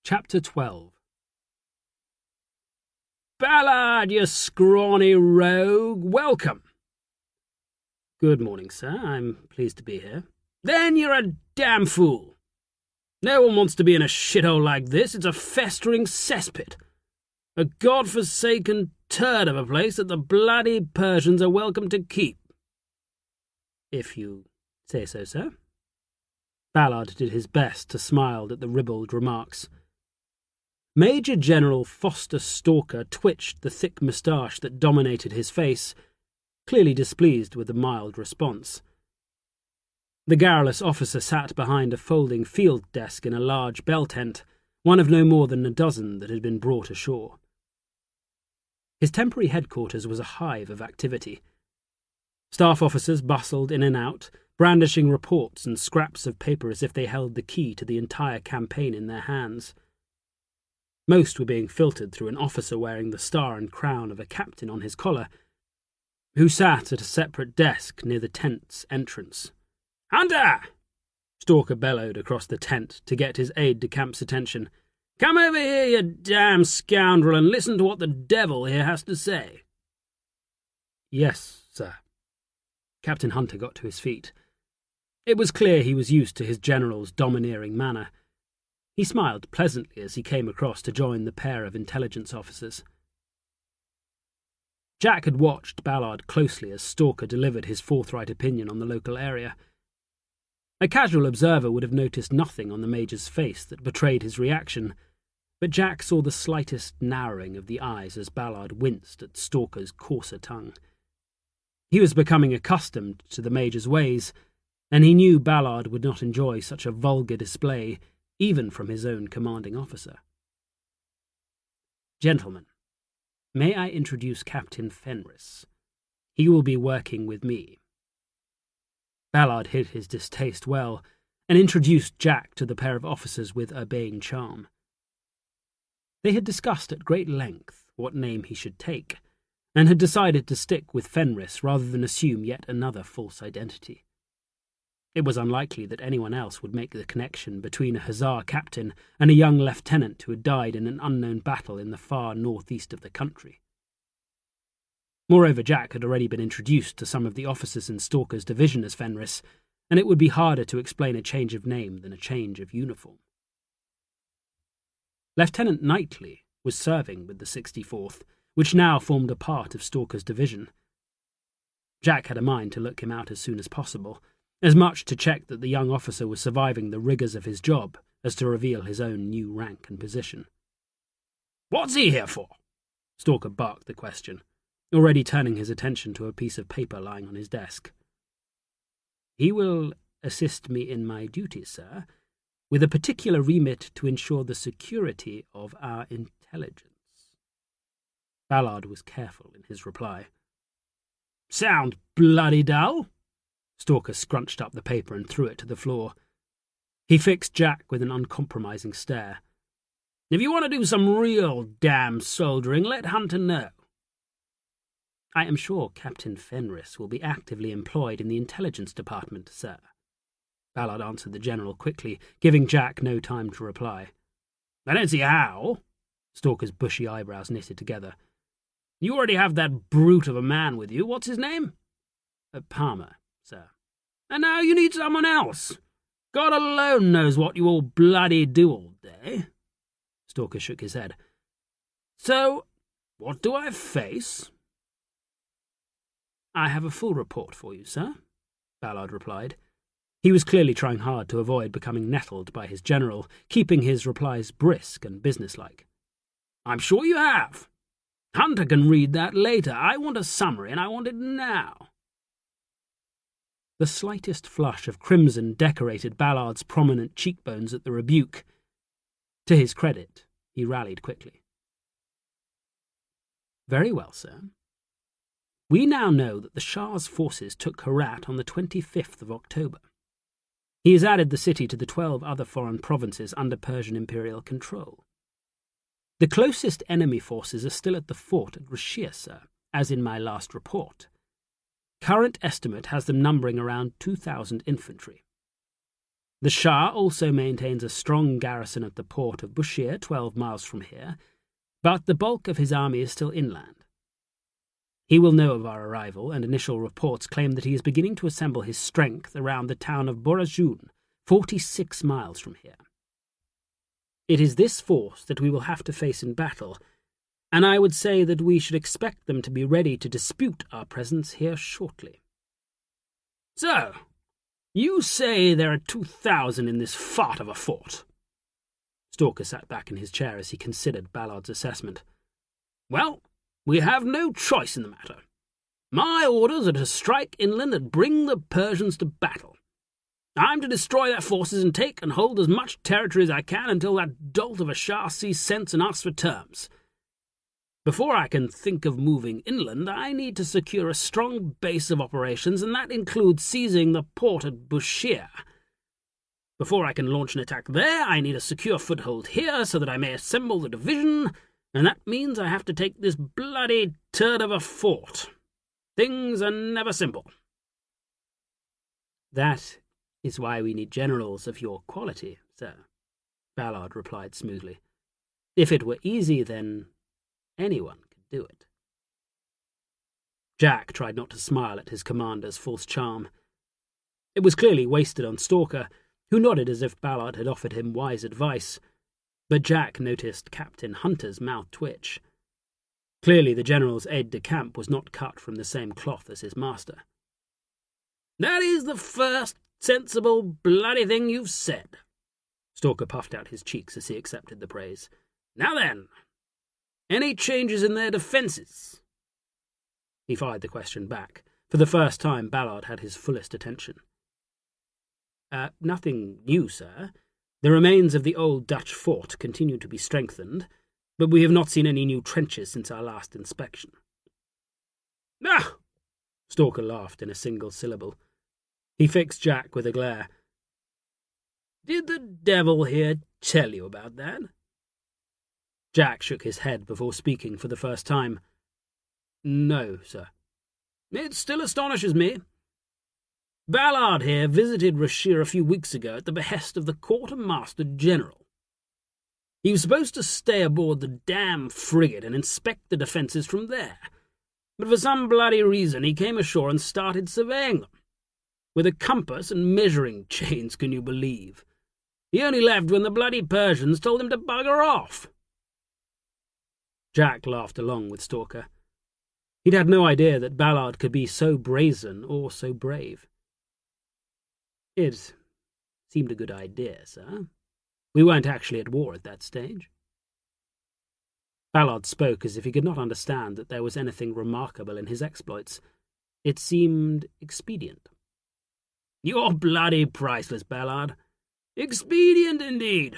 Chapter 12. Ballard, you scrawny rogue, welcome. Good morning, sir. I'm pleased to be here. Then you're a damn fool. No one wants to be in a shithole like this. It's a festering cesspit. A god-forsaken turd of a place that the bloody Persians are welcome to keep. If you say so, sir. Ballard did his best to smile at the ribald remarks. Major General Foster Stalker twitched the thick moustache that dominated his face, clearly displeased with the mild response. The garrulous officer sat behind a folding field desk in a large bell tent, one of no more than a dozen that had been brought ashore. His temporary headquarters was a hive of activity. Staff officers bustled in and out, brandishing reports and scraps of paper as if they held the key to the entire campaign in their hands. Most were being filtered through an officer wearing the star and crown of a captain on his collar, who sat at a separate desk near the tent's entrance. "Hunter!" Stalker bellowed across the tent to get his aide-de-camp's attention. "Come over here, you damn scoundrel, and listen to what the devil here has to say." "Yes, sir." Captain Hunter got to his feet. It was clear he was used to his general's domineering manner. He smiled pleasantly as he came across to join the pair of intelligence officers. Jack had watched Ballard closely as Stalker delivered his forthright opinion on the local area. A casual observer would have noticed nothing on the Major's face that betrayed his reaction, but Jack saw the slightest narrowing of the eyes as Ballard winced at Stalker's coarser tongue. He was becoming accustomed to the Major's ways, and he knew Ballard would not enjoy such a vulgar display, even from his own commanding officer. "Gentlemen, may I introduce Captain Fenris? He will be working with me." Ballard hid his distaste well, and introduced Jack to the pair of officers with urbane charm. They had discussed at great length what name he should take, and had decided to stick with Fenris rather than assume yet another false identity. It was unlikely that anyone else would make the connection between a Hussar captain and a young lieutenant who had died in an unknown battle in the far northeast of the country. Moreover, Jack had already been introduced to some of the officers in Stalker's division as Fenris, and it would be harder to explain a change of name than a change of uniform. Lieutenant Knightley was serving with the 64th, which now formed a part of Stalker's division. Jack had a mind to look him out as soon as possible, as much to check that the young officer was surviving the rigours of his job as to reveal his own new rank and position. "What's he here for?" Stalker barked the question, already turning his attention to a piece of paper lying on his desk. "He will assist me in my duties, sir, with a particular remit to ensure the security of our intelligence." Ballard was careful in his reply. "Sound bloody dull?" Stalker scrunched up the paper and threw it to the floor. He fixed Jack with an uncompromising stare. "If you want to do some real damn soldiering, let Hunter know." "I am sure Captain Fenris will be actively employed in the intelligence department, sir," Ballard answered the general quickly, giving Jack no time to reply. "I don't see how." Stalker's bushy eyebrows knitted together. "You already have that brute of a man with you. What's his name?" "Palmer, sir." "And now you need someone else. God alone knows what you all bloody do all day." Stalker shook his head. "So, what do I face?" "I have a full report for you, sir," Ballard replied. He was clearly trying hard to avoid becoming nettled by his general, keeping his replies brisk and businesslike. "I'm sure you have. Hunter can read that later. I want a summary, and I want it now." The slightest flush of crimson decorated Ballard's prominent cheekbones at the rebuke. To his credit, he rallied quickly. "Very well, sir. We now know that the Shah's forces took Herat on the 25th of October. He has added the city to the 12 other foreign provinces under Persian imperial control. The closest enemy forces are still at the fort at Rashir, sir, as in my last report. Current estimate has them numbering around 2,000 infantry. The Shah also maintains a strong garrison at the port of Bushir, 12 miles from here, but the bulk of his army is still inland. He will know of our arrival, and initial reports claim that he is beginning to assemble his strength around the town of Borazhoun, 46 miles from here. It is this force that we will have to face in battle, and I would say that we should expect them to be ready to dispute our presence here shortly. So, you say there are 2,000 in this fart of a fort? Stalker sat back in his chair as he considered Ballard's assessment. Well, we have no choice in the matter. My orders are to strike inland and bring the Persians to battle. I'm to destroy their forces and take and hold as much territory as I can until that dolt of a Shah sees sense and asks for terms. Before I can think of moving inland, I need to secure a strong base of operations, and that includes seizing the port at Bushir. Before I can launch an attack there, I need a secure foothold here so that I may assemble the division, and that means I have to take this bloody turd of a fort. Things are never simple. That is why we need generals of your quality, sir, Ballard replied smoothly. If it were easy, then anyone could do it. Jack tried not to smile at his commander's false charm. It was clearly wasted on Stalker, who nodded as if Ballard had offered him wise advice, but Jack noticed Captain Hunter's mouth twitch. Clearly the general's aide-de-camp was not cut from the same cloth as his master. That is the first sensible bloody thing you've said. Stalker puffed out his cheeks as he accepted the praise. Now then, any changes in their defences? He fired the question back. For the first time, Ballard had his fullest attention. Nothing new, sir. The remains of the old Dutch fort continue to be strengthened, but we have not seen any new trenches since our last inspection. Ah! Stalker laughed in a single syllable. He fixed Jack with a glare. Did the devil here tell you about that? Jack shook his head before speaking for the first time. No, sir. It still astonishes me. Ballard here visited Rashir a few weeks ago at the behest of the Quartermaster General. He was supposed to stay aboard the damn frigate and inspect the defences from there, but for some bloody reason he came ashore and started surveying them. With a compass and measuring chains, can you believe? He only left when the bloody Persians told him to bugger off. Jack laughed along with Stalker. He'd had no idea that Ballard could be so brazen or so brave. It seemed a good idea, sir. We weren't actually at war at that stage. Ballard spoke as if he could not understand that there was anything remarkable in his exploits. It seemed expedient. You're bloody priceless, Ballard. Expedient indeed.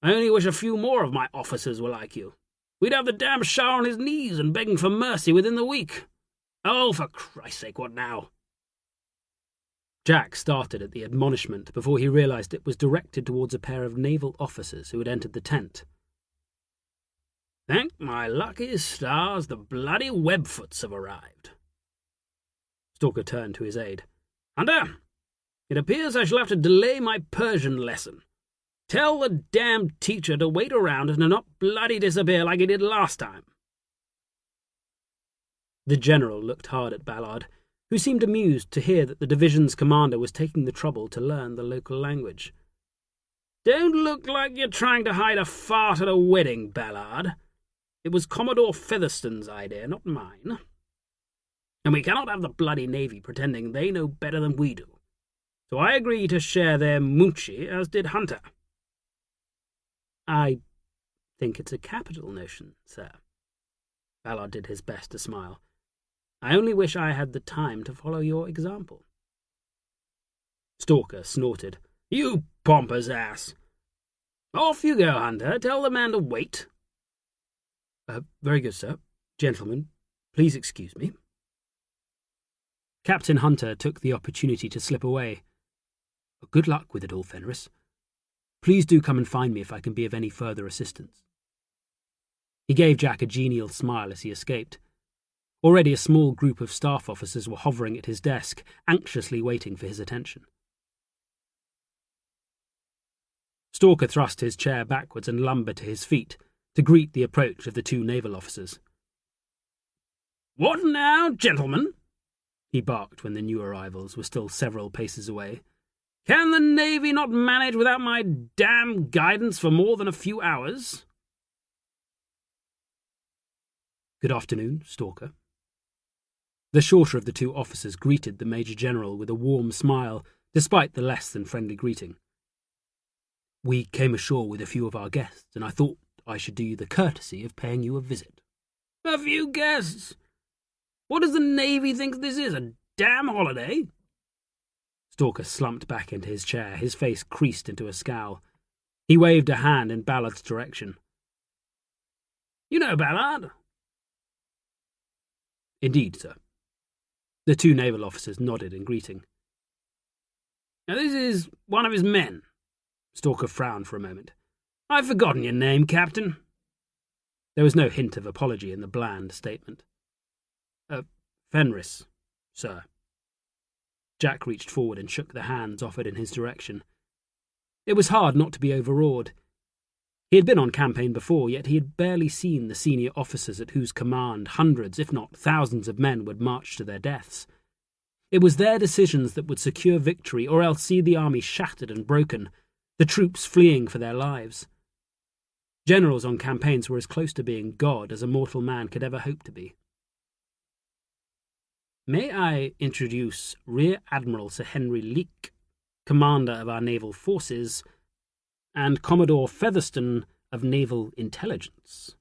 I only wish a few more of my officers were like you. We'd have the damn Shah on his knees and begging for mercy within the week. Oh, for Christ's sake, what now? Jack started at the admonishment before he realized it was directed towards a pair of naval officers who had entered the tent. Thank my lucky stars, the bloody Webfoots have arrived. Stalker turned to his aide. Hunter, it appears I shall have to delay my Persian lesson. Tell the damned teacher to wait around and to not bloody disappear like he did last time. The general looked hard at Ballard, who seemed amused to hear that the division's commander was taking the trouble to learn the local language. Don't look like you're trying to hide a fart at a wedding, Ballard. It was Commodore Featherstone's idea, not mine. And we cannot have the bloody Navy pretending they know better than we do. So I agree to share their moochie, as did Hunter. I think it's a capital notion, sir. Ballard did his best to smile. I only wish I had the time to follow your example. Stalker snorted. You pompous ass! Off you go, Hunter. Tell the man to wait. Very good, sir. Gentlemen, please excuse me. Captain Hunter took the opportunity to slip away. Good luck with it all, Fenris. Please do come and find me if I can be of any further assistance. He gave Jack a genial smile as he escaped. Already a small group of staff officers were hovering at his desk, anxiously waiting for his attention. Stalker thrust his chair backwards and lumbered to his feet to greet the approach of the two naval officers. "What now, gentlemen?" he barked when the new arrivals were still several paces away. "Can the Navy not manage without my damn guidance for more than a few hours?" "Good afternoon, Stalker." The shorter of the two officers greeted the Major General with a warm smile, despite the less than friendly greeting. "We came ashore with a few of our guests, and I thought I should do you the courtesy of paying you a visit." "A few guests? What does the Navy think this is, a damn holiday?" Stalker slumped back into his chair, his face creased into a scowl. He waved a hand in Ballard's direction. "You know Ballard?" "Indeed, sir." The two naval officers nodded in greeting. "Now this is one of his men." Stalker frowned for a moment. "I've forgotten your name, Captain." There was no hint of apology in the bland statement. "Fenris, sir." Jack reached forward and shook the hands offered in his direction. It was hard not to be overawed. He had been on campaign before, yet he had barely seen the senior officers at whose command hundreds, if not thousands of men would march to their deaths. It was their decisions that would secure victory or else see the army shattered and broken, the troops fleeing for their lives. Generals on campaigns were as close to being God as a mortal man could ever hope to be. "May I introduce Rear Admiral Sir Henry Leake, Commander of our Naval Forces, and Commodore Featherstone of Naval Intelligence."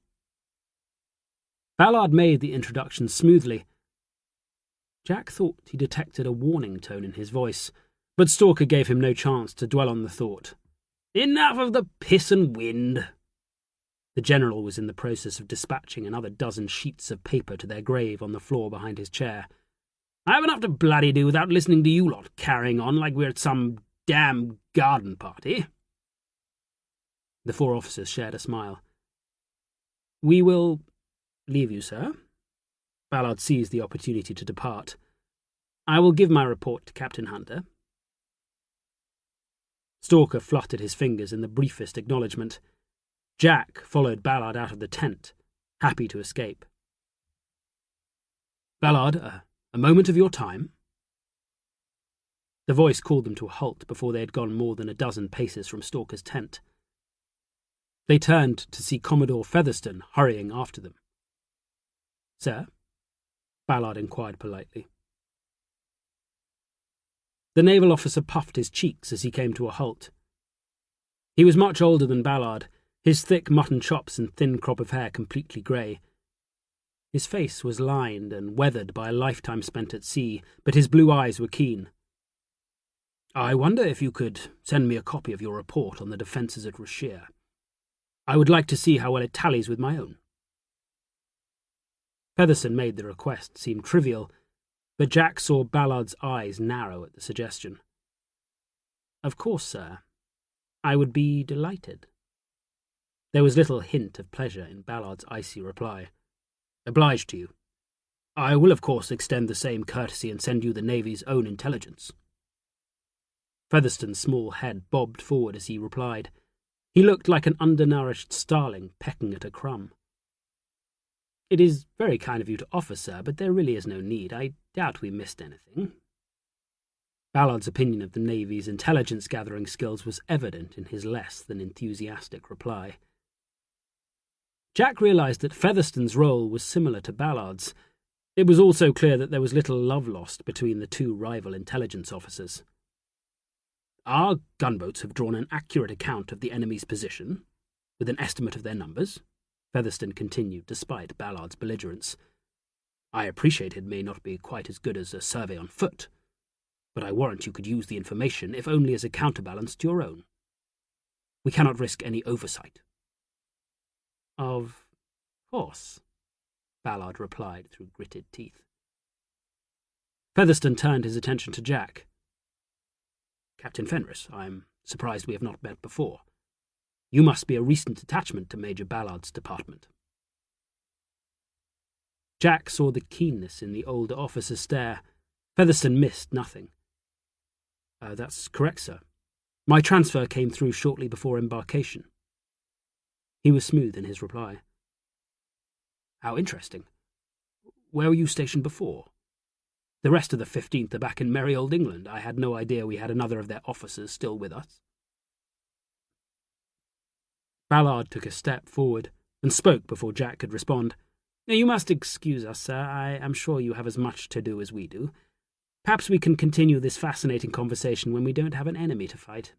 Ballard made the introduction smoothly. Jack thought he detected a warning tone in his voice, but Stalker gave him no chance to dwell on the thought. "Enough of the piss and wind." The general was in the process of dispatching another dozen sheets of paper to their grave on the floor behind his chair. "I have enough to bloody do without listening to you lot carrying on like we're at some damn garden party." The four officers shared a smile. "We will leave you, sir." Ballard seized the opportunity to depart. "I will give my report to Captain Hunter." Stalker fluttered his fingers in the briefest acknowledgement. Jack followed Ballard out of the tent, happy to escape. "Ballard, a moment of your time." The voice called them to a halt before they had gone more than a dozen paces from Stalker's tent. They turned to see Commodore Featherstone hurrying after them. "Sir?" Ballard inquired politely. The naval officer puffed his cheeks as he came to a halt. He was much older than Ballard, his thick mutton chops and thin crop of hair completely grey. His face was lined and weathered by a lifetime spent at sea, but his blue eyes were keen. "I wonder if you could send me a copy of your report on the defences at Rochelle. I would like to see how well it tallies with my own." Featherstone made the request seem trivial, but Jack saw Ballard's eyes narrow at the suggestion. "Of course, sir. I would be delighted." There was little hint of pleasure in Ballard's icy reply. "Obliged to you. I will, of course, extend the same courtesy and send you the Navy's own intelligence." Featherstone's small head bobbed forward as he replied. He looked like an undernourished starling pecking at a crumb. "It is very kind of you to offer, sir, but there really is no need. I doubt we missed anything." Ballard's opinion of the Navy's intelligence-gathering skills was evident in his less than enthusiastic reply. Jack realized that Featherstone's role was similar to Ballard's. It was also clear that there was little love lost between the two rival intelligence officers. "Our gunboats have drawn an accurate account of the enemy's position, with an estimate of their numbers," Featherstone continued, despite Ballard's belligerence. "I appreciate it may not be quite as good as a survey on foot, but I warrant you could use the information, if only as a counterbalance to your own. We cannot risk any oversight." "Of course," Ballard replied through gritted teeth. Featherstone turned his attention to Jack. "Captain Fenris, I am surprised we have not met before. You must be a recent attachment to Major Ballard's department." Jack saw the keenness in the older officer's stare. Featherstone missed nothing. "That's correct, sir. My transfer came through shortly before embarkation." He was smooth in his reply. "How interesting. Where were you stationed before?" "The rest of the 15th are back in merry old England. I had no idea we had another of their officers still with us." Ballard took a step forward and spoke before Jack could respond. "You must excuse us, sir. I am sure you have as much to do as we do. Perhaps we can continue this fascinating conversation when we don't have an enemy to fight."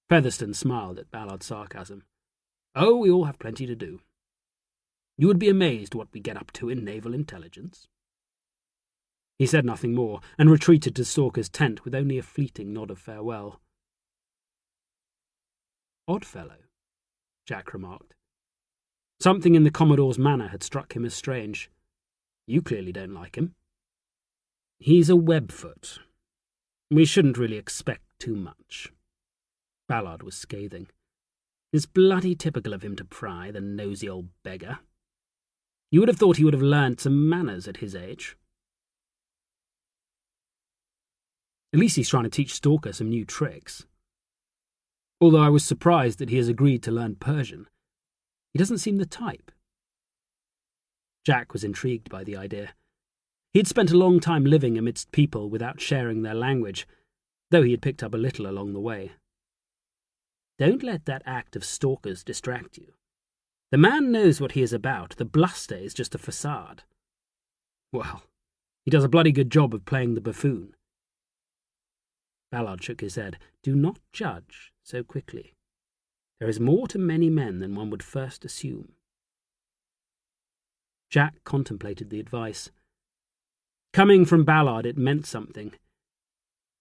Featherstone smiled at Ballard's sarcasm. "Oh, we all have plenty to do. You would be amazed what we get up to in naval intelligence." He said nothing more, and retreated to Stalker's tent with only a fleeting nod of farewell. "Odd fellow," Jack remarked. Something in the Commodore's manner had struck him as strange. "You clearly don't like him." "He's a webfoot. We shouldn't really expect too much." Ballard was scathing. "It's bloody typical of him to pry, the nosy old beggar. You would have thought he would have learned some manners at his age." "At least he's trying to teach Stalker some new tricks. Although I was surprised that he has agreed to learn Persian. He doesn't seem the type." Jack was intrigued by the idea. He had spent a long time living amidst people without sharing their language, though he had picked up a little along the way. "Don't let that act of Stalker's distract you. The man knows what he is about. The bluster is just a facade." "Well, he does a bloody good job of playing the buffoon." Ballard shook his head. "Do not judge so quickly. There is more to many men than one would first assume." Jack contemplated the advice. Coming from Ballard, it meant something.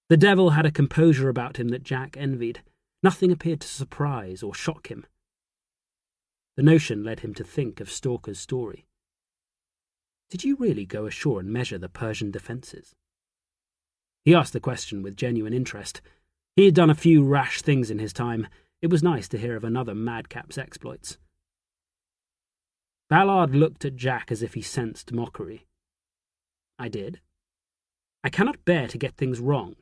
The devil had a composure about him that Jack envied. Nothing appeared to surprise or shock him. The notion led him to think of Stalker's story. Did you really go ashore and measure the Persian defences? He asked the question with genuine interest. He had done a few rash things in his time. It was nice to hear of another madcap's exploits. Ballard looked at Jack as if he sensed mockery. "I did. I cannot bear to get things wrong.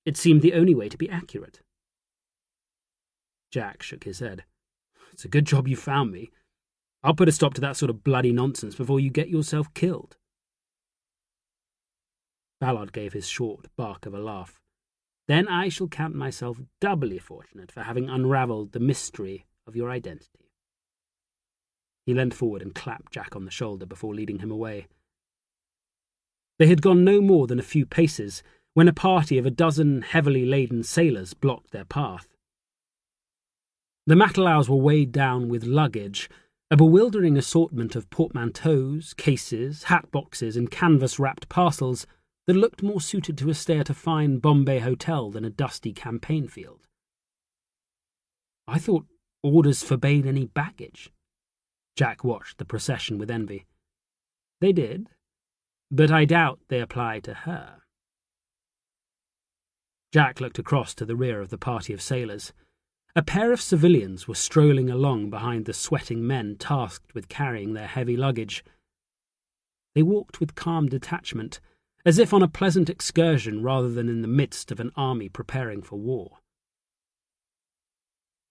It seemed the only way to be accurate." Jack shook his head. "It's a good job you found me. I'll put a stop to that sort of bloody nonsense before you get yourself killed." Ballard gave his short bark of a laugh. "Then I shall count myself doubly fortunate for having unravelled the mystery of your identity." He leaned forward and clapped Jack on the shoulder before leading him away. They had gone no more than a few paces when a party of a dozen heavily laden sailors blocked their path. The matelaos were weighed down with luggage, a bewildering assortment of portmanteaus, cases, hat boxes, and canvas-wrapped parcels that looked more suited to a stay at a fine Bombay hotel than a dusty campaign field. "I thought orders forbade any baggage." Jack watched the procession with envy. "They did, but I doubt they apply to her." Jack looked across to the rear of the party of sailors. A pair of civilians were strolling along behind the sweating men tasked with carrying their heavy luggage. They walked with calm detachment, as if on a pleasant excursion rather than in the midst of an army preparing for war.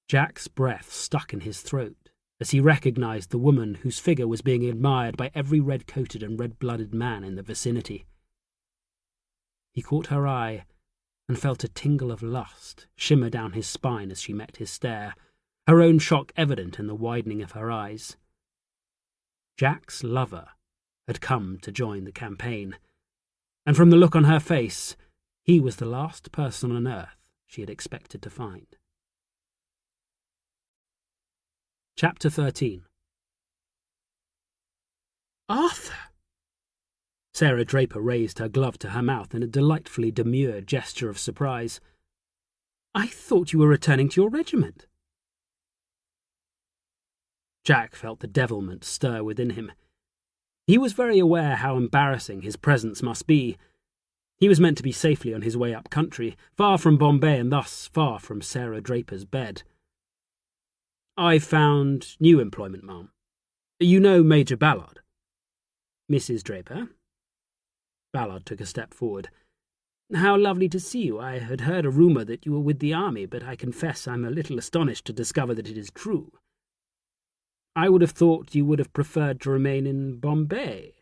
Jack's breath stuck in his throat as he recognized the woman whose figure was being admired by every red-coated and red-blooded man in the vicinity. He caught her eye and felt a tingle of lust shimmer down his spine as she met his stare, her own shock evident in the widening of her eyes. Jack's lover had come to join the campaign, and from the look on her face, he was the last person on earth she had expected to find. Chapter 13. "Arthur!" Sarah Draper raised her glove to her mouth in a delightfully demure gesture of surprise. "I thought you were returning to your regiment." Jack felt the devilment stir within him. He was very aware how embarrassing his presence must be. He was meant to be safely on his way up country, far from Bombay and thus far from Sarah Draper's bed. "I've found new employment, ma'am. You know Major Ballard?" "Mrs. Draper?" Ballard took a step forward. How lovely to see you. I had heard a rumour that you were with the army, but I confess I'm a little astonished to discover that it is true. I would have thought you would have preferred to remain in Bombay."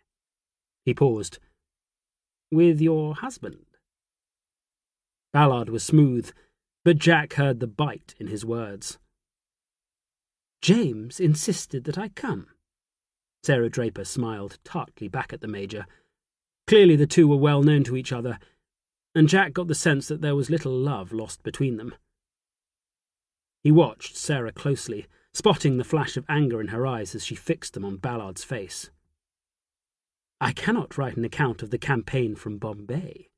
He paused. "With your husband?" Ballard was smooth, but Jack heard the bite in his words. "James insisted that I come." Sarah Draper smiled tartly back at the Major. Clearly the two were well known to each other, and Jack got the sense that there was little love lost between them. He watched Sarah closely, spotting the flash of anger in her eyes as she fixed them on Ballard's face. "I cannot write an account of the campaign from Bombay."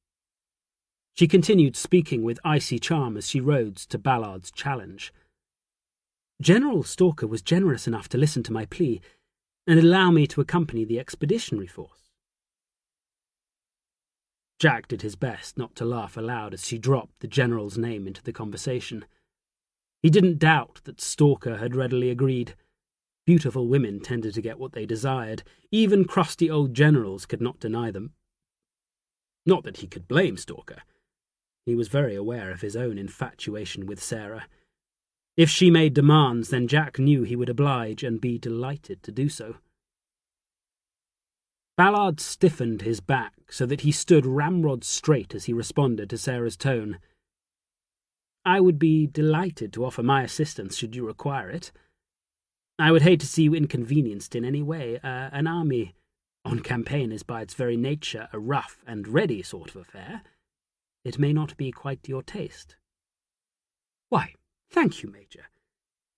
She continued speaking with icy charm as she rose to Ballard's challenge. "General Stalker was generous enough to listen to my plea and allow me to accompany the expeditionary force." Jack did his best not to laugh aloud as she dropped the general's name into the conversation. He didn't doubt that Stalker had readily agreed. Beautiful women tended to get what they desired. Even crusty old generals could not deny them. Not that he could blame Stalker. He was very aware of his own infatuation with Sarah. If she made demands, then Jack knew he would oblige and be delighted to do so. Ballard stiffened his back so that he stood ramrod straight as he responded to Sarah's tone. "I would be delighted to offer my assistance should you require it. I would hate to see you inconvenienced in any way. An army on campaign is by its very nature a rough and ready sort of affair. It may not be quite to your taste." "Why, thank you, Major,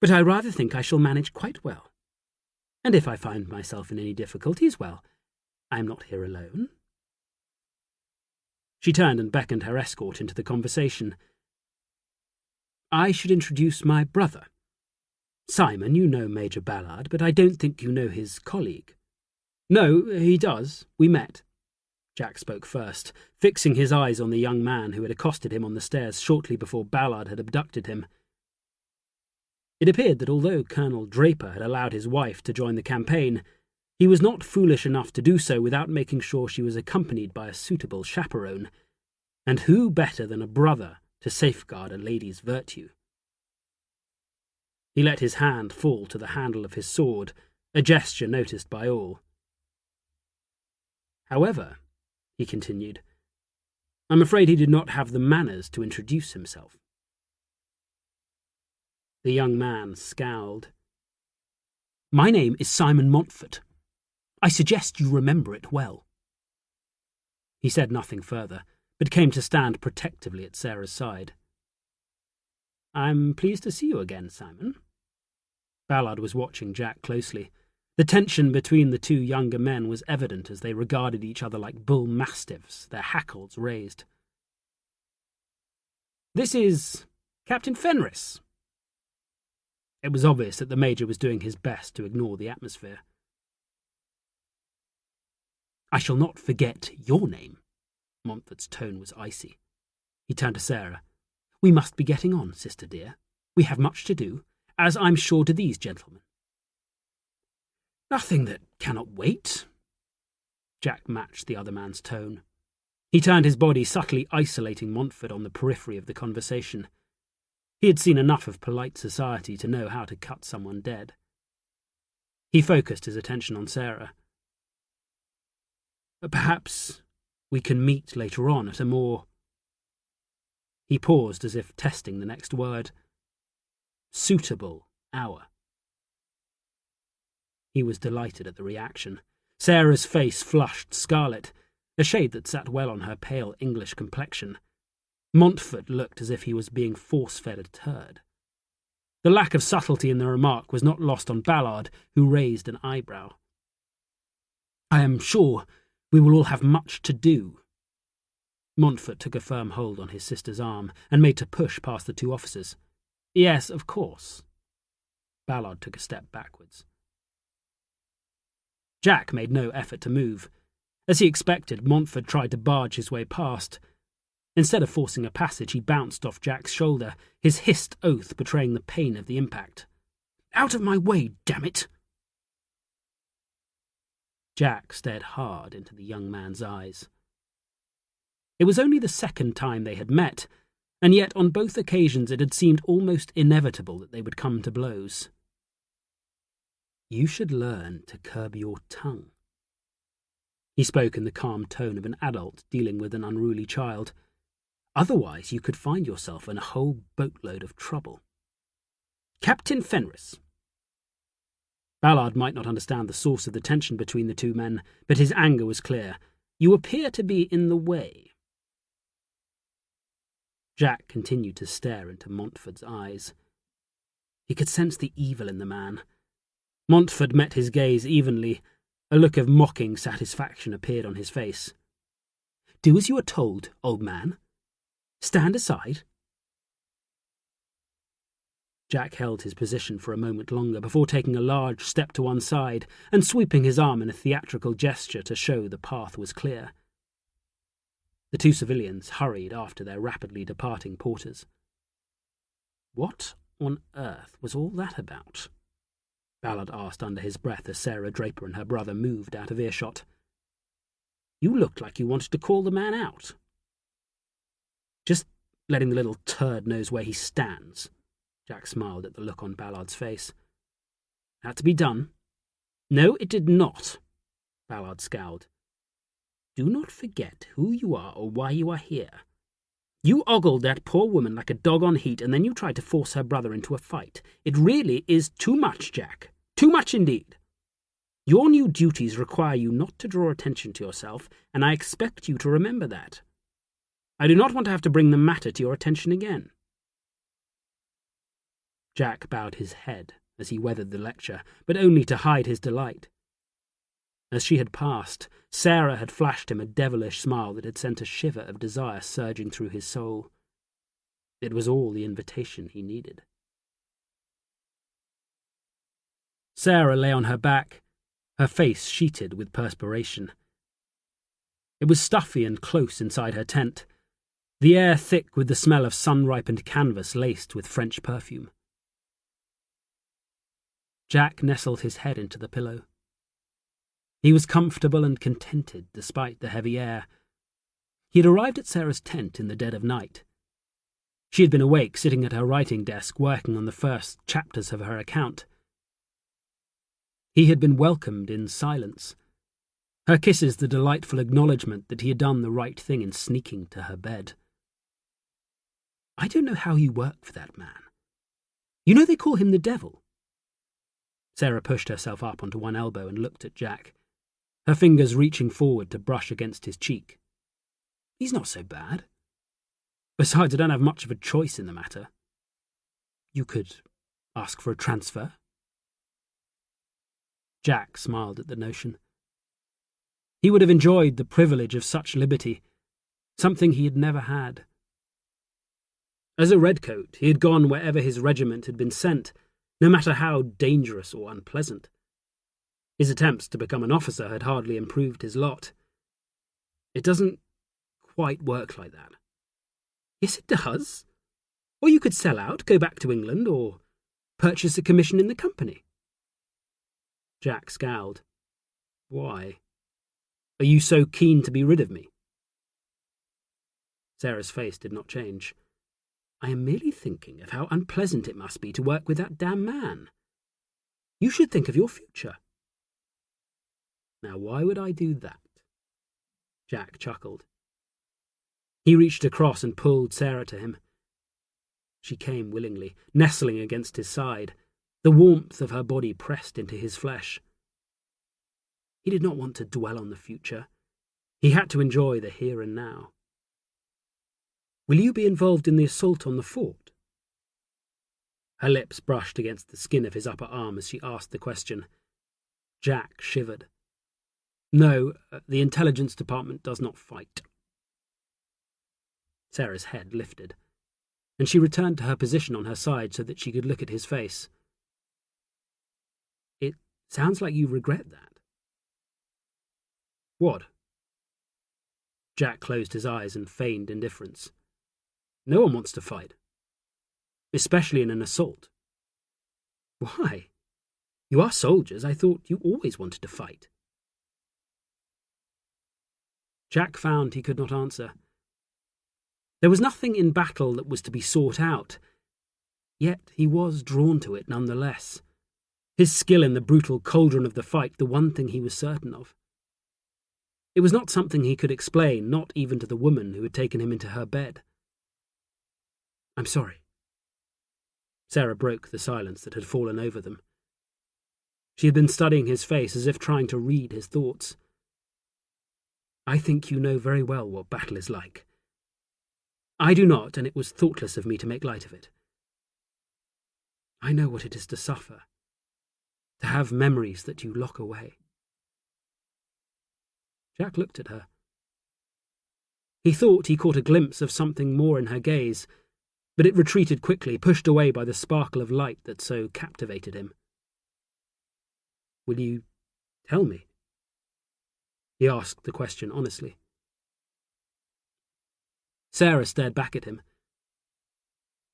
but I rather think I shall manage quite well. And if I find myself in any difficulties, well, I am not here alone." She turned and beckoned her escort into the conversation. "I should introduce my brother. Simon, you know Major Ballard, but I don't think you know his colleague." "No, he does. We met." Jack spoke first, fixing his eyes on the young man who had accosted him on the stairs shortly before Ballard had abducted him. It appeared that although Colonel Draper had allowed his wife to join the campaign, he was not foolish enough to do so without making sure she was accompanied by a suitable chaperone. And who better than a brother to safeguard a lady's virtue? He let his hand fall to the handle of his sword, a gesture noticed by all. "However," he continued, "I'm afraid he did not have the manners to introduce himself." The young man scowled. "My name is Simon Montfort. I suggest you remember it well." He said nothing further, but came to stand protectively at Sarah's side. "I'm pleased to see you again, Simon." Ballard was watching Jack closely. The tension between the two younger men was evident as they regarded each other like bull mastiffs, their hackles raised. "This is Captain Fenris." It was obvious that the Major was doing his best to ignore the atmosphere. "I shall not forget your name." Montfort's tone was icy. He turned to Sarah. "We must be getting on, sister dear. We have much to do, as I'm sure do these gentlemen." "Nothing that cannot wait." Jack matched the other man's tone. He turned his body, subtly isolating Montfort on the periphery of the conversation. He had seen enough of polite society to know how to cut someone dead. He focused his attention on Sarah. "Perhaps we can meet later on at a more—" He paused as if testing the next word. "Suitable hour." He was delighted at the reaction. Sarah's face flushed scarlet, a shade that sat well on her pale English complexion. Montfort looked as if he was being force-fed a turd. The lack of subtlety in the remark was not lost on Ballard, who raised an eyebrow. "I am sure we will all have much to do." Montfort took a firm hold on his sister's arm and made to push past the two officers. "Yes, of course." Ballard took a step backwards. Jack made no effort to move. As he expected, Montfort tried to barge his way past. Instead of forcing a passage, he bounced off Jack's shoulder, his hissed oath betraying the pain of the impact. "Out of my way, damn it!" Jack stared hard into the young man's eyes. It was only the second time they had met, and yet on both occasions it had seemed almost inevitable that they would come to blows. "You should learn to curb your tongue." He spoke in the calm tone of an adult dealing with an unruly child. "Otherwise you could find yourself in a whole boatload of trouble." "Captain Fenris." Ballard might not understand the source of the tension between the two men, but his anger was clear. "You appear to be in the way." Jack continued to stare into Montford's eyes. He could sense the evil in the man. Montford met his gaze evenly. A look of mocking satisfaction appeared on his face. "Do as you are told, old man. Stand aside." Jack held his position for a moment longer before taking a large step to one side and sweeping his arm in a theatrical gesture to show the path was clear. The two civilians hurried after their rapidly departing porters. "What on earth was all that about?" Ballard asked under his breath as Sarah Draper and her brother moved out of earshot. "You looked like you wanted to call the man out." "Just letting the little turd knows where he stands." Jack smiled at the look on Ballard's face. "Had to be done." "No, it did not." Ballard scowled. "Do not forget who you are or why you are here. You ogled that poor woman like a dog on heat, and then you tried to force her brother into a fight. It really is too much, Jack. Too much indeed. Your new duties require you not to draw attention to yourself, and I expect you to remember that. I do not want to have to bring the matter to your attention again." Jack bowed his head as he weathered the lecture, but only to hide his delight. As she had passed, Sarah had flashed him a devilish smile that had sent a shiver of desire surging through his soul. It was all the invitation he needed. Sarah lay on her back, her face sheeted with perspiration. It was stuffy and close inside her tent, the air thick with the smell of sun-ripened canvas laced with French perfume. Jack nestled his head into the pillow. He was comfortable and contented despite the heavy air. He had arrived at Sarah's tent in the dead of night. She had been awake, sitting at her writing desk, working on the first chapters of her account. He had been welcomed in silence, her kisses the delightful acknowledgement that he had done the right thing in sneaking to her bed. "I don't know how you work for that man. You know they call him the devil." Sarah pushed herself up onto one elbow and looked at Jack, her fingers reaching forward to brush against his cheek. "He's not so bad. Besides, I don't have much of a choice in the matter. You could ask for a transfer." Jack smiled at the notion. He would have enjoyed the privilege of such liberty, something he had never had. As a redcoat, he had gone wherever his regiment had been sent, no matter how dangerous or unpleasant. His attempts to become an officer had hardly improved his lot. It doesn't quite work like that. Yes, it does. Or you could sell out, go back to England, or purchase a commission in the company. Jack scowled. "Why? Are you so keen to be rid of me?" Sarah's face did not change. "I am merely thinking of how unpleasant it must be to work with that damn man. You should think of your future." "Now why would I do that?" Jack chuckled. He reached across and pulled Sarah to him. She came willingly, nestling against his side, the warmth of her body pressed into his flesh. He did not want to dwell on the future. He had to enjoy the here and now. "Will you be involved in the assault on the fort?" Her lips brushed against the skin of his upper arm as she asked the question. Jack shivered. "No, the intelligence department does not fight." Sarah's head lifted, and she returned to her position on her side so that she could look at his face. "It sounds like you regret that." "What?" Jack closed his eyes and feigned indifference. "No one wants to fight, especially in an assault." "Why? You are soldiers. I thought you always wanted to fight." Jack found he could not answer. There was nothing in battle that was to be sought out, yet he was drawn to it nonetheless. His skill in the brutal cauldron of the fight, the one thing he was certain of. It was not something he could explain, not even to the woman who had taken him into her bed. "I'm sorry." Sarah broke the silence that had fallen over them. She had been studying his face as if trying to read his thoughts. "I think you know very well what battle is like. I do not, and it was thoughtless of me to make light of it. I know what it is to suffer, to have memories that you lock away." Jack looked at her. He thought he caught a glimpse of something more in her gaze, but it retreated quickly, pushed away by the sparkle of light that so captivated him. "Will you tell me?" He asked the question honestly. Sarah stared back at him.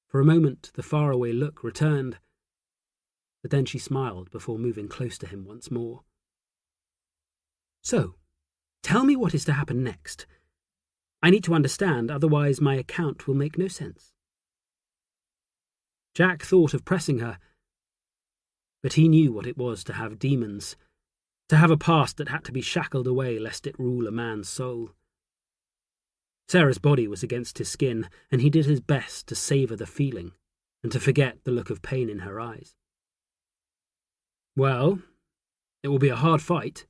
For a moment the faraway look returned, but then she smiled before moving close to him once more. "So, tell me what is to happen next. I need to understand, otherwise my account will make no sense." Jack thought of pressing her, but he knew what it was to have demons, to have a past that had to be shackled away lest it rule a man's soul. Sarah's body was against his skin, and he did his best to savour the feeling and to forget the look of pain in her eyes. "Well, it will be a hard fight.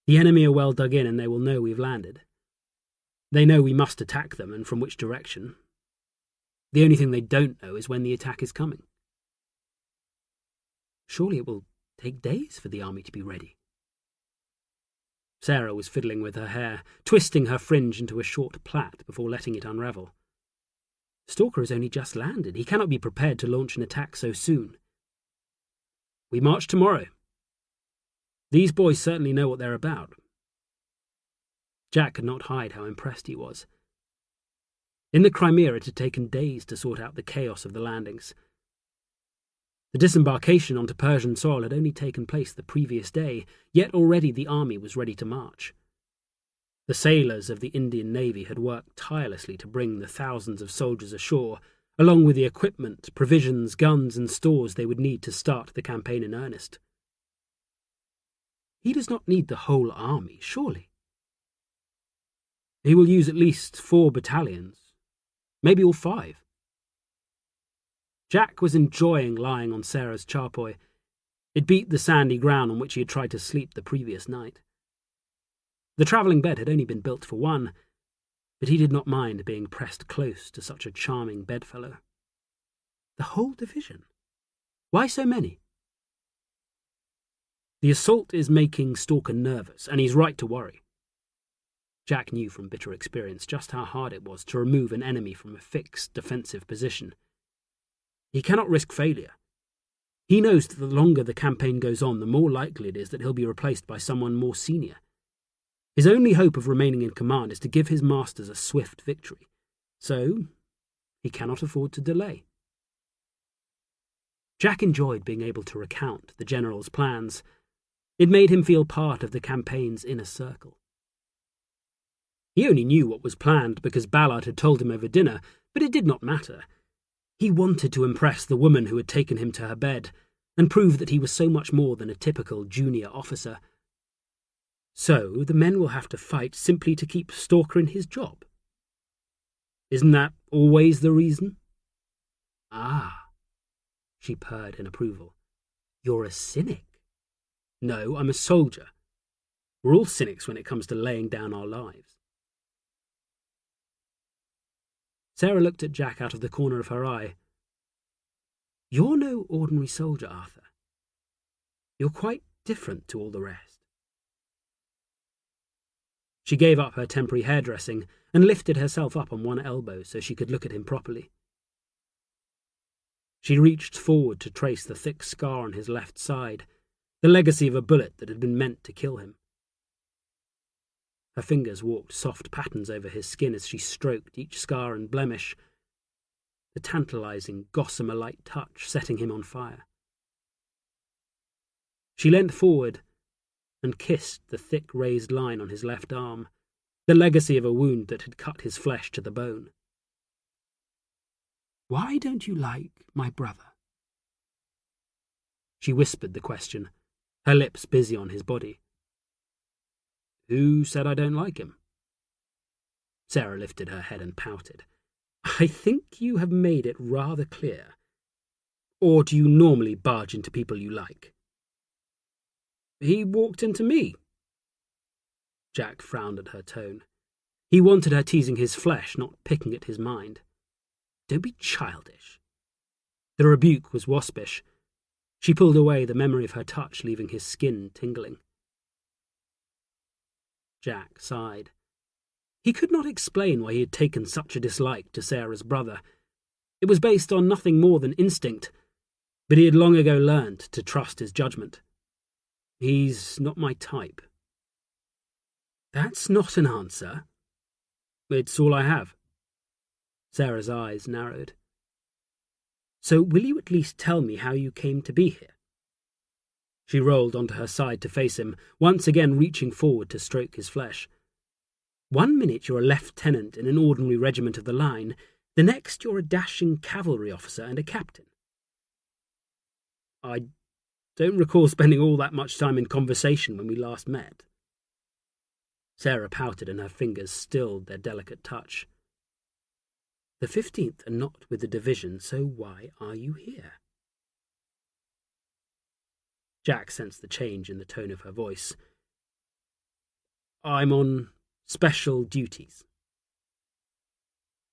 The enemy are well dug in, and they will know we've landed. They know we must attack them, and from which direction. The only thing they don't know is when the attack is coming." "Surely it will take days for the army to be ready." Sarah was fiddling with her hair, twisting her fringe into a short plait before letting it unravel. "Stalker has only just landed. He cannot be prepared to launch an attack so soon. We march tomorrow. These boys certainly know what they're about." Jack could not hide how impressed he was. In the Crimea it had taken days to sort out the chaos of the landings. The disembarkation onto Persian soil had only taken place the previous day, yet already the army was ready to march. The sailors of the Indian Navy had worked tirelessly to bring the thousands of soldiers ashore, along with the equipment, provisions, guns, and stores they would need to start the campaign in earnest. He does not need the whole army, surely. He will use at least 4 battalions, maybe all 5. Jack was enjoying lying on Sarah's charpoy. It beat the sandy ground on which he had tried to sleep the previous night. The travelling bed had only been built for one, but he did not mind being pressed close to such a charming bedfellow. The whole division? Why so many? The assault is making Stalker nervous, and he's right to worry. Jack knew from bitter experience just how hard it was to remove an enemy from a fixed defensive position. He cannot risk failure. He knows that the longer the campaign goes on, the more likely it is that he'll be replaced by someone more senior. His only hope of remaining in command is to give his masters a swift victory, so he cannot afford to delay. Jack enjoyed being able to recount the general's plans. It made him feel part of the campaign's inner circle. He only knew what was planned because Ballard had told him over dinner, but it did not matter. He wanted to impress the woman who had taken him to her bed, and prove that he was so much more than a typical junior officer. So the men will have to fight simply to keep Stalker in his job. Isn't that always the reason? "Ah," she purred in approval. "You're a cynic." "No, I'm a soldier. We're all cynics when it comes to laying down our lives." Sarah looked at Jack out of the corner of her eye. "You're no ordinary soldier, Arthur. You're quite different to all the rest." She gave up her temporary hairdressing and lifted herself up on one elbow so she could look at him properly. She reached forward to trace the thick scar on his left side, the legacy of a bullet that had been meant to kill him. Her fingers walked soft patterns over his skin as she stroked each scar and blemish, the tantalizing, gossamer-like touch setting him on fire. She leant forward and kissed the thick raised line on his left arm, the legacy of a wound that had cut his flesh to the bone. Why don't you like my brother? She whispered the question, her lips busy on his body. Who said I don't like him? Sarah lifted her head and pouted. I think you have made it rather clear. Or do you normally barge into people you like? He walked into me. Jack frowned at her tone. He wanted her teasing his flesh, not picking at his mind. Don't be childish. The rebuke was waspish. She pulled away, the memory of her touch leaving his skin tingling. Jack sighed. He could not explain why he had taken such a dislike to Sarah's brother. It was based on nothing more than instinct, but he had long ago learned to trust his judgment. He's not my type. That's not an answer. It's all I have. Sarah's eyes narrowed. So will you at least tell me how you came to be here? She rolled onto her side to face him, once again reaching forward to stroke his flesh. 1 minute you're a lieutenant in an ordinary regiment of the line, the next you're a dashing cavalry officer and a captain. I don't recall spending all that much time in conversation when we last met. Sarah pouted and her fingers stilled their delicate touch. The 15th are not with the division, so why are you here? Jack sensed the change in the tone of her voice. I'm on special duties.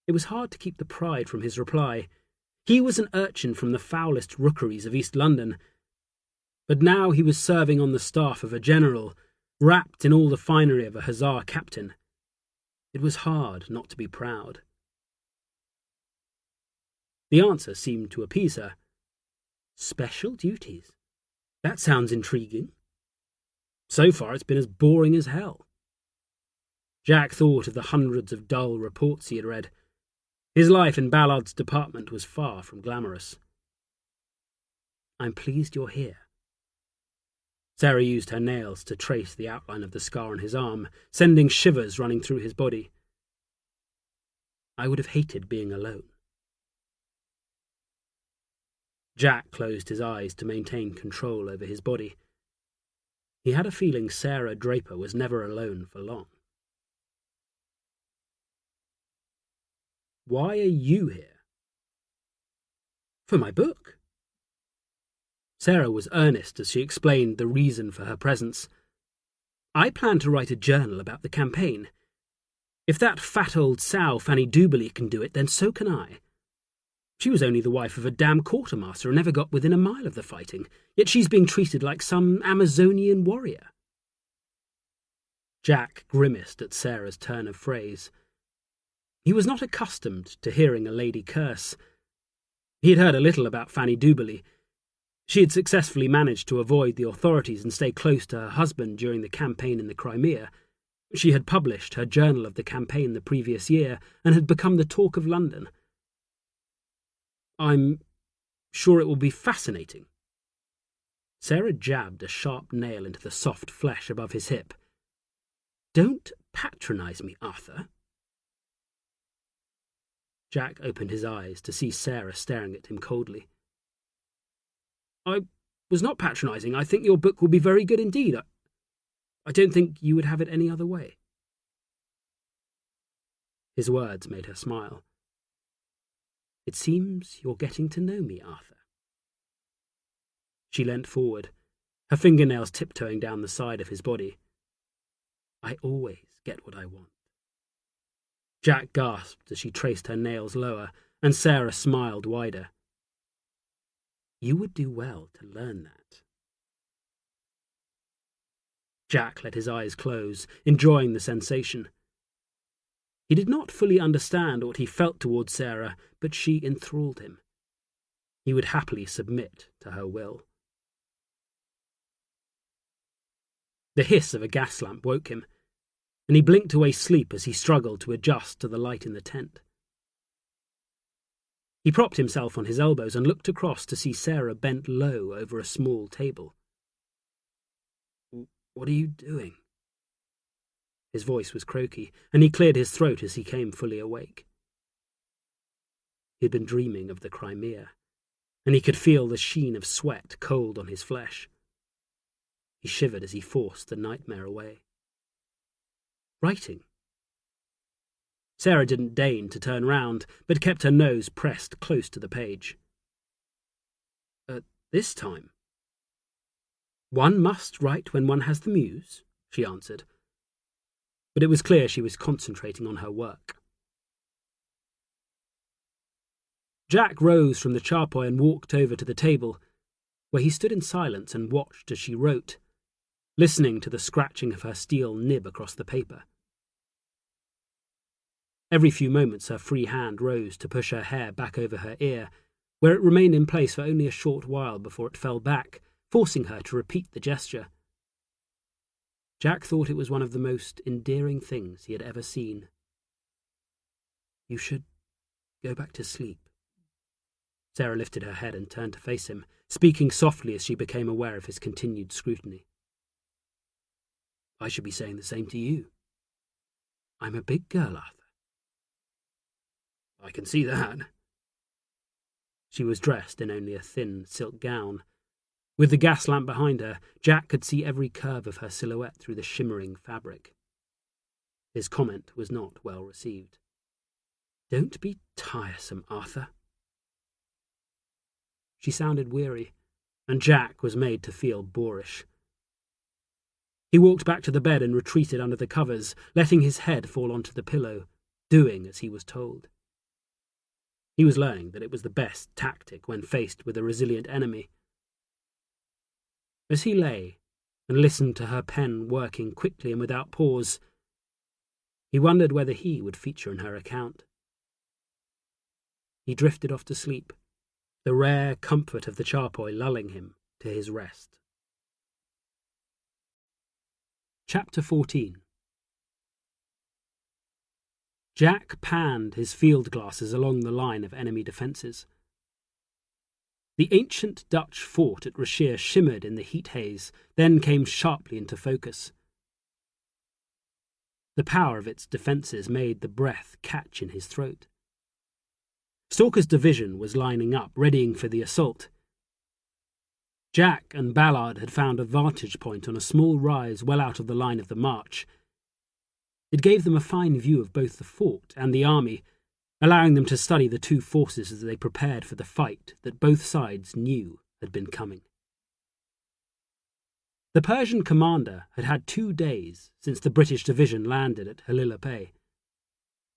It was hard to keep the pride from his reply. He was an urchin from the foulest rookeries of East London, but now he was serving on the staff of a general, wrapped in all the finery of a hussar captain. It was hard not to be proud. The answer seemed to appease her. Special duties? That sounds intriguing. So far it's been as boring as hell. Jack thought of the hundreds of dull reports he had read. His life in Ballard's department was far from glamorous. I'm pleased you're here. Sarah used her nails to trace the outline of the scar on his arm, sending shivers running through his body. I would have hated being alone. Jack closed his eyes to maintain control over his body. He had a feeling Sarah Draper was never alone for long. Why are you here? For my book. Sarah was earnest as she explained the reason for her presence. I plan to write a journal about the campaign. If that fat old sow Fanny Duberly can do it, then so can I. She was only the wife of a damn quartermaster and never got within a mile of the fighting, yet she's being treated like some Amazonian warrior. Jack grimaced at Sarah's turn of phrase. He was not accustomed to hearing a lady curse. He had heard a little about Fanny Duberly. She had successfully managed to avoid the authorities and stay close to her husband during the campaign in the Crimea. She had published her journal of the campaign the previous year and had become the talk of London. I'm sure it will be fascinating. Sarah jabbed a sharp nail into the soft flesh above his hip. Don't patronize me, Arthur. Jack opened his eyes to see Sarah staring at him coldly. I was not patronizing. I think your book will be very good indeed. I don't think you would have it any other way. His words made her smile. It seems you're getting to know me, Arthur. She leant forward, her fingernails tiptoeing down the side of his body. I always get what I want. Jack gasped as she traced her nails lower, and Sarah smiled wider. You would do well to learn that. Jack let his eyes close, enjoying the sensation. He did not fully understand what he felt towards Sarah, but she enthralled him. He would happily submit to her will. The hiss of a gas lamp woke him, and he blinked away sleep as he struggled to adjust to the light in the tent. He propped himself on his elbows and looked across to see Sarah bent low over a small table. What are you doing? His voice was croaky, and he cleared his throat as he came fully awake. He had been dreaming of the Crimea, and he could feel the sheen of sweat cold on his flesh. He shivered as he forced the nightmare away. Writing. Sarah didn't deign to turn round, but kept her nose pressed close to the page. At this time? One must write when one has the muse, she answered. But it was clear she was concentrating on her work. Jack rose from the charpoy and walked over to the table, where he stood in silence and watched as she wrote, listening to the scratching of her steel nib across the paper. Every few moments her free hand rose to push her hair back over her ear, where it remained in place for only a short while before it fell back, forcing her to repeat the gesture. Jack thought it was one of the most endearing things he had ever seen. You should go back to sleep. Sarah lifted her head and turned to face him, speaking softly as she became aware of his continued scrutiny. I should be saying the same to you. I'm a big girl, Arthur. I can see that. She was dressed in only a thin silk gown. With the gas lamp behind her, Jack could see every curve of her silhouette through the shimmering fabric. His comment was not well received. Don't be tiresome, Arthur. She sounded weary, and Jack was made to feel boorish. He walked back to the bed and retreated under the covers, letting his head fall onto the pillow, doing as he was told. He was learning that it was the best tactic when faced with a resilient enemy. As he lay and listened to her pen working quickly and without pause, he wondered whether he would feature in her account. He drifted off to sleep, the rare comfort of the charpoy lulling him to his rest. Chapter 14. Jack panned his field glasses along the line of enemy defences. The ancient Dutch fort at Rashier shimmered in the heat haze, then came sharply into focus. The power of its defences made the breath catch in his throat. Stalker's division was lining up, readying for the assault. Jack and Ballard had found a vantage point on a small rise well out of the line of the march. It gave them a fine view of both the fort and the army, allowing them to study the two forces as they prepared for the fight that both sides knew had been coming. The Persian commander had had 2 days since the British division landed at Halilapay.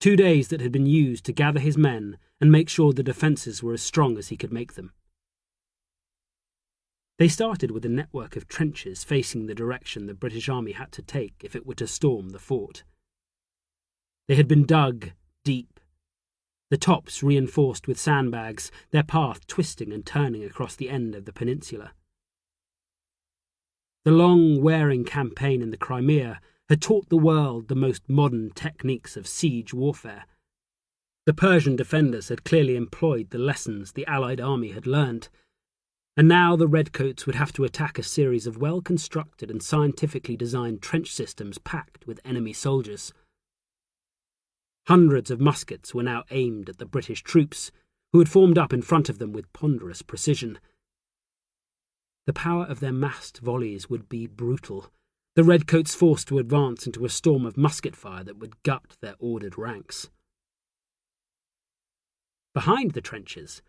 2 days that had been used to gather his men and make sure the defences were as strong as he could make them. They started with a network of trenches facing the direction the British army had to take if it were to storm the fort. They had been dug deep, the tops reinforced with sandbags, their path twisting and turning across the end of the peninsula. The long, wearing campaign in the Crimea had taught the world the most modern techniques of siege warfare. The Persian defenders had clearly employed the lessons the Allied army had learned, and now the Redcoats would have to attack a series of well-constructed and scientifically designed trench systems packed with enemy soldiers. Hundreds of muskets were now aimed at the British troops, who had formed up in front of them with ponderous precision. The power of their massed volleys would be brutal, the Redcoats forced to advance into a storm of musket fire that would gut their ordered ranks. Behind the trenches,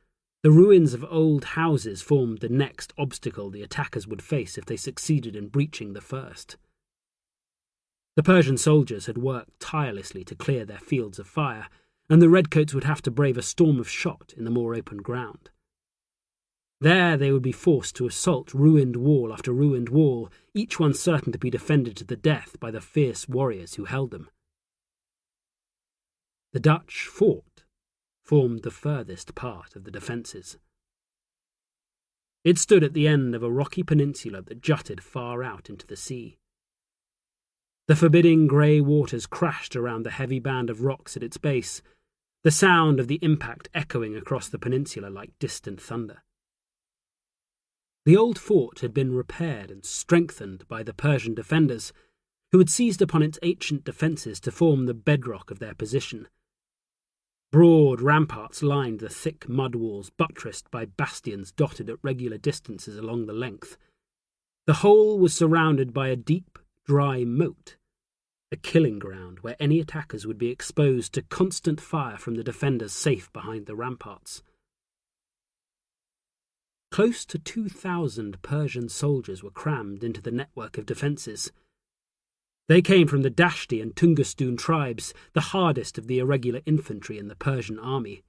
the ruins of old houses formed the next obstacle the attackers would face if they succeeded in breaching the first. The Persian soldiers had worked tirelessly to clear their fields of fire, and the Redcoats would have to brave a storm of shot in the more open ground. There they would be forced to assault ruined wall after ruined wall, each one certain to be defended to the death by the fierce warriors who held them. The Dutch fort formed the furthest part of the defences. It stood at the end of a rocky peninsula that jutted far out into the sea. The forbidding grey waters crashed around the heavy band of rocks at its base, the sound of the impact echoing across the peninsula like distant thunder. The old fort had been repaired and strengthened by the Persian defenders, who had seized upon its ancient defences to form the bedrock of their position. Broad ramparts lined the thick mud walls, buttressed by bastions dotted at regular distances along the length. The whole was surrounded by a deep, dry moat, a killing ground where any attackers would be exposed to constant fire from the defenders safe behind the ramparts. Close to 2,000 Persian soldiers were crammed into the network of defences. They came from the Dashti and Tungustun tribes, the hardest of the irregular infantry in the Persian army.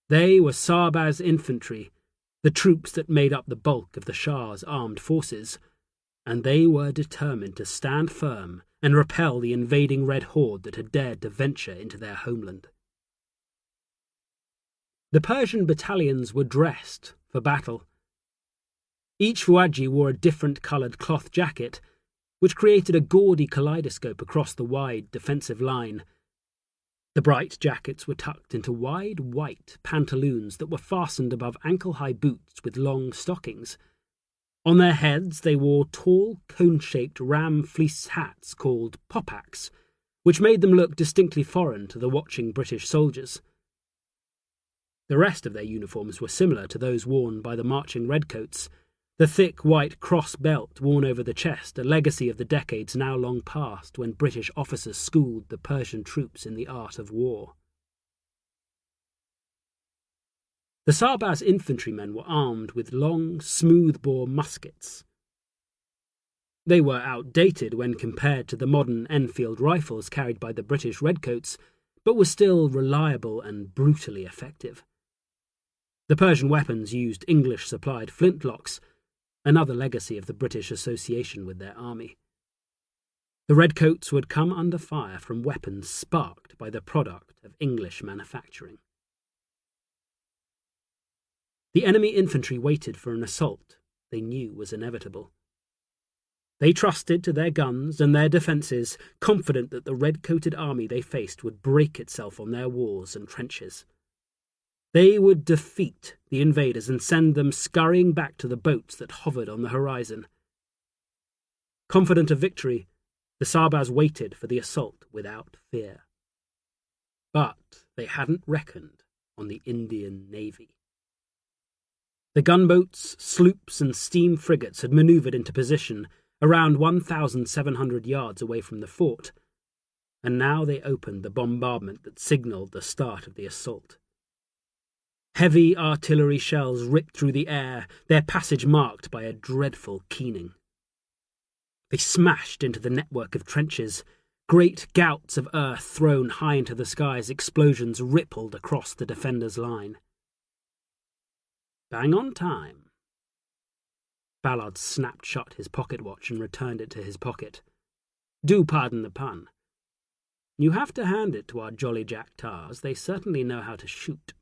They were Sarbaz infantry, the troops that made up the bulk of the Shah's armed forces, and they were determined to stand firm and repel the invading Red Horde that had dared to venture into their homeland. The Persian battalions were dressed for battle. Each Fuaji wore a different coloured cloth jacket, which created a gaudy kaleidoscope across the wide defensive line. The bright jackets were tucked into wide white pantaloons that were fastened above ankle-high boots with long stockings. On their heads they wore tall, cone-shaped ram fleece hats called popaks, which made them look distinctly foreign to the watching British soldiers. The rest of their uniforms were similar to those worn by the marching redcoats, the thick white cross belt worn over the chest, a legacy of the decades now long past when British officers schooled the Persian troops in the art of war. The Sarbaz infantrymen were armed with long, smooth-bore muskets. They were outdated when compared to the modern Enfield rifles carried by the British redcoats, but were still reliable and brutally effective. The Persian weapons used English-supplied flintlocks, another legacy of the British association with their army. The redcoats would come under fire from weapons sparked by the product of English manufacturing. The enemy infantry waited for an assault they knew was inevitable. They trusted to their guns and their defences, confident that the red-coated army they faced would break itself on their walls and trenches. They would defeat the invaders and send them scurrying back to the boats that hovered on the horizon. Confident of victory, the Sarbaz waited for the assault without fear. But they hadn't reckoned on the Indian Navy. The gunboats, sloops and steam frigates had manoeuvred into position around 1,700 yards away from the fort, and now they opened the bombardment that signalled the start of the assault. Heavy artillery shells ripped through the air, their passage marked by a dreadful keening. They smashed into the network of trenches. Great gouts of earth thrown high into the sky as explosions rippled across the defenders' line. Bang on time. Ballard snapped shut his pocket watch and returned it to his pocket. Do pardon the pun. You have to hand it to our jolly Jack Tars. They certainly know how to shoot.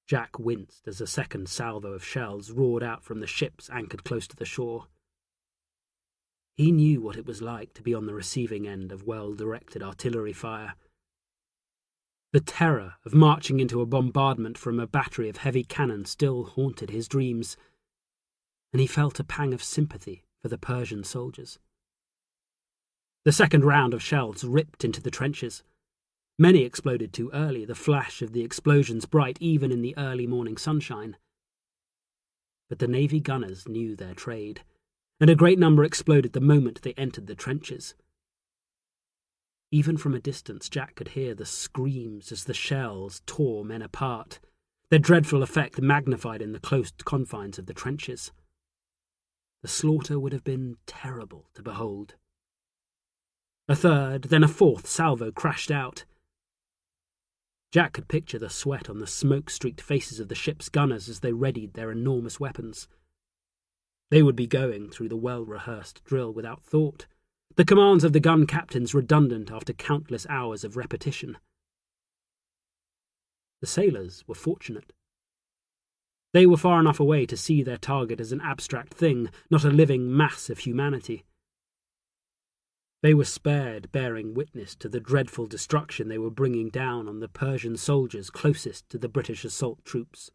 Jack winced as a second salvo of shells roared out from the ships anchored close to the shore. He knew what it was like to be on the receiving end of well-directed artillery fire. The terror of marching into a bombardment from a battery of heavy cannon still haunted his dreams, and he felt a pang of sympathy for the Persian soldiers. The second round of shells ripped into the trenches. Many exploded too early, the flash of the explosions bright even in the early morning sunshine. But the Navy gunners knew their trade, and a great number exploded the moment they entered the trenches. Even from a distance, Jack could hear the screams as the shells tore men apart, their dreadful effect magnified in the close confines of the trenches. The slaughter would have been terrible to behold. A third, then a fourth salvo crashed out. Jack could picture the sweat on the smoke-streaked faces of the ship's gunners as they readied their enormous weapons. They would be going through the well-rehearsed drill without thought, the commands of the gun captains redundant after countless hours of repetition. The sailors were fortunate. They were far enough away to see their target as an abstract thing, not a living mass of humanity. They were spared bearing witness to the dreadful destruction they were bringing down on the Persian soldiers closest to the British assault troops.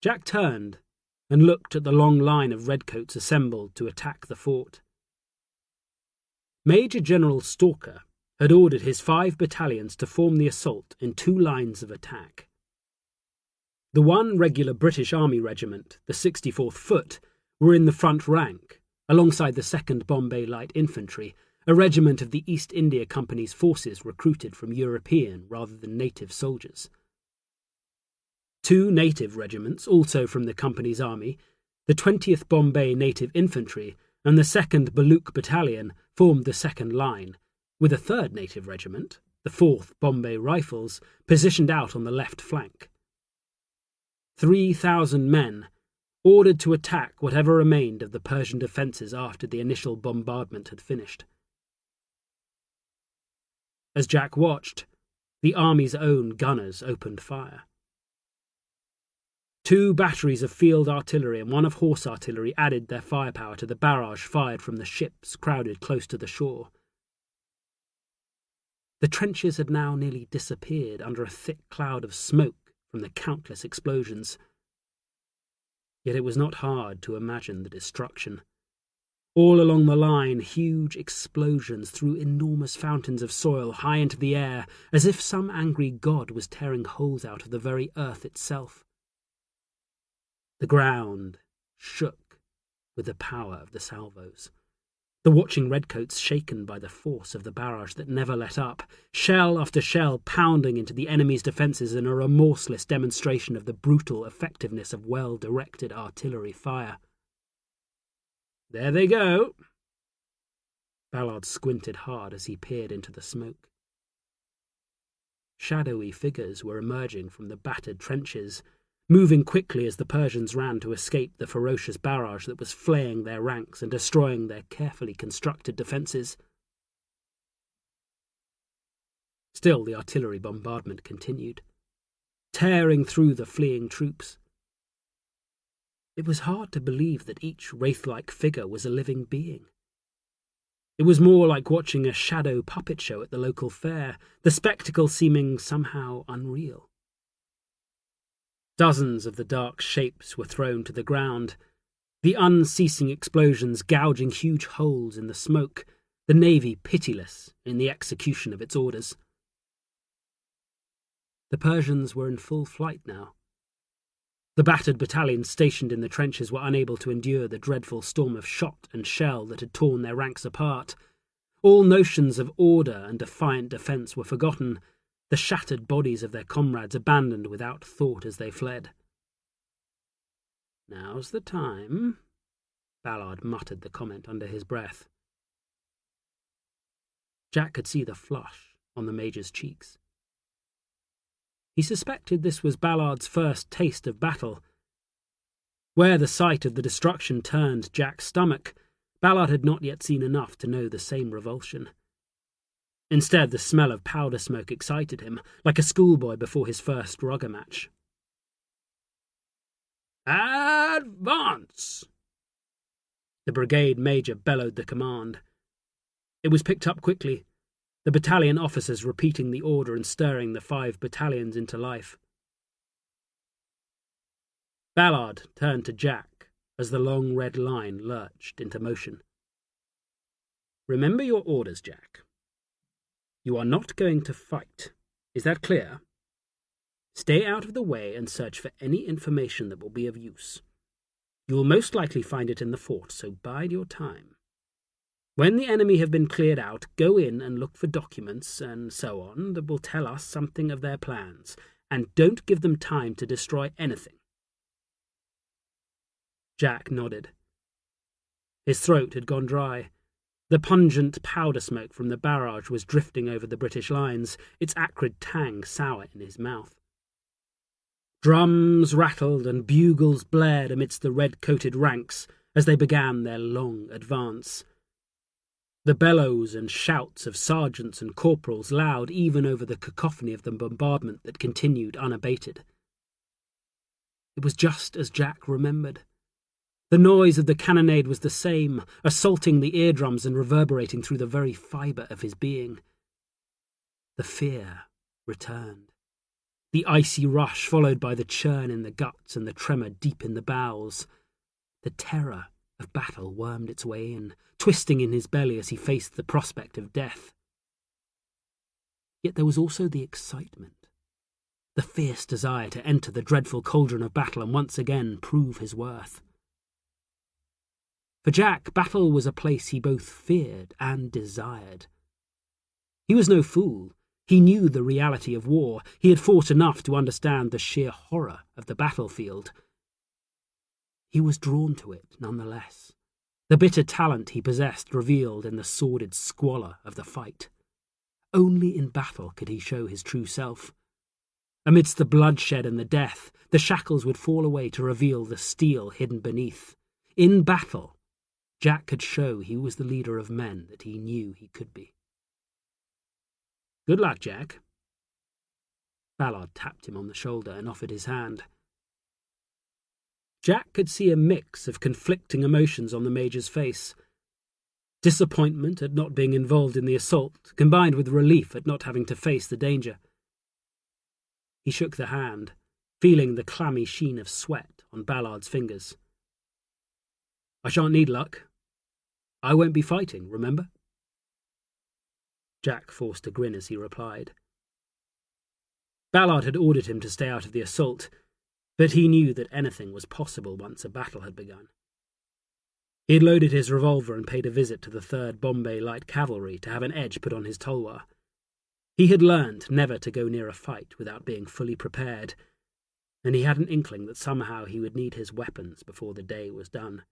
Jack turned and looked at the long line of redcoats assembled to attack the fort. Major General Stalker had ordered his 5 battalions to form the assault in 2 lines of attack. The 1 regular British Army regiment, the 64th Foot, were in the front rank, alongside the 2nd Bombay Light Infantry, a regiment of the East India Company's forces recruited from European rather than native soldiers. 2 native regiments, also from the company's army, the 20th Bombay Native Infantry and the 2nd Baluch Battalion, formed the second line, with a 3rd native regiment, the 4th Bombay Rifles, positioned out on the left flank. 3,000 men, ordered to attack whatever remained of the Persian defences after the initial bombardment had finished. As Jack watched, the army's own gunners opened fire. 2 batteries of field artillery and 1 of horse artillery added their firepower to the barrage fired from the ships crowded close to the shore. The trenches had now nearly disappeared under a thick cloud of smoke from the countless explosions. Yet it was not hard to imagine the destruction. All along the line, huge explosions threw enormous fountains of soil high into the air, as if some angry god was tearing holes out of the very earth itself. The ground shook with the power of the salvos. The watching redcoats shaken by the force of the barrage that never let up, shell after shell pounding into the enemy's defences in a remorseless demonstration of the brutal effectiveness of well-directed artillery fire. "There they go." Ballard squinted hard as he peered into the smoke. Shadowy figures were emerging from the battered trenches, moving quickly as the Persians ran to escape the ferocious barrage that was flaying their ranks and destroying their carefully constructed defences. Still, the artillery bombardment continued, tearing through the fleeing troops. It was hard to believe that each wraith-like figure was a living being. It was more like watching a shadow puppet show at the local fair, the spectacle seeming somehow unreal. Dozens of the dark shapes were thrown to the ground, the unceasing explosions gouging huge holes in the smoke, the navy pitiless in the execution of its orders. The Persians were in full flight now. The battered battalions stationed in the trenches were unable to endure the dreadful storm of shot and shell that had torn their ranks apart. All notions of order and defiant defence were forgotten, the shattered bodies of their comrades abandoned without thought as they fled. "Now's the time," Ballard muttered the comment under his breath. Jack could see the flush on the Major's cheeks. He suspected this was Ballard's first taste of battle. Where the sight of the destruction turned Jack's stomach, Ballard had not yet seen enough to know the same revulsion. Instead, the smell of powder smoke excited him, like a schoolboy before his first rugger match. "Advance!" The brigade major bellowed the command. It was picked up quickly, the battalion officers repeating the order and stirring the 5 battalions into life. Ballard turned to Jack as the long red line lurched into motion. "Remember your orders, Jack. You are not going to fight. Is that clear? Stay out of the way and search for any information that will be of use. You will most likely find it in the fort, so bide your time. When the enemy have been cleared out, go in and look for documents and so on that will tell us something of their plans, and don't give them time to destroy anything." Jack nodded. His throat had gone dry. The pungent powder smoke from the barrage was drifting over the British lines, its acrid tang sour in his mouth. Drums rattled and bugles blared amidst the red-coated ranks as they began their long advance. The bellows and shouts of sergeants and corporals loud even over the cacophony of the bombardment that continued unabated. It was just as Jack remembered. The noise of the cannonade was the same, assaulting the eardrums and reverberating through the very fibre of his being. The fear returned. The icy rush followed by the churn in the guts and the tremor deep in the bowels. The terror of battle wormed its way in, twisting in his belly as he faced the prospect of death. Yet there was also the excitement, the fierce desire to enter the dreadful cauldron of battle and once again prove his worth. For Jack, battle was a place he both feared and desired. He was no fool. He knew the reality of war. He had fought enough to understand the sheer horror of the battlefield. He was drawn to it nonetheless, the bitter talent he possessed revealed in the sordid squalor of the fight. Only in battle could he show his true self. Amidst the bloodshed and the death, the shackles would fall away to reveal the steel hidden beneath. In battle, Jack could show he was the leader of men that he knew he could be. "Good luck, Jack." Ballard tapped him on the shoulder and offered his hand. Jack could see a mix of conflicting emotions on the Major's face. Disappointment at not being involved in the assault, combined with relief at not having to face the danger. He shook the hand, feeling the clammy sheen of sweat on Ballard's fingers. "I shan't need luck. I won't be fighting, remember?" Jack forced a grin as he replied. Ballard had ordered him to stay out of the assault, but he knew that anything was possible once a battle had begun. He had loaded his revolver and paid a visit to the 3rd Bombay Light Cavalry to have an edge put on his tulwar. He had learned never to go near a fight without being fully prepared, and he had an inkling that somehow he would need his weapons before the day was done.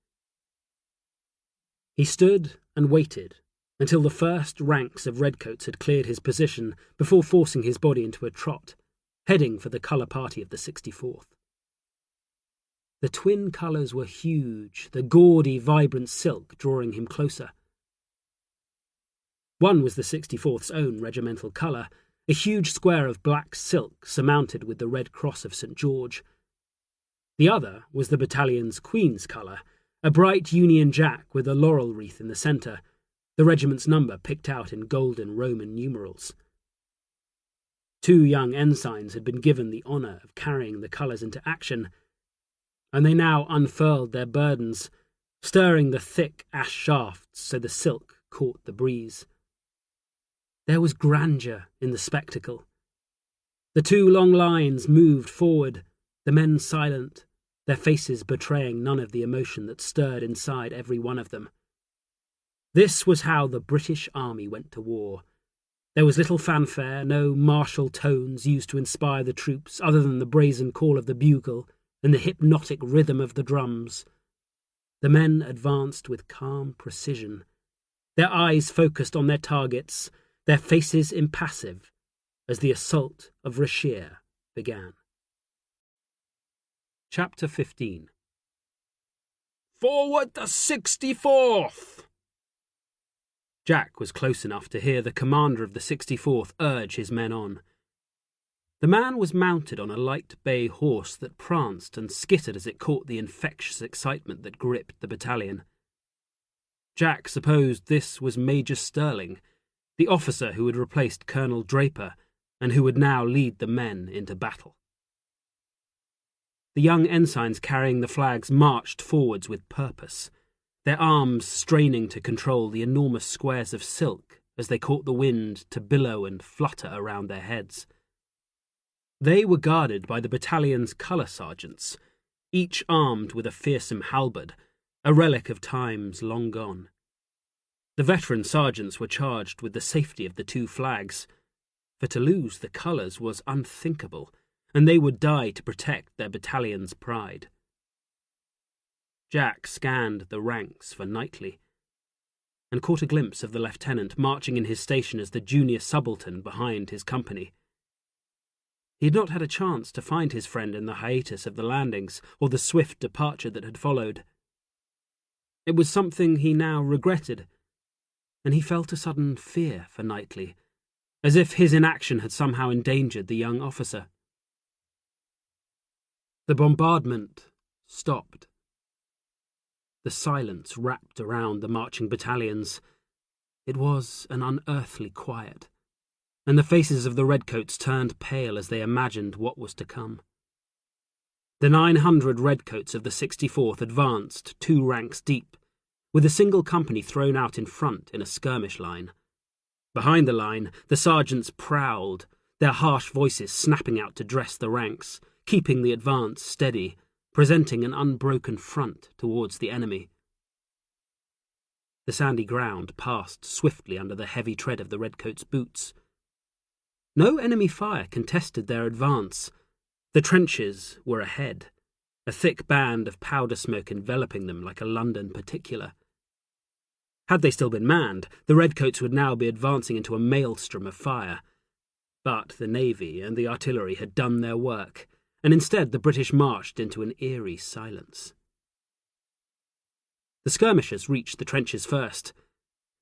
He stood and waited until the first ranks of redcoats had cleared his position before forcing his body into a trot, heading for the colour party of the 64th. The twin colours were huge, the gaudy, vibrant silk drawing him closer. One was the 64th's own regimental colour, a huge square of black silk surmounted with the Red Cross of St. George. The other was the battalion's Queen's colour, a bright Union Jack with a laurel wreath in the centre, the regiment's number picked out in golden Roman numerals. 2 young ensigns had been given the honour of carrying the colours into action, and they now unfurled their burdens, stirring the thick ash shafts so the silk caught the breeze. There was grandeur in the spectacle. The 2 long lines moved forward, the men silent, their faces betraying none of the emotion that stirred inside every one of them. This was how the British Army went to war. There was little fanfare, no martial tones used to inspire the troops other than the brazen call of the bugle and the hypnotic rhythm of the drums. The men advanced with calm precision, their eyes focused on their targets, their faces impassive, as the assault of Rashier began. Chapter 15. "Forward the 64th!" Jack was close enough to hear the commander of the 64th urge his men on. The man was mounted on a light bay horse that pranced and skittered as it caught the infectious excitement that gripped the battalion. Jack supposed this was Major Sterling, the officer who had replaced Colonel Draper and who would now lead the men into battle. The young ensigns carrying the flags marched forwards with purpose, their arms straining to control the enormous squares of silk as they caught the wind to billow and flutter around their heads. They were guarded by the battalion's colour sergeants, each armed with a fearsome halberd, a relic of times long gone. The veteran sergeants were charged with the safety of the 2 flags, for to lose the colours was unthinkable, and they would die to protect their battalion's pride. Jack scanned the ranks for Knightley, and caught a glimpse of the lieutenant marching in his station as the junior subaltern behind his company. He had not had a chance to find his friend in the hiatus of the landings or the swift departure that had followed. It was something he now regretted, and he felt a sudden fear for Knightley, as if his inaction had somehow endangered the young officer. The bombardment stopped. The silence wrapped around the marching battalions. It was an unearthly quiet, and the faces of the redcoats turned pale as they imagined what was to come. The 900 redcoats of the 64th advanced 2 ranks deep, with a single company thrown out in front in a skirmish line. Behind the line, the sergeants prowled, their harsh voices snapping out to dress the ranks, keeping the advance steady, presenting an unbroken front towards the enemy. The sandy ground passed swiftly under the heavy tread of the redcoats' boots. No enemy fire contested their advance. The trenches were ahead, a thick band of powder smoke enveloping them like a London particular. Had they still been manned, the redcoats would now be advancing into a maelstrom of fire. But the navy and the artillery had done their work, and instead the British marched into an eerie silence. The skirmishers reached the trenches first.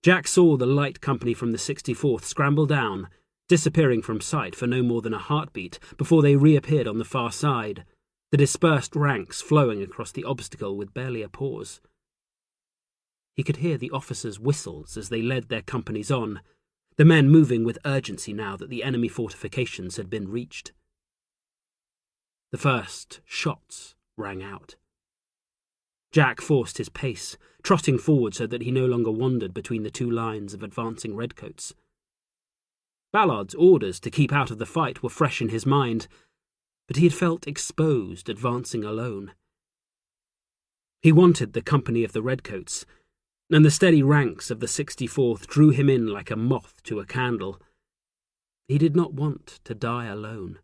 Jack saw the light company from the 64th scramble down, disappearing from sight for no more than a heartbeat before they reappeared on the far side, the dispersed ranks flowing across the obstacle with barely a pause. He could hear the officers' whistles as they led their companies on, the men moving with urgency now that the enemy fortifications had been reached. The first shots rang out. Jack forced his pace, trotting forward so that he no longer wandered between the 2 lines of advancing redcoats. Ballard's orders to keep out of the fight were fresh in his mind, but he had felt exposed advancing alone. He wanted the company of the redcoats, and the steady ranks of the 64th drew him in like a moth to a candle. He did not want to die alone.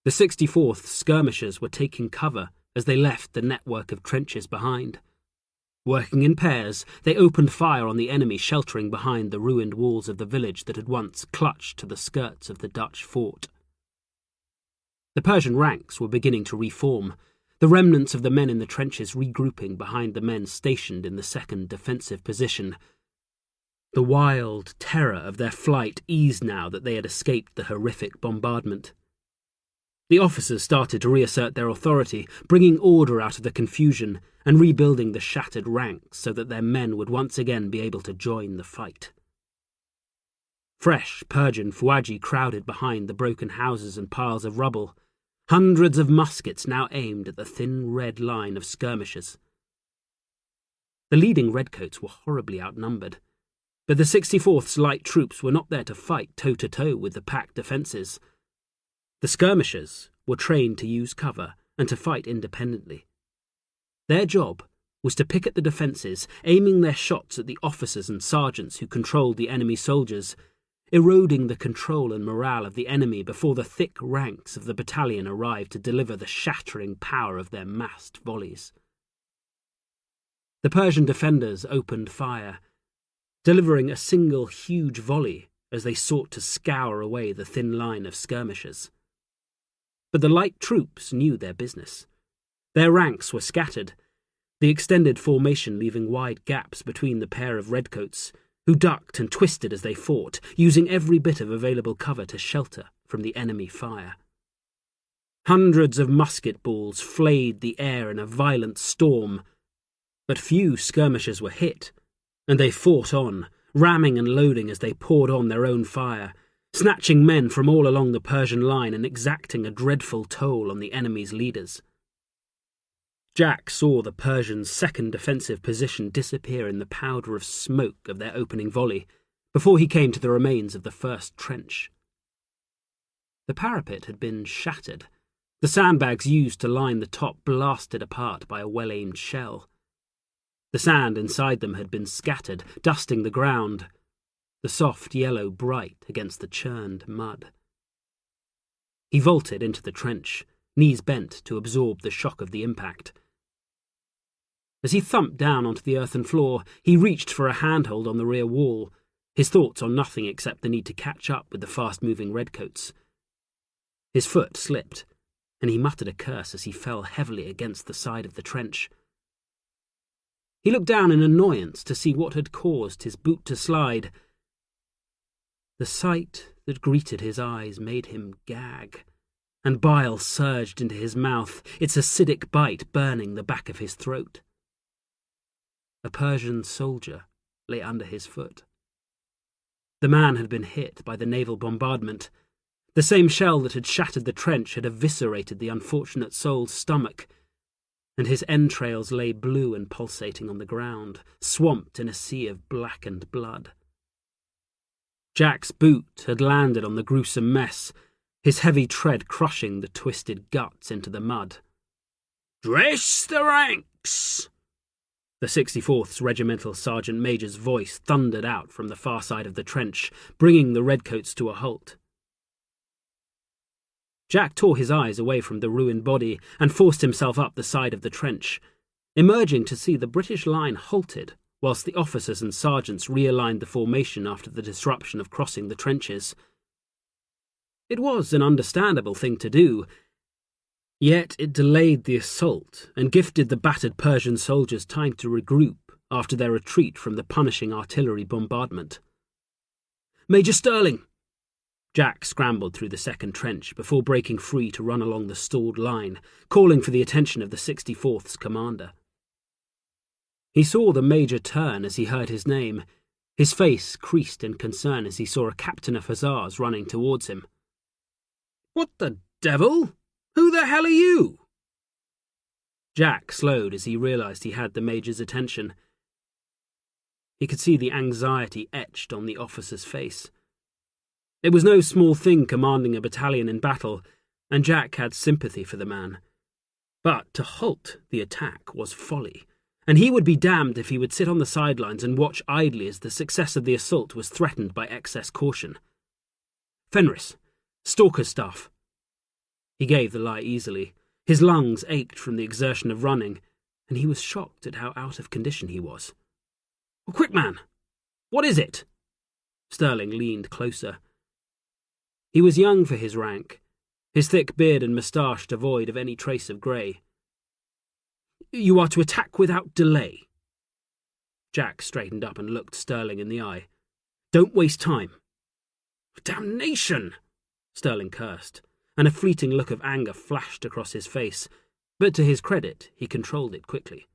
The 64th skirmishers were taking cover as they left the network of trenches behind. Working in pairs, they opened fire on the enemy sheltering behind the ruined walls of the village that had once clutched to the skirts of the Dutch fort. The Persian ranks were beginning to reform, the remnants of the men in the trenches regrouping behind the men stationed in the second defensive position. The wild terror of their flight eased now that they had escaped the horrific bombardment. The officers started to reassert their authority, bringing order out of the confusion and rebuilding the shattered ranks so that their men would once again be able to join the fight. Fresh Persian Fouaji crowded behind the broken houses and piles of rubble, hundreds of muskets now aimed at the thin red line of skirmishers. The leading redcoats were horribly outnumbered, but the 64th's light troops were not there to fight toe-to-toe with the packed defences. The skirmishers were trained to use cover and to fight independently. Their job was to picket the defences, aiming their shots at the officers and sergeants who controlled the enemy soldiers, eroding the control and morale of the enemy before the thick ranks of the battalion arrived to deliver the shattering power of their massed volleys. The Persian defenders opened fire, delivering a single huge volley as they sought to scour away the thin line of skirmishers. But the light troops knew their business. Their ranks were scattered, the extended formation leaving wide gaps between the pair of redcoats, who ducked and twisted as they fought, using every bit of available cover to shelter from the enemy fire. Hundreds of musket balls flayed the air in a violent storm, but few skirmishers were hit, and they fought on, ramming and loading as they poured on their own fire, snatching men from all along the Persian line and exacting a dreadful toll on the enemy's leaders. Jack saw the Persians' second defensive position disappear in the powder of smoke of their opening volley before he came to the remains of the first trench. The parapet had been shattered, the sandbags used to line the top blasted apart by a well-aimed shell. The sand inside them had been scattered, dusting the ground, the soft yellow bright against the churned mud. He vaulted into the trench, knees bent to absorb the shock of the impact. As he thumped down onto the earthen floor, he reached for a handhold on the rear wall, his thoughts on nothing except the need to catch up with the fast-moving redcoats. His foot slipped, and he muttered a curse as he fell heavily against the side of the trench. He looked down in annoyance to see what had caused his boot to slide. The sight that greeted his eyes made him gag, and bile surged into his mouth, its acidic bite burning the back of his throat. A Persian soldier lay under his foot. The man had been hit by the naval bombardment, The same shell that had shattered the trench had eviscerated the unfortunate soul's stomach, and his entrails lay blue and pulsating on the ground, swamped in a sea of blackened blood. Jack's boot had landed on the gruesome mess, his heavy tread crushing the twisted guts into the mud. "Dress the ranks!" The 64th's regimental sergeant major's voice thundered out from the far side of the trench, bringing the redcoats to a halt. Jack tore his eyes away from the ruined body and forced himself up the side of the trench, emerging to see the British line halted whilst the officers and sergeants realigned the formation after the disruption of crossing the trenches. It was an understandable thing to do, yet it delayed the assault and gifted the battered Persian soldiers time to regroup after their retreat from the punishing artillery bombardment. "Major Sterling!" Jack scrambled through the second trench before breaking free to run along the stalled line, calling for the attention of the 64th's commander. He saw the major turn as he heard his name. His face creased in concern as he saw a captain of hussars running towards him. "What the devil? Who the hell are you?" Jack slowed as he realized he had the major's attention. He could see the anxiety etched on the officer's face. It was no small thing commanding a battalion in battle, and Jack had sympathy for the man. But to halt the attack was folly, and he would be damned if he would sit on the sidelines and watch idly as the success of the assault was threatened by excess caution. "Fenris, Stalker's staff." He gave the lie easily. His lungs ached from the exertion of running, and he was shocked at how out of condition he was. "Quick, man! What is it?" Sterling leaned closer. He was young for his rank, his thick beard and moustache devoid of any trace of grey. "You are to attack without delay." Jack straightened up and looked Sterling in the eye. "Don't waste time." "Damnation!" Sterling cursed, and a fleeting look of anger flashed across his face, but to his credit, he controlled it quickly.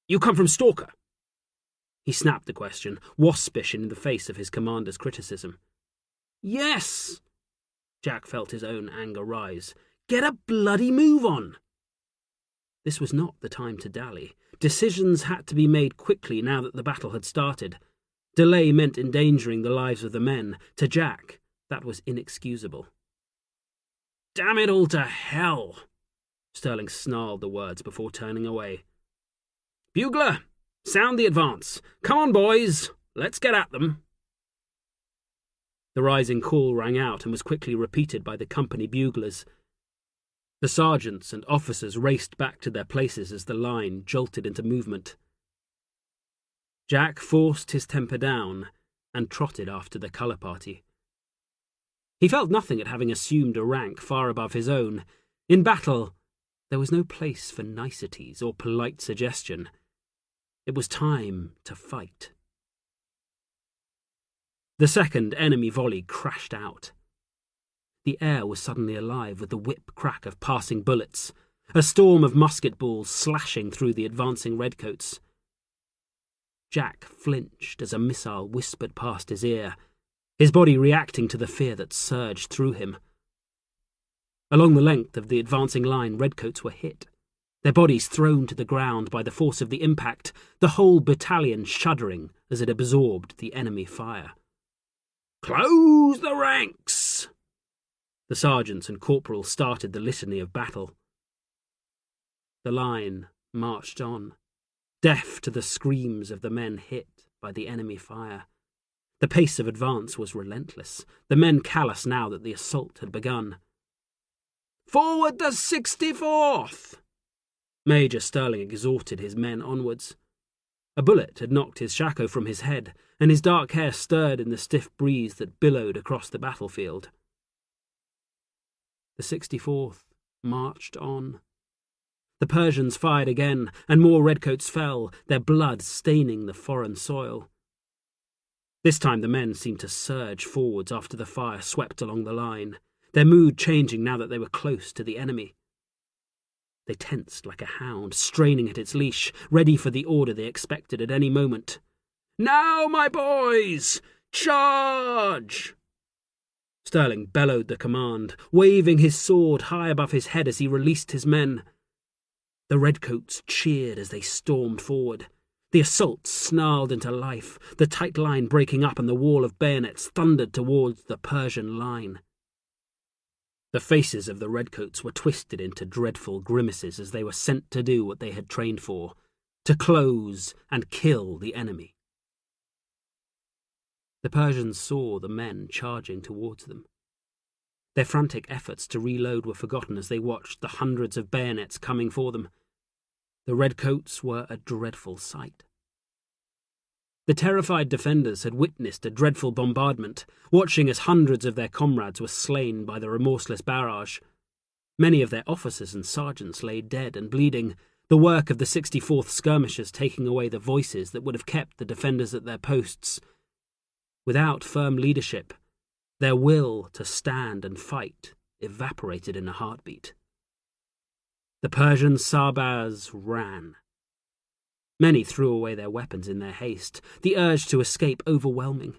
"You come from Stalker?" He snapped the question, waspish in the face of his commander's criticism. "Yes!" Jack felt his own anger rise. "Get a bloody move on!" This was not the time to dally. Decisions had to be made quickly now that the battle had started. Delay meant endangering the lives of the men. To Jack, that was inexcusable. "Damn it all to hell!" Sterling snarled the words before turning away. "Bugler, sound the advance. Come on, boys, let's get at them." The rising call rang out and was quickly repeated by the company buglers. The sergeants and officers raced back to their places as the line jolted into movement. Jack forced his temper down and trotted after the colour party. He felt nothing at having assumed a rank far above his own. In battle, there was no place for niceties or polite suggestion. It was time to fight. The second enemy volley crashed out. The air was suddenly alive with the whip-crack of passing bullets, a storm of musket balls slashing through the advancing redcoats. Jack flinched as a missile whispered past his ear, his body reacting to the fear that surged through him. Along the length of the advancing line, redcoats were hit, their bodies thrown to the ground by the force of the impact, the whole battalion shuddering as it absorbed the enemy fire. "Close the ranks!" The sergeants and corporals started the litany of battle. The line marched on, deaf to the screams of the men hit by the enemy fire. The pace of advance was relentless, the men callous now that the assault had begun. "Forward the 64th!" Major Sterling exhorted his men onwards. A bullet had knocked his shako from his head, and his dark hair stirred in the stiff breeze that billowed across the battlefield. The 64th marched on. The Persians fired again, and more redcoats fell, their blood staining the foreign soil. This time the men seemed to surge forwards after the fire swept along the line, their mood changing now that they were close to the enemy. They tensed like a hound, straining at its leash, ready for the order they expected at any moment. "Now, my boys! Charge!" Sterling bellowed the command, waving his sword high above his head as he released his men. The redcoats cheered as they stormed forward. The assault snarled into life, the tight line breaking up and the wall of bayonets thundered towards the Persian line. The faces of the redcoats were twisted into dreadful grimaces as they were sent to do what they had trained for, to close and kill the enemy. The Persians saw the men charging towards them. Their frantic efforts to reload were forgotten as they watched the hundreds of bayonets coming for them. The redcoats were a dreadful sight. The terrified defenders had witnessed a dreadful bombardment, watching as hundreds of their comrades were slain by the remorseless barrage. Many of their officers and sergeants lay dead and bleeding, the work of the 64th skirmishers taking away the voices that would have kept the defenders at their posts. Without firm leadership, their will to stand and fight evaporated in a heartbeat. The Persian Sarbars ran. Many threw away their weapons in their haste, the urge to escape overwhelming.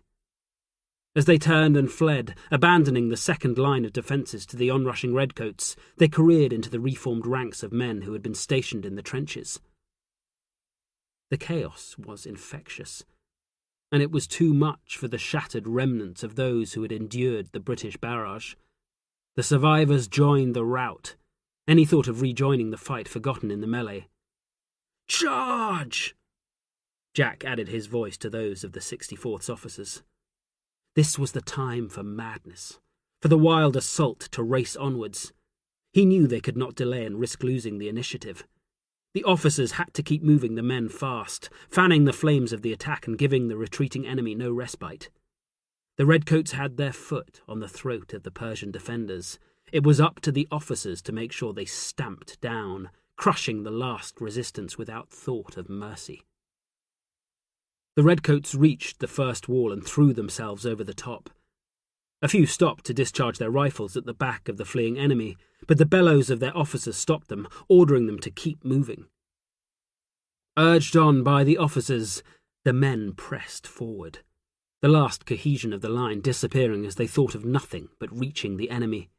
As they turned and fled, abandoning the second line of defences to the onrushing redcoats, they careered into the reformed ranks of men who had been stationed in the trenches. The chaos was infectious, and it was too much for the shattered remnants of those who had endured the British barrage. The survivors joined the rout, any thought of rejoining the fight forgotten in the melee. "Charge!" Jack added his voice to those of the 64th's officers. This was the time for madness, for the wild assault to race onwards. He knew they could not delay and risk losing the initiative. The officers had to keep moving the men fast, fanning the flames of the attack and giving the retreating enemy no respite. The redcoats had their foot on the throat of the Persian defenders. It was up to the officers to make sure they stamped down, crushing the last resistance without thought of mercy. The redcoats reached the first wall and threw themselves over the top. A few stopped to discharge their rifles at the back of the fleeing enemy, but the bellows of their officers stopped them, ordering them to keep moving. Urged on by the officers, the men pressed forward, the last cohesion of the line disappearing as they thought of nothing but reaching the enemy.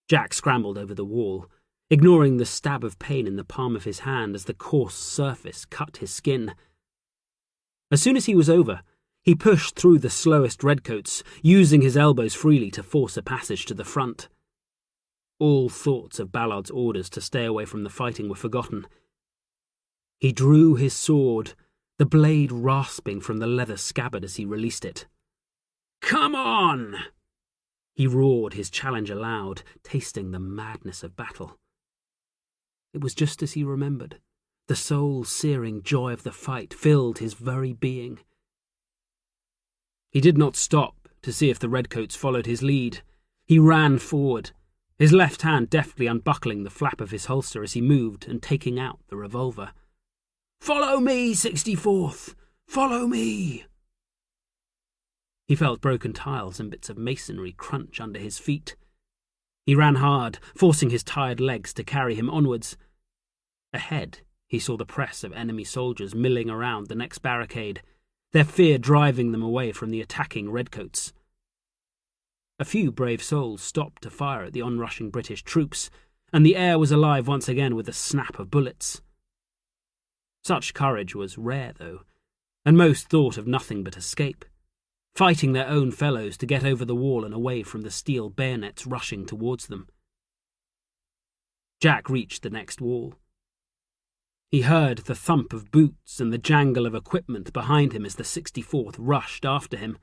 Jack scrambled over the wall, ignoring the stab of pain in the palm of his hand as the coarse surface cut his skin. As soon as he was over, he pushed through the slowest redcoats, using his elbows freely to force a passage to the front. All thoughts of Ballard's orders to stay away from the fighting were forgotten. He drew his sword, the blade rasping from the leather scabbard as he released it. "Come on!" He roared his challenge aloud, tasting the madness of battle. It was just as he remembered. The soul-searing joy of the fight filled his very being. He did not stop to see if the redcoats followed his lead. He ran forward, his left hand deftly unbuckling the flap of his holster as he moved and taking out the revolver. "Follow me, 64th! Follow me!" He felt broken tiles and bits of masonry crunch under his feet. He ran hard, forcing his tired legs to carry him onwards. Ahead, he saw the press of enemy soldiers milling around the next barricade, their fear driving them away from the attacking redcoats. A few brave souls stopped to fire at the onrushing British troops, and the air was alive once again with the snap of bullets. Such courage was rare, though, and most thought of nothing but escape, fighting their own fellows to get over the wall and away from the steel bayonets rushing towards them. Jack reached the next wall. He heard the thump of boots and the jangle of equipment behind him as the 64th rushed after him.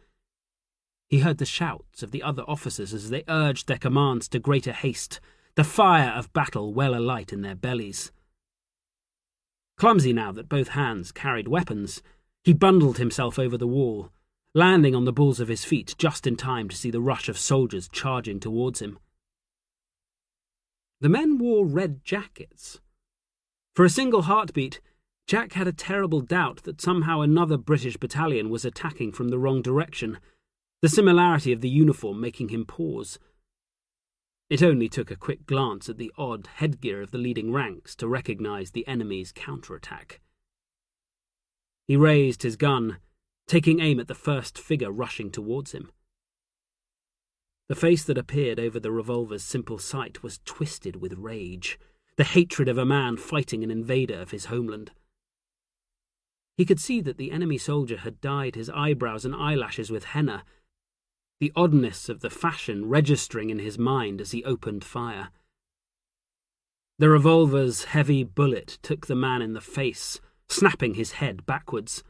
He heard the shouts of the other officers as they urged their commands to greater haste, the fire of battle well alight in their bellies. Clumsy now that both hands carried weapons, he bundled himself over the wall, landing on the balls of his feet just in time to see the rush of soldiers charging towards him. The men wore red jackets. For a single heartbeat, Jack had a terrible doubt that somehow another British battalion was attacking from the wrong direction, the similarity of the uniform making him pause. It only took a quick glance at the odd headgear of the leading ranks to recognize the enemy's counterattack. He raised his gun, taking aim at the first figure rushing towards him. The face that appeared over the revolver's simple sight was twisted with rage, the hatred of a man fighting an invader of his homeland. He could see that the enemy soldier had dyed his eyebrows and eyelashes with henna, the oddness of the fashion registering in his mind as he opened fire. The revolver's heavy bullet took the man in the face, snapping his head backwards.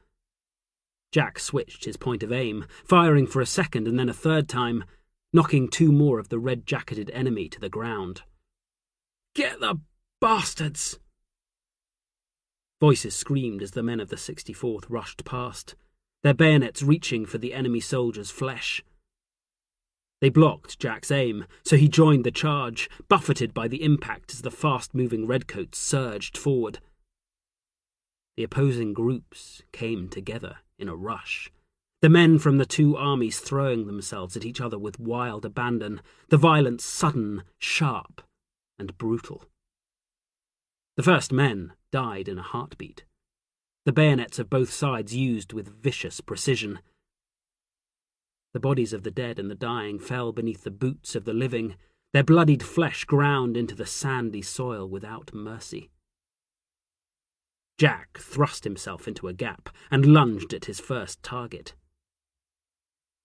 Jack switched his point of aim, firing for a second and then a third time, knocking two more of the red-jacketed enemy to the ground. "Get the bastards!" Voices screamed as the men of the 64th rushed past, their bayonets reaching for the enemy soldier's flesh. They blocked Jack's aim, so he joined the charge, buffeted by the impact as the fast-moving redcoats surged forward. The opposing groups came together in a rush, the men from the two armies throwing themselves at each other with wild abandon, the violence sudden, sharp, and brutal. The first men died in a heartbeat, the bayonets of both sides used with vicious precision. The bodies of the dead and the dying fell beneath the boots of the living, their bloodied flesh ground into the sandy soil without mercy. Jack thrust himself into a gap and lunged at his first target.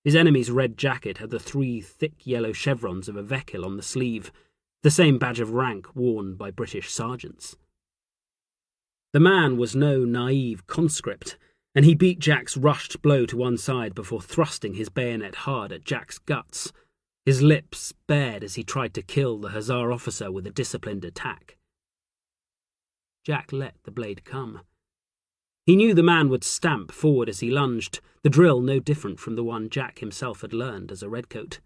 His enemy's red jacket had the three thick yellow chevrons of a vekil on the sleeve, the same badge of rank worn by British sergeants. The man was no naive conscript, and he beat Jack's rushed blow to one side before thrusting his bayonet hard at Jack's guts, his lips bared as he tried to kill the Hussar officer with a disciplined attack. Jack let the blade come. He knew the man would stamp forward as he lunged, the drill no different from the one Jack himself had learned as a redcoat.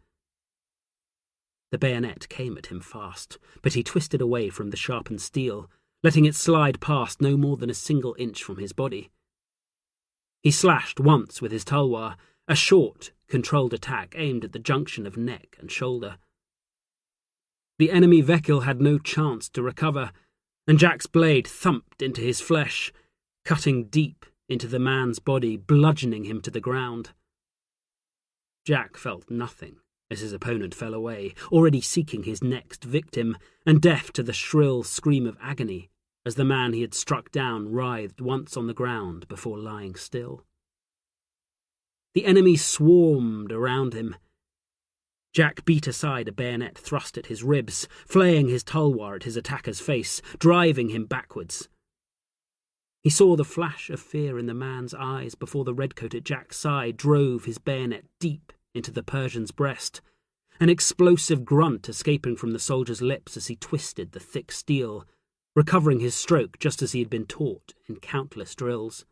The bayonet came at him fast, but he twisted away from the sharpened steel, letting it slide past no more than a single inch from his body. He slashed once with his tulwar, a short, controlled attack aimed at the junction of neck and shoulder. The enemy vekil had no chance to recover, and Jack's blade thumped into his flesh, cutting deep into the man's body, bludgeoning him to the ground. Jack felt nothing as his opponent fell away, already seeking his next victim, and deaf to the shrill scream of agony as the man he had struck down writhed once on the ground before lying still. The enemy swarmed around him. Jack beat aside a bayonet thrust at his ribs, flaying his tulwar at his attacker's face, driving him backwards. He saw the flash of fear in the man's eyes before the redcoat at Jack's side drove his bayonet deep into the Persian's breast, an explosive grunt escaping from the soldier's lips as he twisted the thick steel, recovering his stroke just as he had been taught in countless drills.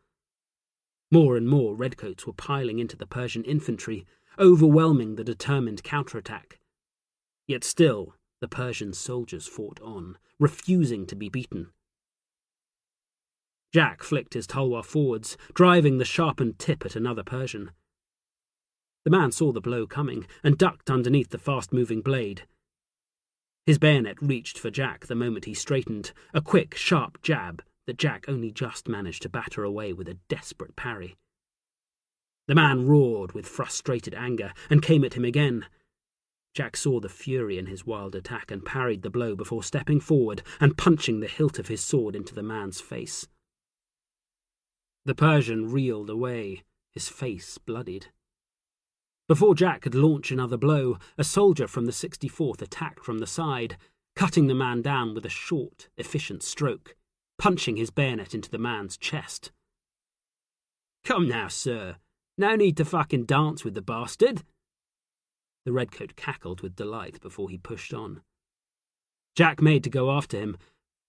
More and more redcoats were piling into the Persian infantry, overwhelming the determined counterattack. Yet still, the Persian soldiers fought on, refusing to be beaten. Jack flicked his tulwar forwards, driving the sharpened tip at another Persian. The man saw the blow coming and ducked underneath the fast-moving blade. His bayonet reached for Jack the moment he straightened, a quick, sharp jab that Jack only just managed to batter away with a desperate parry. The man roared with frustrated anger and came at him again. Jack saw the fury in his wild attack and parried the blow before stepping forward and punching the hilt of his sword into the man's face. The Persian reeled away, his face bloodied. Before Jack could launch another blow, a soldier from the 64th attacked from the side, cutting the man down with a short, efficient stroke, punching his bayonet into the man's chest. "Come now, sir. No need to fucking dance with the bastard." The redcoat cackled with delight before he pushed on. Jack made to go after him,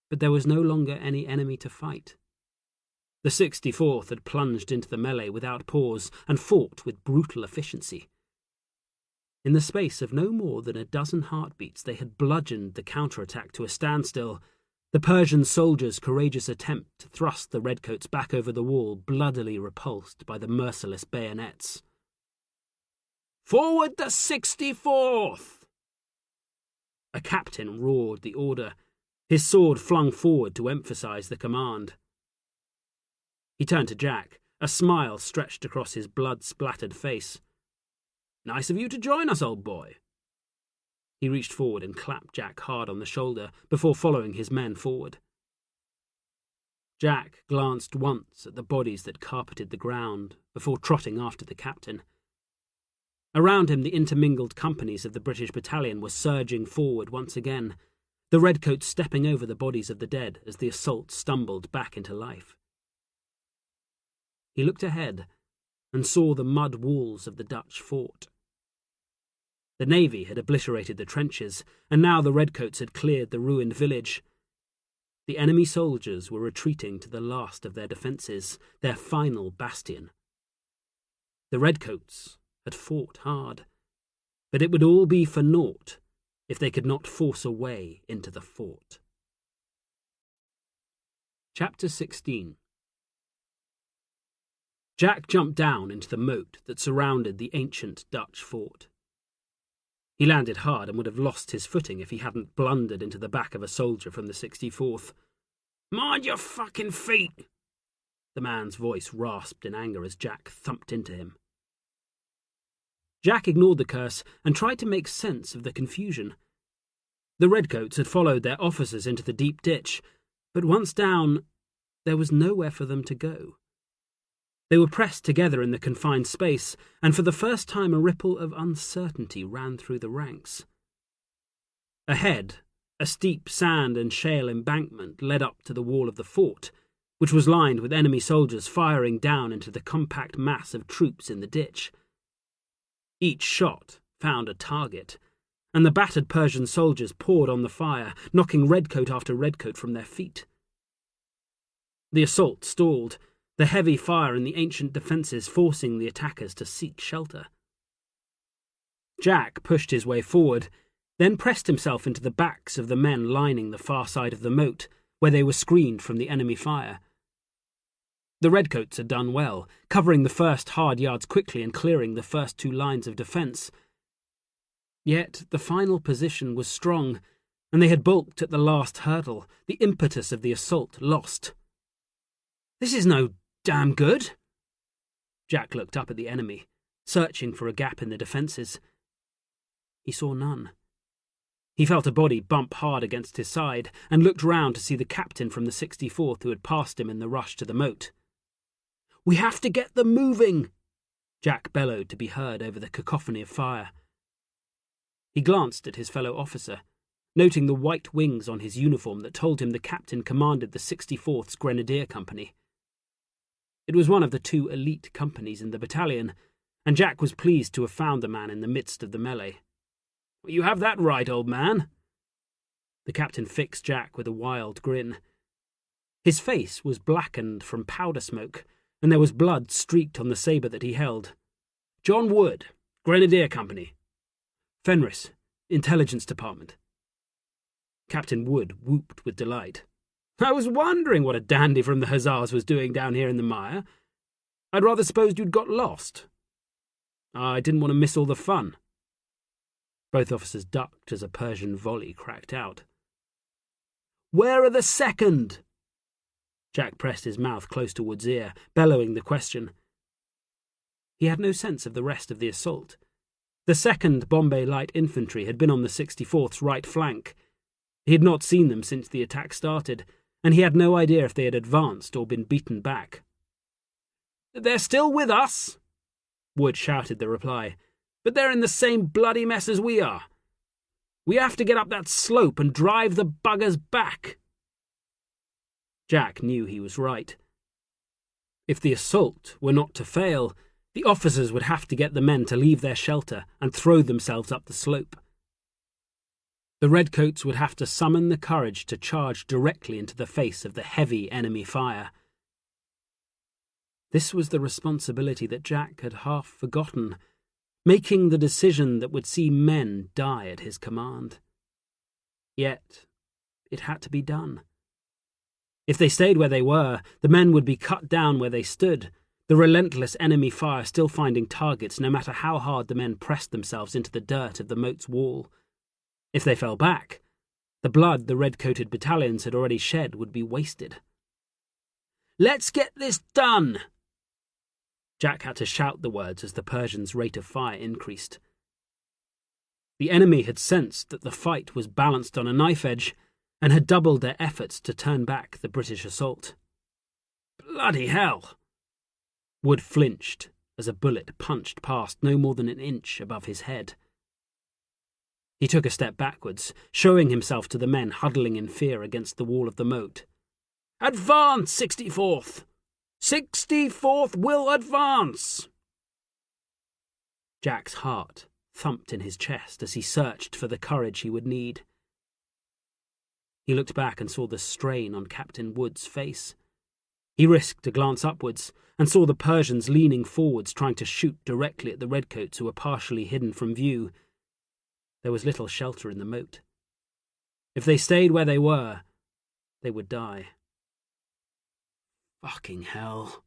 but there was no longer any enemy to fight. The 64th had plunged into the melee without pause and fought with brutal efficiency. In the space of no more than a dozen heartbeats, they had bludgeoned the counterattack to a standstill, the Persian soldiers' courageous attempt to thrust the redcoats back over the wall bloodily repulsed by the merciless bayonets. "Forward the 64th!" A captain roared the order, his sword flung forward to emphasize the command. He turned to Jack, a smile stretched across his blood-splattered face. "Nice of you to join us, old boy. He reached forward and clapped Jack hard on the shoulder before following his men forward. Jack glanced once at the bodies that carpeted the ground before trotting after the captain. Around him, the intermingled companies of the British battalion were surging forward once again, the redcoats stepping over the bodies of the dead as the assault stumbled back into life. He looked ahead and saw the mud walls of the Dutch fort. The navy had obliterated the trenches, and now the redcoats had cleared the ruined village. The enemy soldiers were retreating to the last of their defences, their final bastion. The redcoats had fought hard, but it would all be for naught if they could not force a way into the fort. Chapter 16. Jack jumped down into the moat that surrounded the ancient Dutch fort. He landed hard and would have lost his footing if he hadn't blundered into the back of a soldier from the 64th. "Mind your fucking feet!" The man's voice rasped in anger as Jack thumped into him. Jack ignored the curse and tried to make sense of the confusion. The redcoats had followed their officers into the deep ditch, but once down, there was nowhere for them to go. They were pressed together in the confined space, and for the first time a ripple of uncertainty ran through the ranks. Ahead, a steep sand and shale embankment led up to the wall of the fort, which was lined with enemy soldiers firing down into the compact mass of troops in the ditch. Each shot found a target, and the battered Persian soldiers poured on the fire, knocking redcoat after redcoat from their feet. The assault stalled, the heavy fire in the ancient defences forcing the attackers to seek shelter. Jack pushed his way forward, then pressed himself into the backs of the men lining the far side of the moat, where they were screened from the enemy fire. The redcoats had done well, covering the first hard yards quickly and clearing the first two lines of defence. Yet the final position was strong, and they had balked at the last hurdle, the impetus of the assault lost. "This is no damn good." Jack looked up at the enemy, searching for a gap in the defences. He saw none. He felt a body bump hard against his side and looked round to see the captain from the 64th who had passed him in the rush to the moat. "We have to get them moving!" Jack bellowed to be heard over the cacophony of fire. He glanced at his fellow officer, noting the white wings on his uniform that told him the captain commanded the 64th's Grenadier Company. It was one of the two elite companies in the battalion, and Jack was pleased to have found the man in the midst of the melee. "You have that right, old man." The captain fixed Jack with a wild grin. His face was blackened from powder smoke, and there was blood streaked on the sabre that he held. "John Wood, Grenadier Company. Fenris, Intelligence Department." Captain Wood whooped with delight. "I was wondering what a dandy from the Hussars was doing down here in the mire. I'd rather supposed you'd got lost. I didn't want to miss all the fun." Both officers ducked as a Persian volley cracked out. "Where are the second?" Jack pressed his mouth close to Wood's ear, bellowing the question. He had no sense of the rest of the assault. The 2nd Bombay Light Infantry had been on the 64th's right flank. He had not seen them since the attack started, and he had no idea if they had advanced or been beaten back. "They're still with us," Wood shouted the reply, "but they're in the same bloody mess as we are. We have to get up that slope and drive the buggers back." Jack knew he was right. If the assault were not to fail, the officers would have to get the men to leave their shelter and throw themselves up the slope. The redcoats would have to summon the courage to charge directly into the face of the heavy enemy fire. This was the responsibility that Jack had half forgotten, making the decision that would see men die at his command. Yet it had to be done. If they stayed where they were, the men would be cut down where they stood, the relentless enemy fire still finding targets no matter how hard the men pressed themselves into the dirt of the moat's wall. If they fell back, the blood the red-coated battalions had already shed would be wasted. "Let's get this done!" Jack had to shout the words as the Persians' rate of fire increased. The enemy had sensed that the fight was balanced on a knife edge and had doubled their efforts to turn back the British assault. Bloody hell! Wood flinched as a bullet punched past no more than an inch above his head. He took a step backwards, showing himself to the men huddling in fear against the wall of the moat. "Advance, 64th! 64th will advance!" Jack's heart thumped in his chest as he searched for the courage he would need. He looked back and saw the strain on Captain Wood's face. He risked a glance upwards and saw the Persians leaning forwards trying to shoot directly at the redcoats who were partially hidden from view. There was little shelter in the moat. If they stayed where they were, they would die. Fucking hell.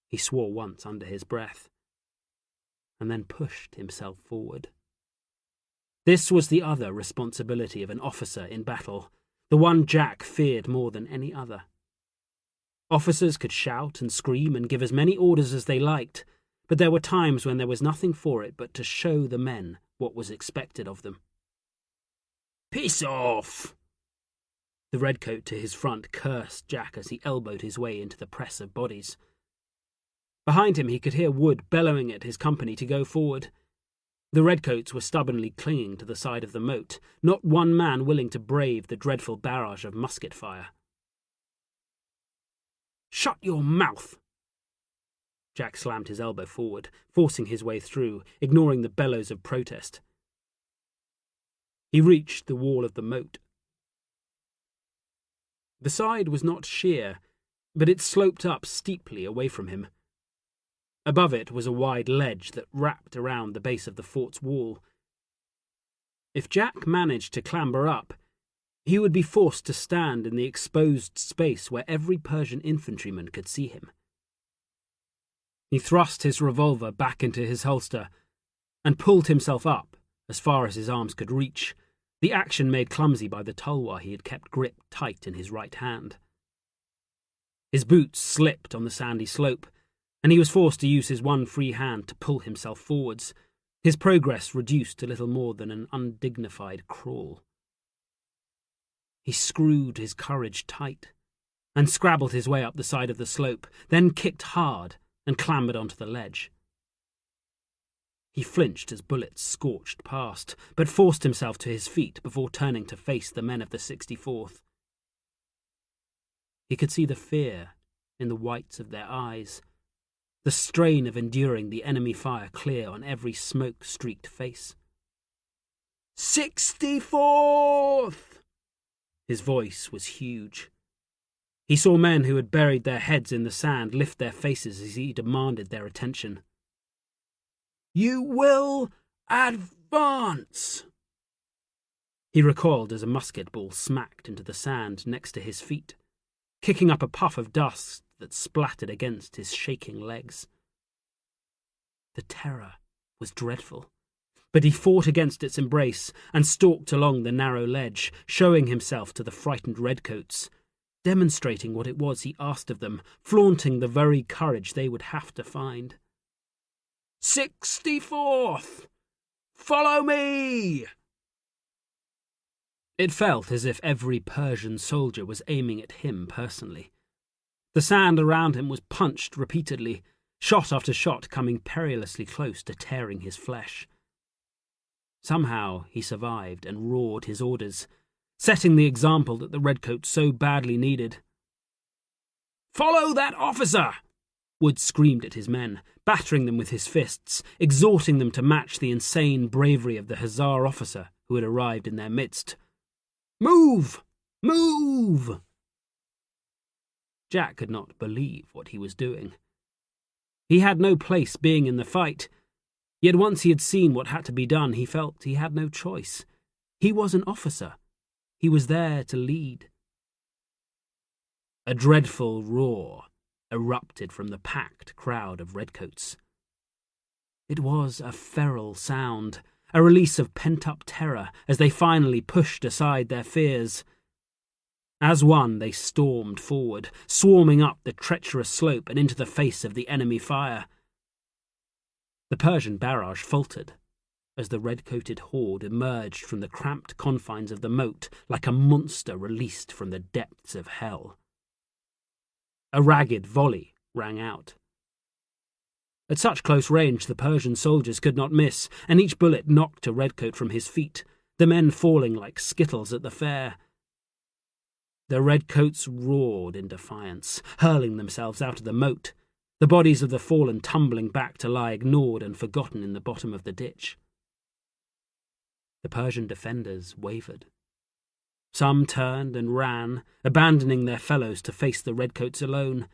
He swore once under his breath, and then pushed himself forward. This was the other responsibility of an officer in battle, the one Jack feared more than any other. Officers could shout and scream and give as many orders as they liked, but there were times when there was nothing for it but to show the men what was expected of them. "Piss off!" The redcoat to his front cursed Jack as he elbowed his way into the press of bodies. Behind him he could hear Wood bellowing at his company to go forward. The redcoats were stubbornly clinging to the side of the moat, not one man willing to brave the dreadful barrage of musket fire. "Shut your mouth!" Jack slammed his elbow forward, forcing his way through, ignoring the bellows of protest. He reached the wall of the moat. The side was not sheer, but it sloped up steeply away from him. Above it was a wide ledge that wrapped around the base of the fort's wall. If Jack managed to clamber up, he would be forced to stand in the exposed space where every Persian infantryman could see him. He thrust his revolver back into his holster and pulled himself up as far as his arms could reach, the action made clumsy by the tulwar he had kept gripped tight in his right hand. His boots slipped on the sandy slope, and he was forced to use his one free hand to pull himself forwards, his progress reduced to little more than an undignified crawl. He screwed his courage tight and scrabbled his way up the side of the slope, then kicked hard and clambered onto the ledge. He flinched as bullets scorched past, but forced himself to his feet before turning to face the men of the 64th. He could see the fear in the whites of their eyes, the strain of enduring the enemy fire clear on every smoke-streaked face. 64th! His voice was huge. He saw men who had buried their heads in the sand lift their faces as he demanded their attention. "You will advance!" He recoiled as a musket ball smacked into the sand next to his feet, kicking up a puff of dust that splattered against his shaking legs. The terror was dreadful, but he fought against its embrace and stalked along the narrow ledge, showing himself to the frightened redcoats, demonstrating what it was he asked of them, flaunting the very courage they would have to find. 64th! Follow me! It felt as if every Persian soldier was aiming at him personally. The sand around him was punched repeatedly, shot after shot coming perilously close to tearing his flesh. Somehow he survived and roared his orders, setting the example that the redcoats so badly needed. "Follow that officer!" Wood screamed at his men, battering them with his fists, exhorting them to match the insane bravery of the Hussar officer who had arrived in their midst. "Move! Move!" Jack could not believe what he was doing. He had no place being in the fight, yet once he had seen what had to be done, he felt he had no choice. He was an officer. He was there to lead. A dreadful roar erupted from the packed crowd of redcoats. It was a feral sound, a release of pent-up terror as they finally pushed aside their fears. As one, they stormed forward, swarming up the treacherous slope and into the face of the enemy fire. The Persian barrage faltered, as the red-coated horde emerged from the cramped confines of the moat like a monster released from the depths of hell. A ragged volley rang out. At such close range the Persian soldiers could not miss, and each bullet knocked a redcoat from his feet, the men falling like skittles at the fair. The redcoats roared in defiance, hurling themselves out of the moat, the bodies of the fallen tumbling back to lie ignored and forgotten in the bottom of the ditch. The Persian defenders wavered. Some turned and ran, abandoning their fellows to face the redcoats alone.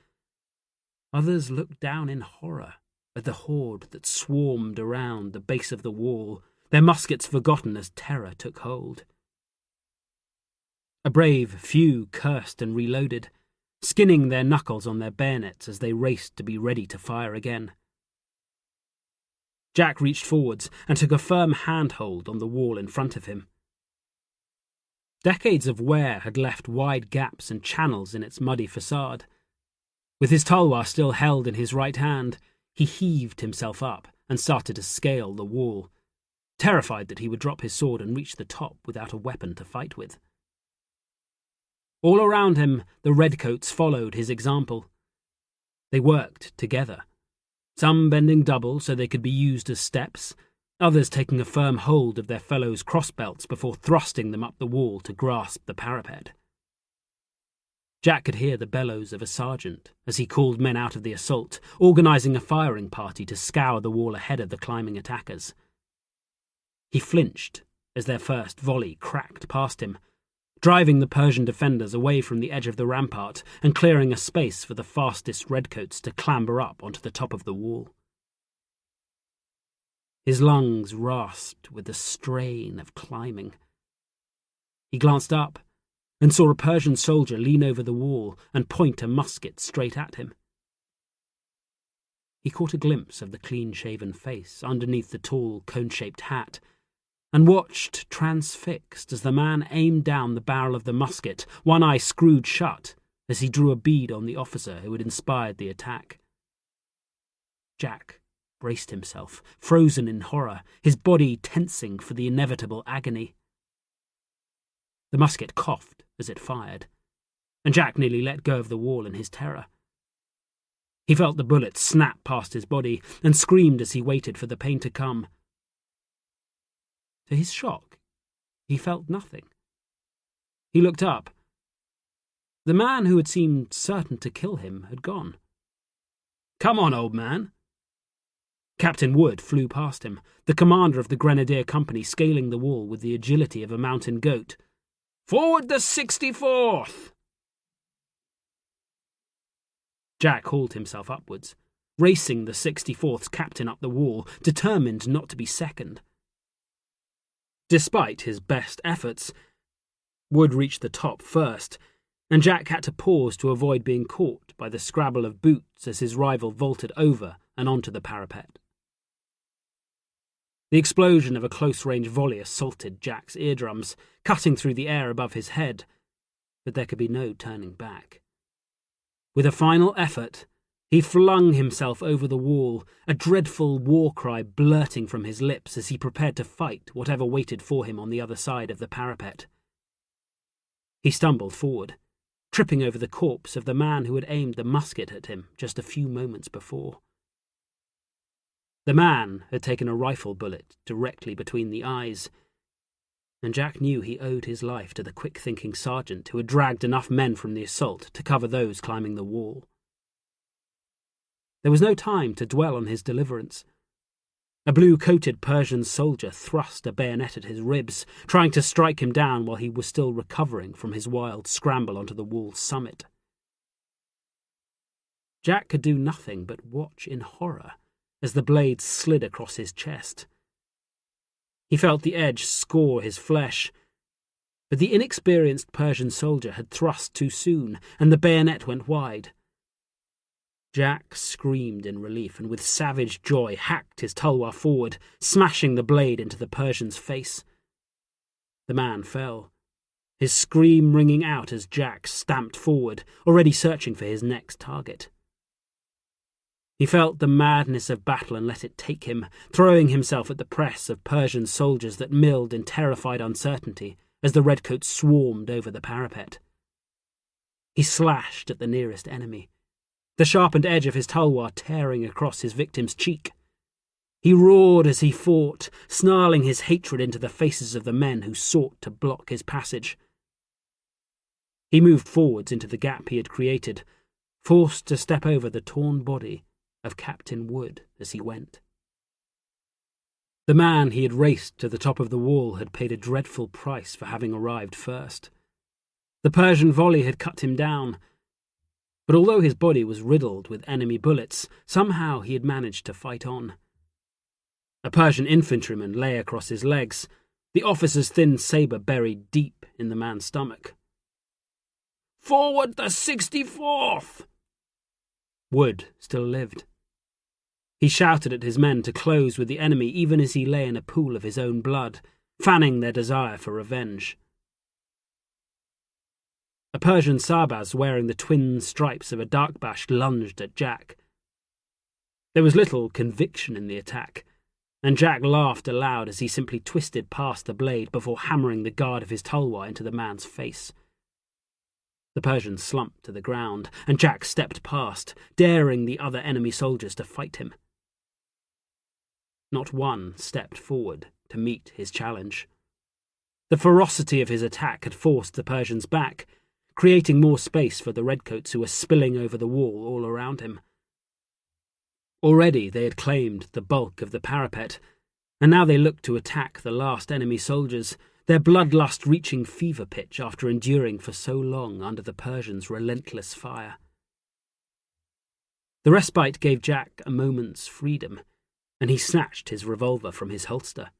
Others looked down in horror at the horde that swarmed around the base of the wall, their muskets forgotten as terror took hold. A brave few cursed and reloaded, skinning their knuckles on their bayonets as they raced to be ready to fire again. Jack reached forwards and took a firm handhold on the wall in front of him. Decades of wear had left wide gaps and channels in its muddy facade. With his tulwar still held in his right hand, he heaved himself up and started to scale the wall, terrified that he would drop his sword and reach the top without a weapon to fight with. All around him, the redcoats followed his example. They worked together, some bending double so they could be used as steps, others taking a firm hold of their fellows' crossbelts before thrusting them up the wall to grasp the parapet. Jack could hear the bellows of a sergeant as he called men out of the assault, organising a firing party to scour the wall ahead of the climbing attackers. He flinched as their first volley cracked past him, driving the Persian defenders away from the edge of the rampart and clearing a space for the fastest redcoats to clamber up onto the top of the wall. His lungs rasped with the strain of climbing. He glanced up and saw a Persian soldier lean over the wall and point a musket straight at him. He caught a glimpse of the clean-shaven face underneath the tall, cone-shaped hat, and watched transfixed as the man aimed down the barrel of the musket, one eye screwed shut as he drew a bead on the officer who had inspired the attack. Jack braced himself, frozen in horror, his body tensing for the inevitable agony. The musket coughed as it fired, and Jack nearly let go of the wall in his terror. He felt the bullet snap past his body and screamed as he waited for the pain to come. To his shock, he felt nothing. He looked up. The man who had seemed certain to kill him had gone. "Come on, old man." Captain Wood flew past him, the commander of the Grenadier Company scaling the wall with the agility of a mountain goat. "Forward the 64th!" Jack hauled himself upwards, racing the 64th's captain up the wall, determined not to be second. Despite his best efforts, Wood reached the top first, and Jack had to pause to avoid being caught by the scrabble of boots as his rival vaulted over and onto the parapet. The explosion of a close-range volley assaulted Jack's eardrums, cutting through the air above his head, but there could be no turning back. With a final effort, he flung himself over the wall, a dreadful war cry blurting from his lips as he prepared to fight whatever waited for him on the other side of the parapet. He stumbled forward, tripping over the corpse of the man who had aimed the musket at him just a few moments before. The man had taken a rifle bullet directly between the eyes, and Jack knew he owed his life to the quick-thinking sergeant who had dragged enough men from the assault to cover those climbing the wall. There was no time to dwell on his deliverance. A blue-coated Persian soldier thrust a bayonet at his ribs, trying to strike him down while he was still recovering from his wild scramble onto the wall's summit. Jack could do nothing but watch in horror as the blade slid across his chest. He felt the edge score his flesh, but the inexperienced Persian soldier had thrust too soon, and the bayonet went wide. Jack screamed in relief and with savage joy hacked his tulwar forward, smashing the blade into the Persian's face. The man fell, his scream ringing out as Jack stamped forward, already searching for his next target. He felt the madness of battle and let it take him, throwing himself at the press of Persian soldiers that milled in terrified uncertainty as the redcoats swarmed over the parapet. He slashed at the nearest enemy, the sharpened edge of his tulwar tearing across his victim's cheek. He roared as he fought, snarling his hatred into the faces of the men who sought to block his passage. He moved forwards into the gap he had created, forced to step over the torn body of Captain Wood as he went. The man he had raced to the top of the wall had paid a dreadful price for having arrived first. The Persian volley had cut him down, but although his body was riddled with enemy bullets, somehow he had managed to fight on. A Persian infantryman lay across his legs, the officer's thin sabre buried deep in the man's stomach. "Forward the 64th!" Wood still lived. He shouted at his men to close with the enemy even as he lay in a pool of his own blood, fanning their desire for revenge. A Persian sarbaz wearing the twin stripes of a darkbash lunged at Jack. There was little conviction in the attack, and Jack laughed aloud as he simply twisted past the blade before hammering the guard of his tulwar into the man's face. The Persian slumped to the ground, and Jack stepped past, daring the other enemy soldiers to fight him. Not one stepped forward to meet his challenge. The ferocity of his attack had forced the Persians back, creating more space for the redcoats who were spilling over the wall all around him. Already they had claimed the bulk of the parapet, and now they looked to attack the last enemy soldiers, their bloodlust reaching fever pitch after enduring for so long under the Persians' relentless fire. The respite gave Jack a moment's freedom, and he snatched his revolver from his holster.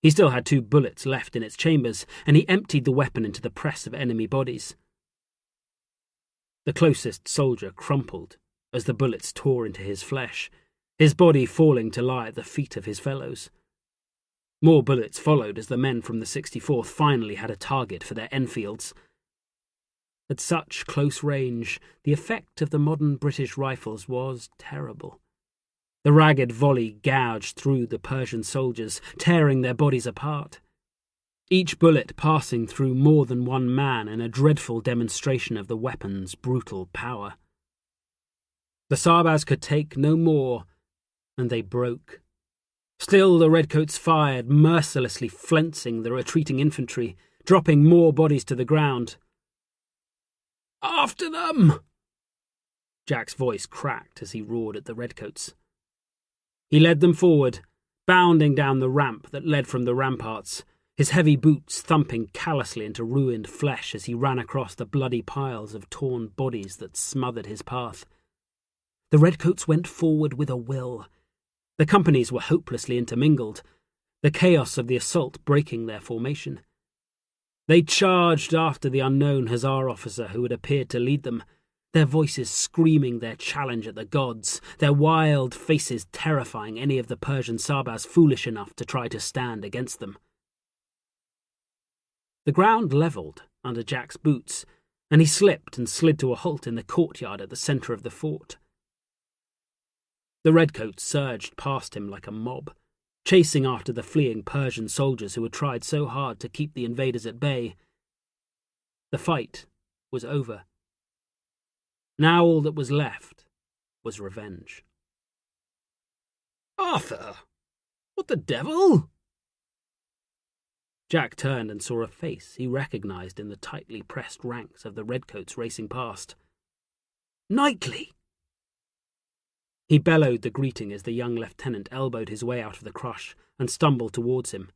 He still had 2 bullets left in its chambers, and he emptied the weapon into the press of enemy bodies. The closest soldier crumpled as the bullets tore into his flesh, his body falling to lie at the feet of his fellows. More bullets followed as the men from the 64th finally had a target for their Enfields. At such close range, the effect of the modern British rifles was terrible. The ragged volley gouged through the Persian soldiers, tearing their bodies apart. Each bullet passing through more than one man in a dreadful demonstration of the weapon's brutal power. The sarbaz could take no more, and they broke. Still the redcoats fired, mercilessly flensing the retreating infantry, dropping more bodies to the ground. "After them!" Jack's voice cracked as he roared at the redcoats. He led them forward, bounding down the ramp that led from the ramparts, his heavy boots thumping callously into ruined flesh as he ran across the bloody piles of torn bodies that smothered his path. The redcoats went forward with a will. The companies were hopelessly intermingled, the chaos of the assault breaking their formation. They charged after the unknown Hussar officer who had appeared to lead them, their voices screaming their challenge at the gods, their wild faces terrifying any of the Persian sarbaz foolish enough to try to stand against them. The ground levelled under Jack's boots, and he slipped and slid to a halt in the courtyard at the centre of the fort. The redcoats surged past him like a mob, chasing after the fleeing Persian soldiers who had tried so hard to keep the invaders at bay. The fight was over. Now all that was left was revenge. "Arthur! What the devil?" Jack turned and saw a face he recognised in the tightly pressed ranks of the redcoats racing past. "Knightley!" He bellowed the greeting as the young lieutenant elbowed his way out of the crush and stumbled towards him.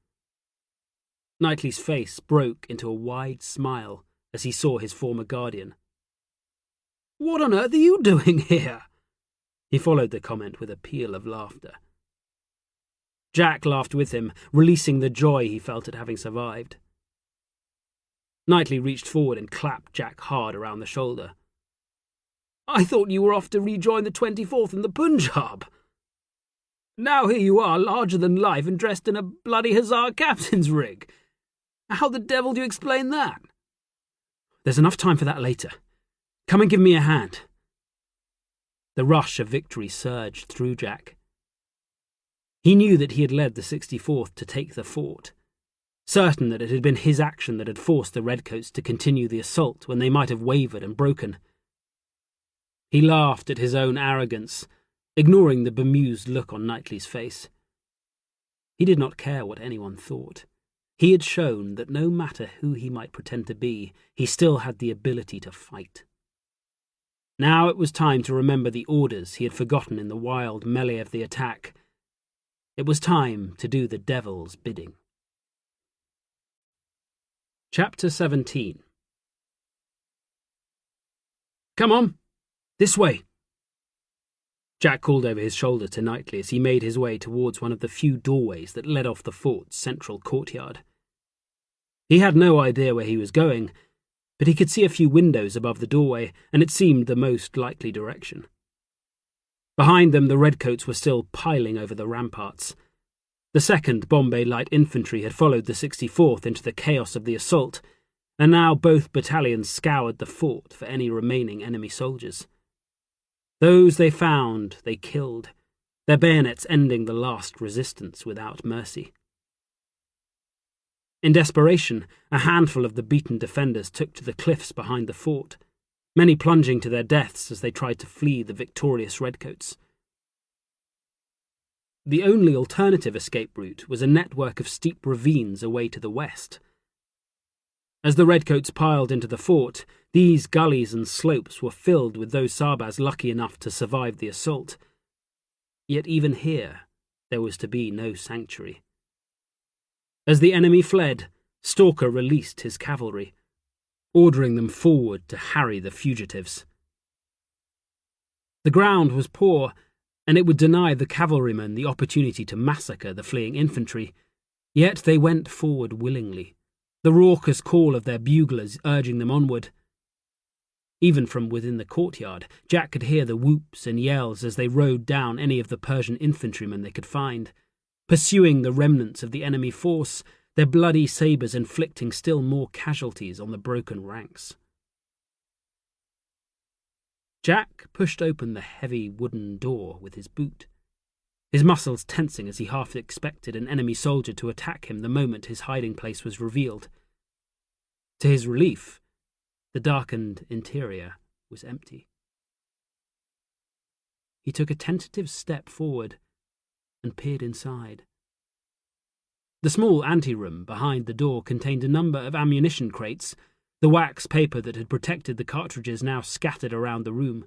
Knightley's face broke into a wide smile as he saw his former guardian. "What on earth are you doing here?" He followed the comment with a peal of laughter. Jack laughed with him, releasing the joy he felt at having survived. Knightley reached forward and clapped Jack hard around the shoulder. "I thought you were off to rejoin the 24th in the Punjab. Now here you are, larger than life and dressed in a bloody Hussar captain's rig. How the devil do you explain that?" "There's enough time for that later. Come and give me a hand." The rush of victory surged through Jack. He knew that he had led the 64th to take the fort, certain that it had been his action that had forced the Redcoats to continue the assault when they might have wavered and broken. He laughed at his own arrogance, ignoring the bemused look on Knightley's face. He did not care what anyone thought. He had shown that no matter who he might pretend to be, he still had the ability to fight. Now it was time to remember the orders he had forgotten in the wild melee of the attack. It was time to do the devil's bidding. Chapter 17. "Come on, this way," Jack called over his shoulder to Knightley as he made his way towards one of the few doorways that led off the fort's central courtyard. He had no idea where he was going, but he could see a few windows above the doorway, and it seemed the most likely direction. Behind them, the Redcoats were still piling over the ramparts. The 2nd Bombay Light Infantry had followed the 64th into the chaos of the assault, and now both battalions scoured the fort for any remaining enemy soldiers. Those they found, they killed, their bayonets ending the last resistance without mercy. In desperation, a handful of the beaten defenders took to the cliffs behind the fort, many plunging to their deaths as they tried to flee the victorious Redcoats. The only alternative escape route was a network of steep ravines away to the west. As the Redcoats piled into the fort, these gullies and slopes were filled with those Sabas lucky enough to survive the assault. Yet even here, there was to be no sanctuary. As the enemy fled, Stalker released his cavalry, ordering them forward to harry the fugitives. The ground was poor, and it would deny the cavalrymen the opportunity to massacre the fleeing infantry, yet they went forward willingly, the raucous call of their buglers urging them onward. Even from within the courtyard, Jack could hear the whoops and yells as they rode down any of the Persian infantrymen they could find, pursuing the remnants of the enemy force, their bloody sabres inflicting still more casualties on the broken ranks. Jack pushed open the heavy wooden door with his boot, his muscles tensing as he half expected an enemy soldier to attack him the moment his hiding place was revealed. To his relief, the darkened interior was empty. He took a tentative step forward and peered inside. The small anteroom behind the door contained a number of ammunition crates, the wax paper that had protected the cartridges now scattered around the room.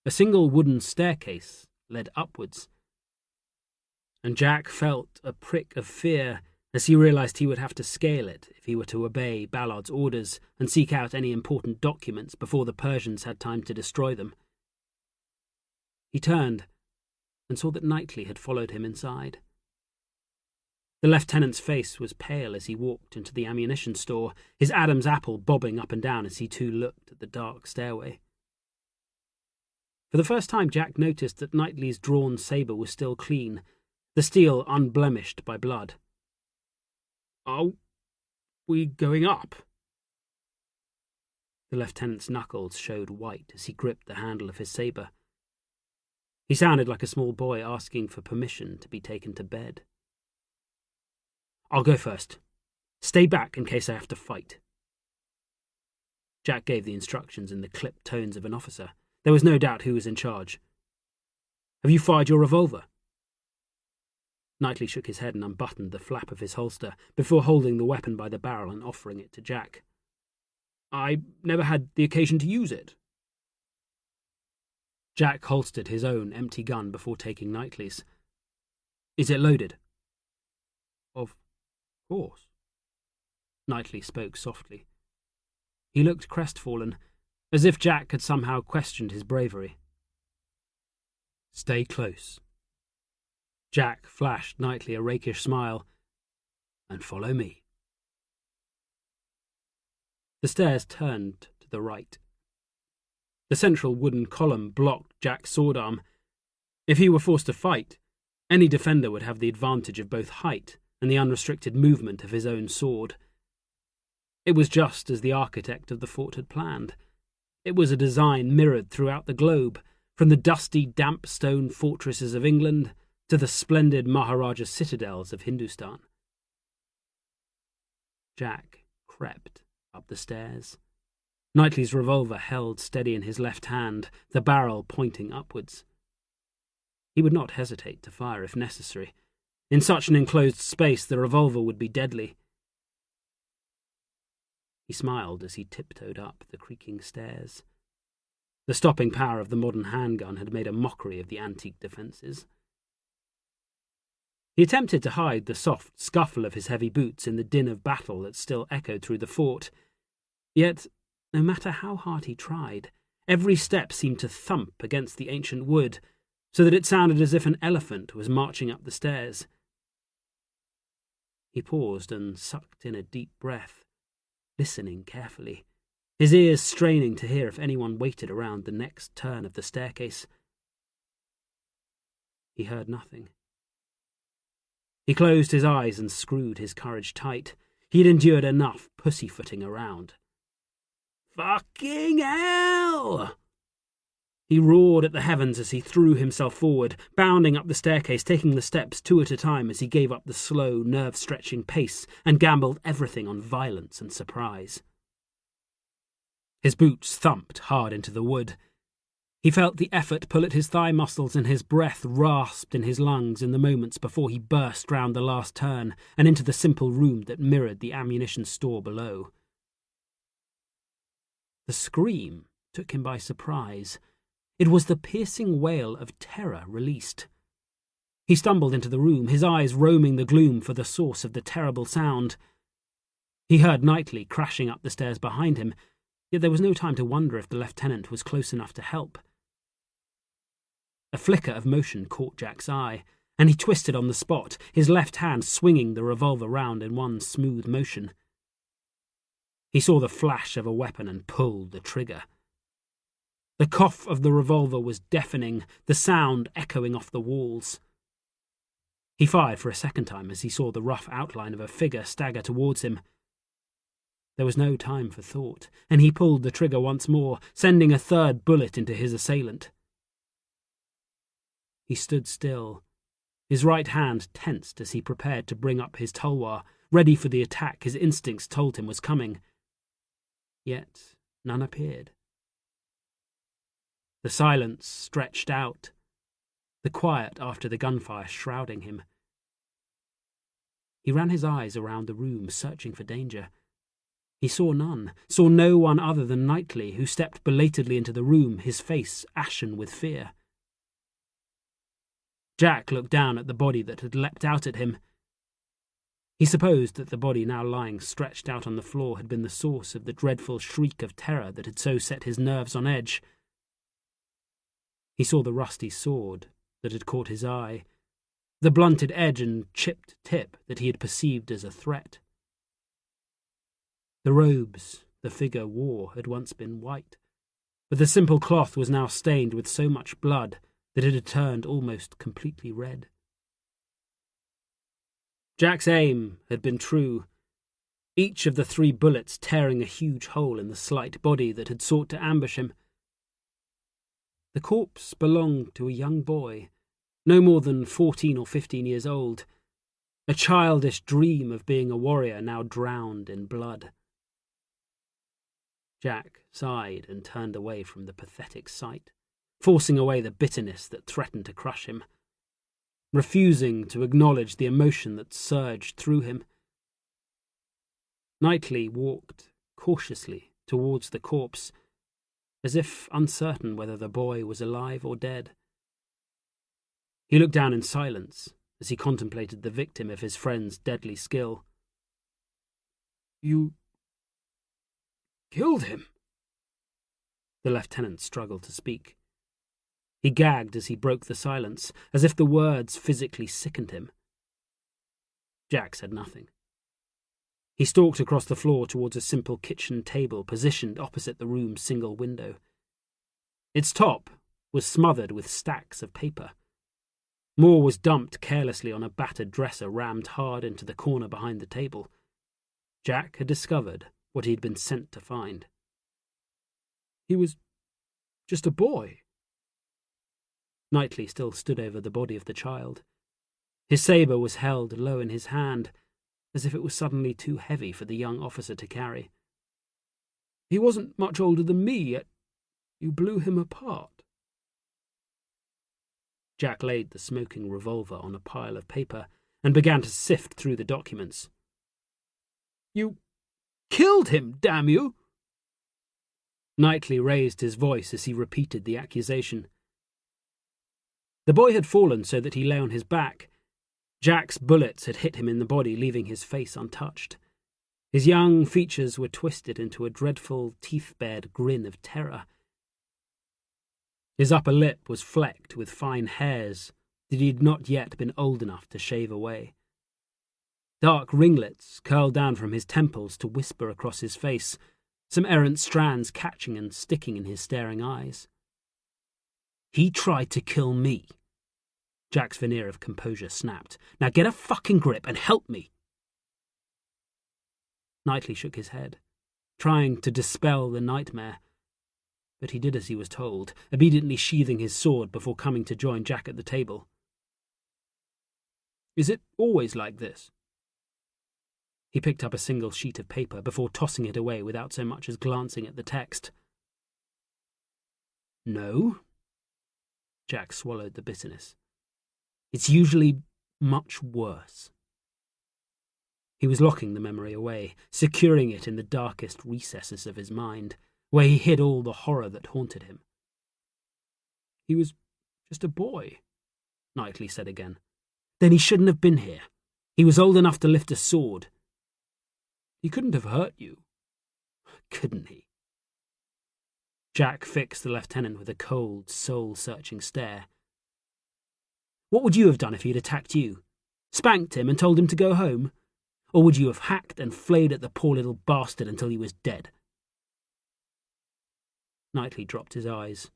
A single wooden staircase led upwards, and Jack felt a prick of fear as he realized he would have to scale it if he were to obey Ballard's orders and seek out any important documents before the Persians had time to destroy them. He turned and saw that Knightley had followed him inside. The lieutenant's face was pale as he walked into the ammunition store, his Adam's apple bobbing up and down as he too looked at the dark stairway. For the first time, Jack noticed that Knightley's drawn sabre was still clean, the steel unblemished by blood. "Are we going up?" The lieutenant's knuckles showed white as he gripped the handle of his sabre. He sounded like a small boy asking for permission to be taken to bed. "I'll go first. Stay back in case I have to fight." Jack gave the instructions in the clipped tones of an officer. There was no doubt who was in charge. "Have you fired your revolver?" Knightley shook his head and unbuttoned the flap of his holster before holding the weapon by the barrel and offering it to Jack. "I never had the occasion to use it." Jack holstered his own empty gun before taking Knightley's. "Is it loaded?" "Of course." Knightley spoke softly. He looked crestfallen, as if Jack had somehow questioned his bravery. "Stay close." Jack flashed Knightley a rakish smile. "And follow me." The stairs turned to the right. The central wooden column blocked Jack's sword arm. If he were forced to fight, any defender would have the advantage of both height and the unrestricted movement of his own sword. It was just as the architect of the fort had planned. It was a design mirrored throughout the globe, from the dusty, damp stone fortresses of England to the splendid Maharaja citadels of Hindustan. Jack crept up the stairs, Knightley's revolver held steady in his left hand, the barrel pointing upwards. He would not hesitate to fire if necessary. In such an enclosed space, the revolver would be deadly. He smiled as he tiptoed up the creaking stairs. The stopping power of the modern handgun had made a mockery of the antique defences. He attempted to hide the soft scuffle of his heavy boots in the din of battle that still echoed through the fort. Yet, no matter how hard he tried, every step seemed to thump against the ancient wood, so that it sounded as if an elephant was marching up the stairs. He paused and sucked in a deep breath, listening carefully, his ears straining to hear if anyone waited around the next turn of the staircase. He heard nothing. He closed his eyes and screwed his courage tight. He had endured enough pussyfooting around. "Fucking hell!" He roared at the heavens as he threw himself forward, bounding up the staircase, taking the steps 2 at a time as he gave up the slow, nerve-stretching pace and gambled everything on violence and surprise. His boots thumped hard into the wood. He felt the effort pull at his thigh muscles, and his breath rasped in his lungs in the moments before he burst round the last turn and into the simple room that mirrored the ammunition store below. The scream took him by surprise. It was the piercing wail of terror released. He stumbled into the room, his eyes roaming the gloom for the source of the terrible sound. He heard Knightley crashing up the stairs behind him, yet there was no time to wonder if the lieutenant was close enough to help. A flicker of motion caught Jack's eye, and he twisted on the spot, his left hand swinging the revolver round in one smooth motion. He saw the flash of a weapon and pulled the trigger. The cough of the revolver was deafening, the sound echoing off the walls. He fired for a second time as he saw the rough outline of a figure stagger towards him. There was no time for thought, and he pulled the trigger once more, sending a third bullet into his assailant. He stood still, his right hand tensed as he prepared to bring up his tulwar, ready for the attack his instincts told him was coming. Yet none appeared. The silence stretched out, the quiet after the gunfire shrouding him. He ran his eyes around the room, searching for danger. He saw none, saw no one other than Knightley, who stepped belatedly into the room, his face ashen with fear. Jack looked down at the body that had leapt out at him. He supposed that the body now lying stretched out on the floor had been the source of the dreadful shriek of terror that had so set his nerves on edge. He saw the rusty sword that had caught his eye, the blunted edge and chipped tip that he had perceived as a threat. The robes the figure wore had once been white, but the simple cloth was now stained with so much blood that it had turned almost completely red. Jack's aim had been true, each of the 3 bullets tearing a huge hole in the slight body that had sought to ambush him. The corpse belonged to a young boy, no more than 14 or 15 years old, a childish dream of being a warrior now drowned in blood. Jack sighed and turned away from the pathetic sight, forcing away the bitterness that threatened to crush him, refusing to acknowledge the emotion that surged through him. Knightley walked cautiously towards the corpse, as if uncertain whether the boy was alive or dead. He looked down in silence as he contemplated the victim of his friend's deadly skill. "You killed him?" The lieutenant struggled to speak. He gagged as he broke the silence, as if the words physically sickened him. Jack said nothing. He stalked across the floor towards a simple kitchen table positioned opposite the room's single window. Its top was smothered with stacks of paper. More was dumped carelessly on a battered dresser rammed hard into the corner behind the table. Jack had discovered what he had been sent to find. He was just a boy. Knightley still stood over the body of the child. His sabre was held low in his hand, as if it was suddenly too heavy for the young officer to carry. He wasn't much older than me, yet you blew him apart. Jack laid the smoking revolver on a pile of paper and began to sift through the documents. You killed him, damn you! Knightley raised his voice as he repeated the accusation. The boy had fallen so that he lay on his back. Jack's bullets had hit him in the body, leaving his face untouched. His young features were twisted into a dreadful, teeth-bared grin of terror. His upper lip was flecked with fine hairs that he had not yet been old enough to shave away. Dark ringlets curled down from his temples to whisper across his face, some errant strands catching and sticking in his staring eyes. He tried to kill me. Jack's veneer of composure snapped. Now get a fucking grip and help me. Knightley shook his head, trying to dispel the nightmare, but he did as he was told, obediently sheathing his sword before coming to join Jack at the table. Is it always like this? He picked up a single sheet of paper before tossing it away without so much as glancing at the text. No. Jack swallowed the bitterness. It's usually much worse. He was locking the memory away, securing it in the darkest recesses of his mind, where he hid all the horror that haunted him. He was just a boy, Knightley said again. Then he shouldn't have been here. He was old enough to lift a sword. He couldn't have hurt you, couldn't he? Jack fixed the lieutenant with a cold, soul-searching stare. What would you have done if he'd attacked you? Spanked him and told him to go home? Or would you have hacked and flayed at the poor little bastard until he was dead? Knightley dropped his eyes.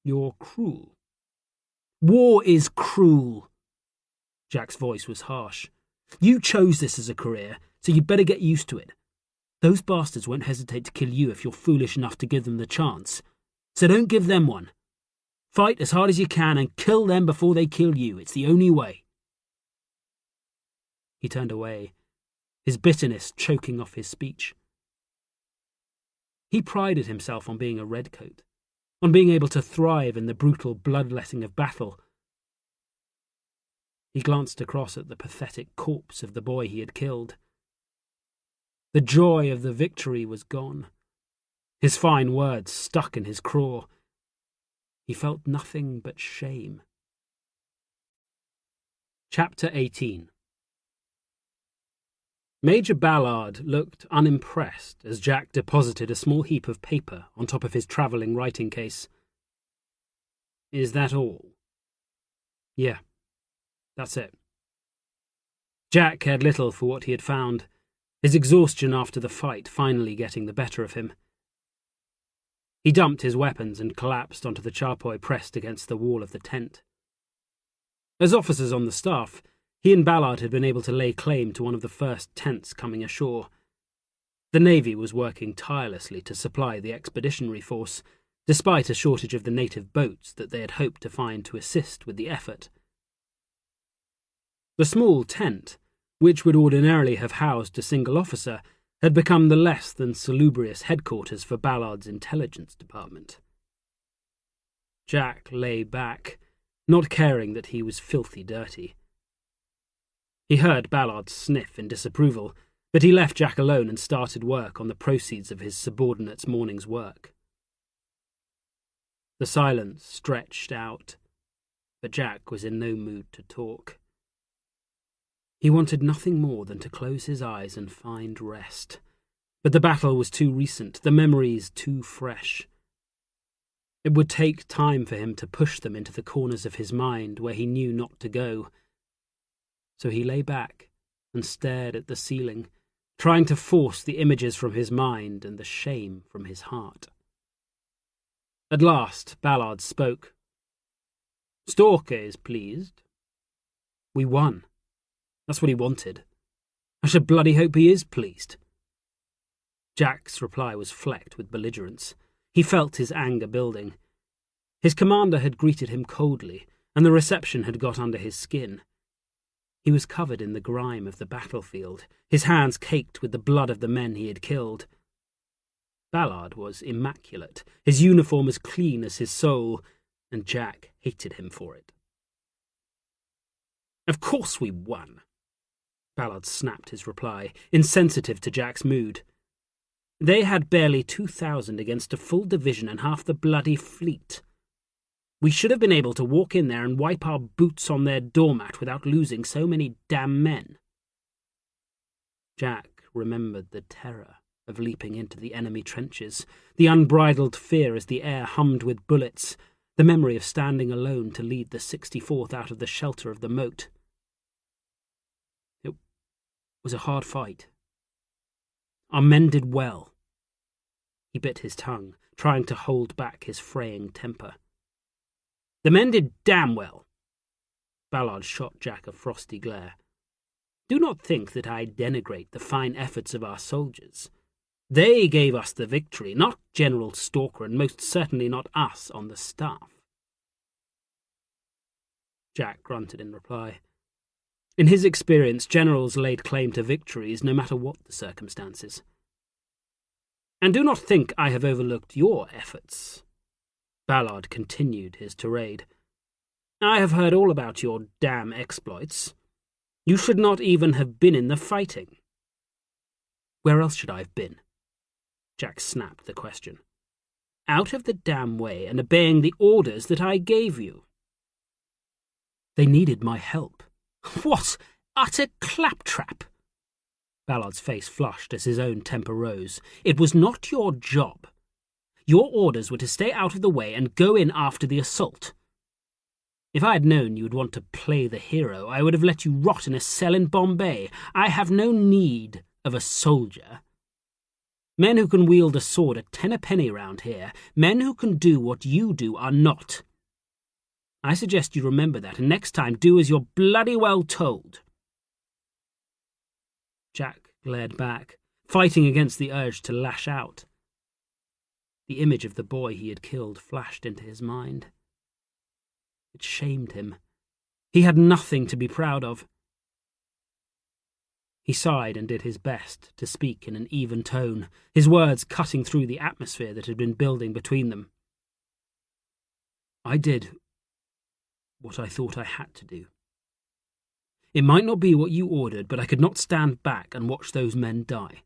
You're cruel. War is cruel. Jack's voice was harsh. You chose this as a career, so you'd better get used to it. Those bastards won't hesitate to kill you if you're foolish enough to give them the chance. So don't give them one. Fight as hard as you can and kill them before they kill you. It's the only way. He turned away, his bitterness choking off his speech. He prided himself on being a redcoat, on being able to thrive in the brutal bloodletting of battle. He glanced across at the pathetic corpse of the boy he had killed. The joy of the victory was gone. His fine words stuck in his craw. He felt nothing but shame. Chapter 18. Major Ballard looked unimpressed as Jack deposited a small heap of paper on top of his travelling writing case. Is that all? Yeah, that's it. Jack cared little for what he had found, his exhaustion after the fight finally getting the better of him. He dumped his weapons and collapsed onto the charpoy pressed against the wall of the tent. As officers on the staff, he and Ballard had been able to lay claim to one of the first tents coming ashore. The Navy was working tirelessly to supply the expeditionary force, despite a shortage of the native boats that they had hoped to find to assist with the effort. The small tent, which would ordinarily have housed a single officer, had become the less than salubrious headquarters for Ballard's intelligence department. Jack lay back, not caring that he was filthy dirty. He heard Ballard sniff in disapproval, but he left Jack alone and started work on the proceeds of his subordinate's morning's work. The silence stretched out, but Jack was in no mood to talk. He wanted nothing more than to close his eyes and find rest, but the battle was too recent, the memories too fresh. It would take time for him to push them into the corners of his mind where he knew not to go. So he lay back and stared at the ceiling, trying to force the images from his mind and the shame from his heart. At last, Ballard spoke. Stalker is pleased. We won. That's what he wanted. I should bloody hope he is pleased. Jack's reply was flecked with belligerence. He felt his anger building. His commander had greeted him coldly, and the reception had got under his skin. He was covered in the grime of the battlefield, his hands caked with the blood of the men he had killed. Ballard was immaculate, his uniform as clean as his soul, and Jack hated him for it. "Of course we won," Ballard snapped his reply, insensitive to Jack's mood. They had barely 2,000 against a full division and half the bloody fleet. We should have been able to walk in there and wipe our boots on their doormat without losing so many damn men. Jack remembered the terror of leaping into the enemy trenches, the unbridled fear as the air hummed with bullets, the memory of standing alone to lead the 64th out of the shelter of the moat. It was a hard fight. Our men did well. He bit his tongue, trying to hold back his fraying temper. The men did damn well. Ballard shot Jack a frosty glare. Do not think that I denigrate the fine efforts of our soldiers. They gave us the victory, not General Stalker, and most certainly not us on the staff. Jack grunted in reply. In his experience, generals laid claim to victories no matter what the circumstances. And do not think I have overlooked your efforts. Ballard continued his tirade. I have heard all about your damn exploits. You should not even have been in the fighting. Where else should I have been? Jack snapped the question. Out of the damn way and obeying the orders that I gave you. They needed my help. What utter claptrap! Ballard's face flushed as his own temper rose. It was not your job. Your orders were to stay out of the way and go in after the assault. If I had known you would want to play the hero, I would have let you rot in a cell in Bombay. I have no need of a soldier. Men who can wield a sword at 10 a penny round here, men who can do what you do, are not. I suggest you remember that, and next time do as you're bloody well told. Jack glared back, fighting against the urge to lash out. The image of the boy he had killed flashed into his mind. It shamed him. He had nothing to be proud of. He sighed and did his best to speak in an even tone, his words cutting through the atmosphere that had been building between them. I did what I thought I had to do. It might not be what you ordered, but I could not stand back and watch those men die.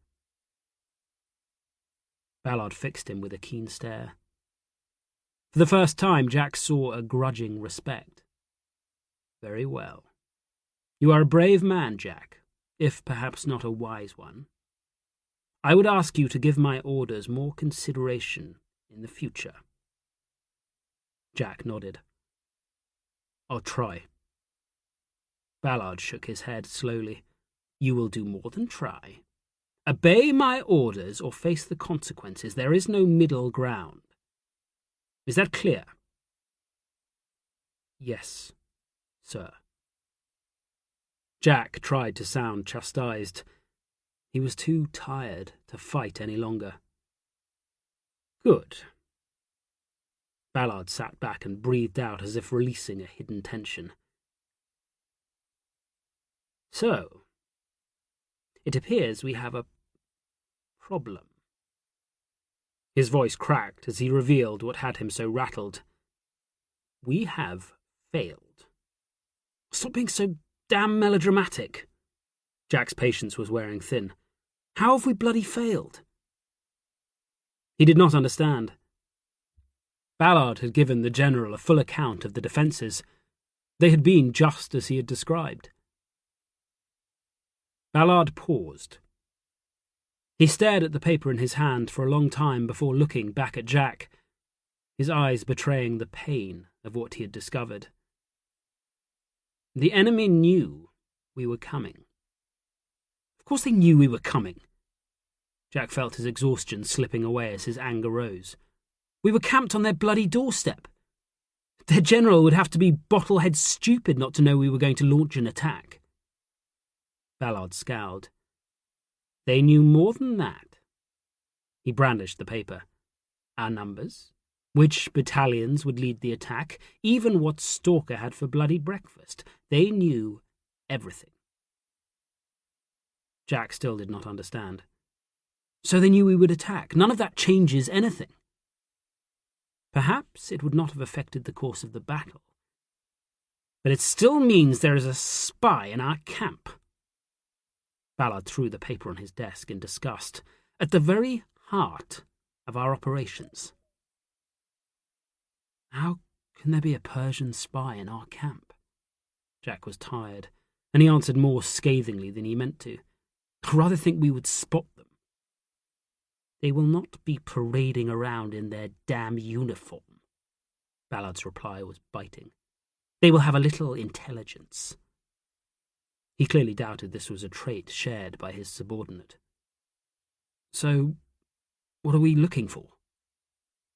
Ballard fixed him with a keen stare. For the first time, Jack saw a grudging respect. Very well. You are a brave man, Jack, if perhaps not a wise one. I would ask you to give my orders more consideration in the future. Jack nodded. I'll try. Ballard shook his head slowly. You will do more than try. Obey my orders or face the consequences. There is no middle ground. Is that clear? Yes, sir. Jack tried to sound chastised. He was too tired to fight any longer. Good. Ballard sat back and breathed out as if releasing a hidden tension. So, it appears we have a problem. His voice cracked as he revealed what had him so rattled. We have failed. Stop being so damn melodramatic. Jack's patience was wearing thin. How have we bloody failed? He did not understand. Ballard had given the general a full account of the defences. They had been just as he had described. Ballard paused. He stared at the paper in his hand for a long time before looking back at Jack, his eyes betraying the pain of what he had discovered. The enemy knew we were coming. Of course they knew we were coming. Jack felt his exhaustion slipping away as his anger rose. We were camped on their bloody doorstep. Their general would have to be bottlehead stupid not to know we were going to launch an attack. Ballard scowled. They knew more than that. He brandished the paper. our numbers, which battalions would lead the attack, even what Stalker had for bloody breakfast. They knew everything. Jack still did not understand. So they knew we would attack. None of that changes anything. Perhaps it would not have affected the course of the battle, but it still means there is a spy in our camp. Ballard threw the paper on his desk in disgust. At the very heart of our operations. How can there be a Persian spy in our camp? Jack was tired, and he answered more scathingly than he meant to. I'd rather think we would spot them. They will not be parading around in their damn uniform. Ballard's reply was biting. They will have a little intelligence. He clearly doubted this was a trait shared by his subordinate. So, what are we looking for?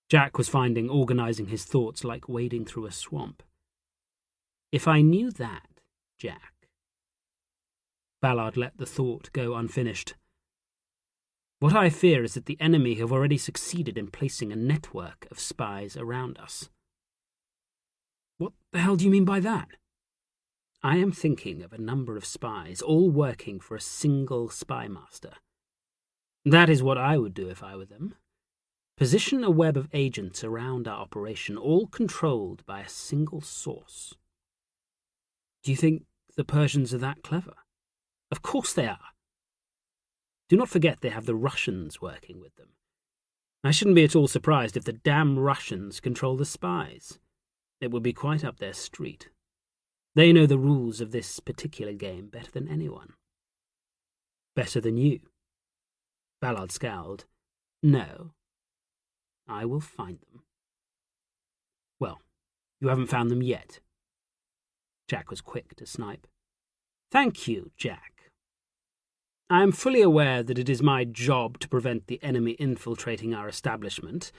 Jack was finding organizing his thoughts like wading through a swamp. If I knew that, Jack... Ballard let the thought go unfinished. What I fear is that the enemy have already succeeded in placing a network of spies around us. What the hell do you mean by that? I am thinking of a number of spies, all working for a single spy master. That is what I would do if I were them. Position a web of agents around our operation, all controlled by a single source. Do you think the Persians are that clever? Of course they are. Do not forget they have the Russians working with them. I shouldn't be at all surprised if the damn Russians control the spies. It would be quite up their street. They know the rules of this particular game better than anyone. Better than you. Ballard scowled. No. I will find them. Well, you haven't found them yet. Jack was quick to snipe. Thank you, Jack. I am fully aware that it is my job to prevent the enemy infiltrating our establishment,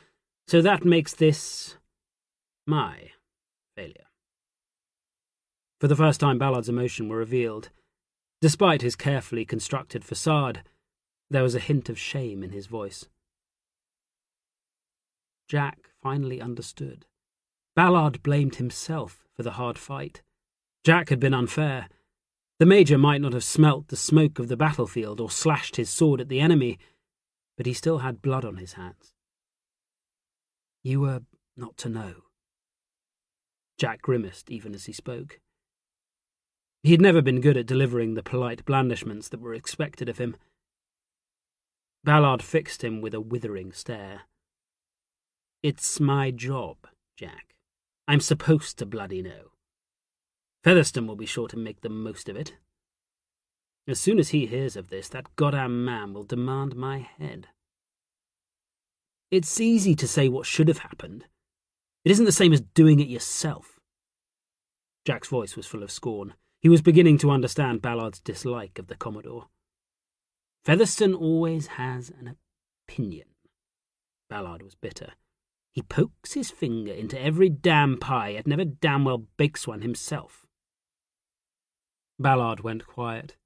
so that makes this my failure. For the first time, Ballard's emotions were revealed. Despite his carefully constructed facade, there was a hint of shame in his voice. Jack finally understood. Ballard blamed himself for the hard fight. Jack had been unfair. The Major might not have smelt the smoke of the battlefield or slashed his sword at the enemy, but he still had blood on his hands. You were not to know. Jack grimaced even as he spoke. He had never been good at delivering the polite blandishments that were expected of him. Ballard fixed him with a withering stare. It's my job, Jack. I'm supposed to bloody know. Featherstone will be sure to make the most of it. As soon as he hears of this, that goddamn man will demand my head. It's easy to say what should have happened. It isn't the same as doing it yourself. Jack's voice was full of scorn. He was beginning to understand Ballard's dislike of the Commodore. Featherstone always has an opinion. Ballard was bitter. He pokes his finger into every damn pie, yet never damn well bakes one himself. Ballard went quiet.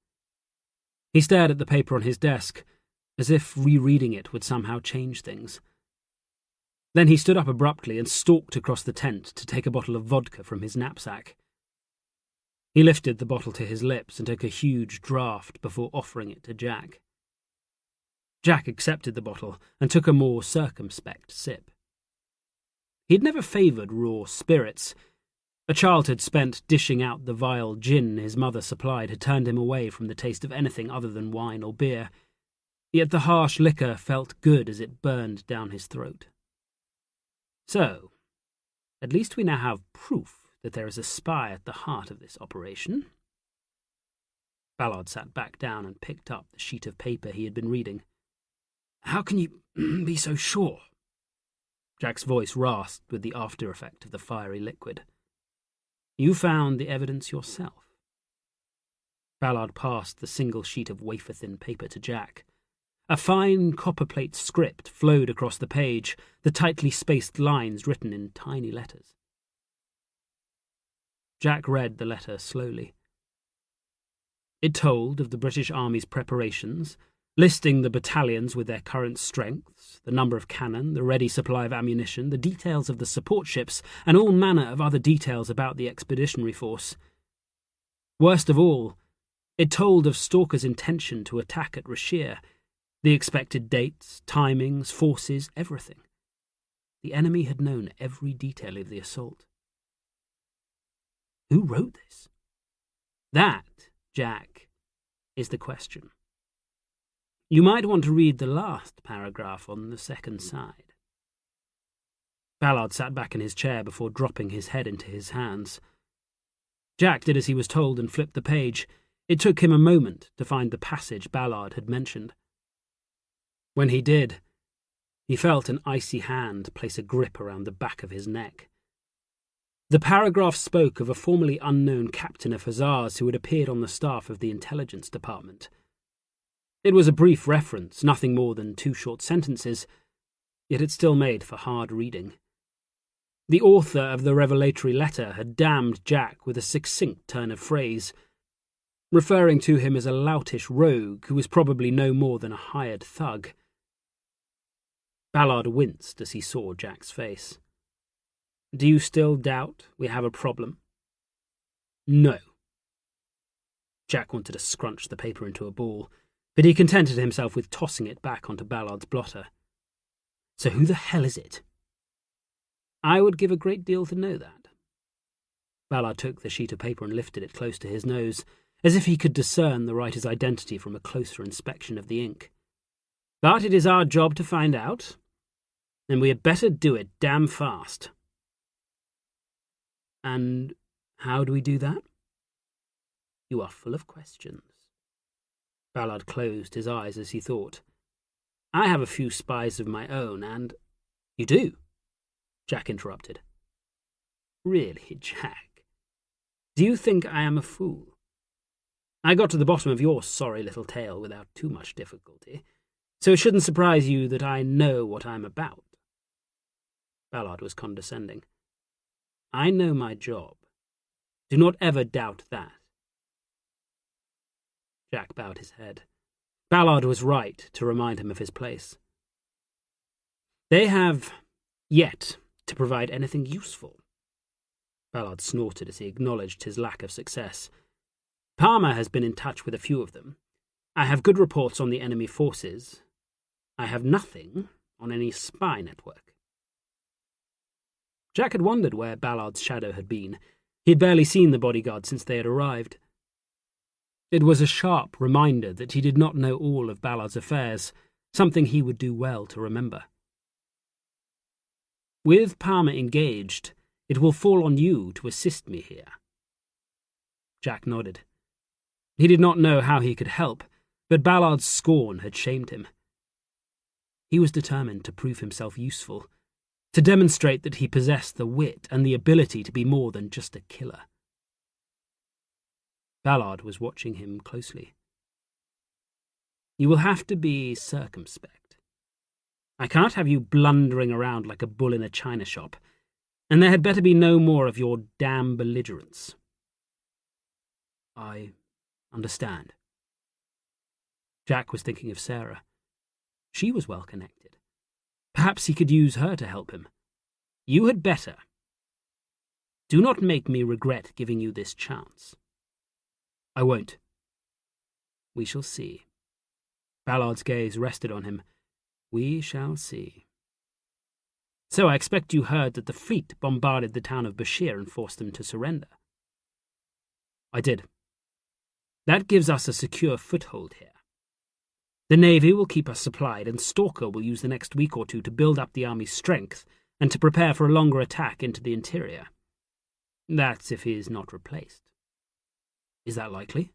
He stared at the paper on his desk, as if rereading it would somehow change things. Then he stood up abruptly and stalked across the tent to take a bottle of vodka from his knapsack. He lifted the bottle to his lips and took a huge draught before offering it to Jack. Jack accepted the bottle and took a more circumspect sip. He had never favoured raw spirits. A childhood spent dishing out the vile gin his mother supplied had turned him away from the taste of anything other than wine or beer, yet the harsh liquor felt good as it burned down his throat. So, at least we now have proof that there is a spy at the heart of this operation. Ballard sat back down and picked up the sheet of paper he had been reading. How can you be so sure? Jack's voice rasped with the after effect of the fiery liquid. You found the evidence yourself. Ballard passed the single sheet of wafer-thin paper to Jack. A fine copperplate script flowed across the page, the tightly spaced lines written in tiny letters. Jack read the letter slowly. It told of the British Army's preparations listing the battalions with their current strengths, the number of cannon, the ready supply of ammunition, the details of the support ships, and all manner of other details about the expeditionary force. Worst of all, it told of Stalker's intention to attack at Rashir, the expected dates, timings, forces, everything. The enemy had known every detail of the assault. Who wrote this? That, Jack, is the question. You might want to read the last paragraph on the second side. Ballard sat back in his chair before dropping his head into his hands. Jack did as he was told and flipped the page. It took him a moment to find the passage Ballard had mentioned. When he did, he felt an icy hand place a grip around the back of his neck. The paragraph spoke of a formerly unknown captain of hussars who had appeared on the staff of the intelligence department. It was a brief reference, nothing more than 2 short sentences, yet it still made for hard reading. The author of the revelatory letter had damned Jack with a succinct turn of phrase, referring to him as a loutish rogue who was probably no more than a hired thug. Ballard winced as he saw Jack's face. Do you still doubt we have a problem? No. Jack wanted to scrunch the paper into a ball, but he contented himself with tossing it back onto Ballard's blotter. So who the hell is it? I would give a great deal to know that. Ballard took the sheet of paper and lifted it close to his nose, as if he could discern the writer's identity from a closer inspection of the ink. But it is our job to find out, and we had better do it damn fast. And how do we do that? You are full of questions. Ballard closed his eyes as he thought. I have a few spies of my own, and... You do? Jack interrupted. Really, Jack? Do you think I am a fool? I got to the bottom of your sorry little tale without too much difficulty, so it shouldn't surprise you that I know what I'm about. Ballard was condescending. I know my job. Do not ever doubt that. Jack bowed his head. Ballard was right to remind him of his place. They have yet to provide anything useful. Ballard snorted as he acknowledged his lack of success. Palmer has been in touch with a few of them. I have good reports on the enemy forces. I have nothing on any spy network. Jack had wondered where Ballard's shadow had been. He had barely seen the bodyguard since they had arrived. It was a sharp reminder that he did not know all of Ballard's affairs, something he would do well to remember. With Palmer engaged, it will fall on you to assist me here. Jack nodded. He did not know how he could help, but Ballard's scorn had shamed him. He was determined to prove himself useful, to demonstrate that he possessed the wit and the ability to be more than just a killer. Ballard was watching him closely. You will have to be circumspect. I cannot have you blundering around like a bull in a china shop, and there had better be no more of your damn belligerence. I understand. Jack was thinking of Sarah. She was well connected. Perhaps he could use her to help him. You had better. Do not make me regret giving you this chance. I won't. We shall see. Ballard's gaze rested on him. We shall see. So I expect you heard that the fleet bombarded the town of Bashir and forced them to surrender. I did. That gives us a secure foothold here. The Navy will keep us supplied, and Stalker will use the next week or two to build up the army's strength and to prepare for a longer attack into the interior. That's if he is not replaced. Is that likely?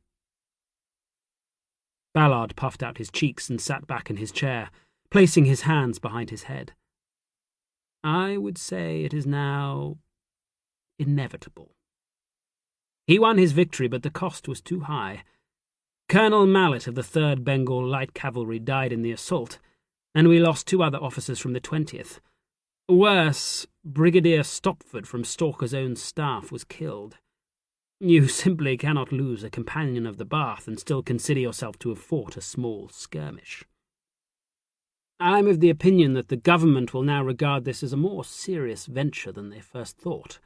Ballard puffed out his cheeks and sat back in his chair, placing his hands behind his head. I would say it is now inevitable. He won his victory, but the cost was too high. Colonel Mallet of the 3rd Bengal Light Cavalry died in the assault, and we lost 2 other officers from the 20th. Worse, Brigadier Stopford from Stalker's own staff was killed. You simply cannot lose a companion of the bath and still consider yourself to have fought a small skirmish. I'm of the opinion that the government will now regard this as a more serious venture than they first thought.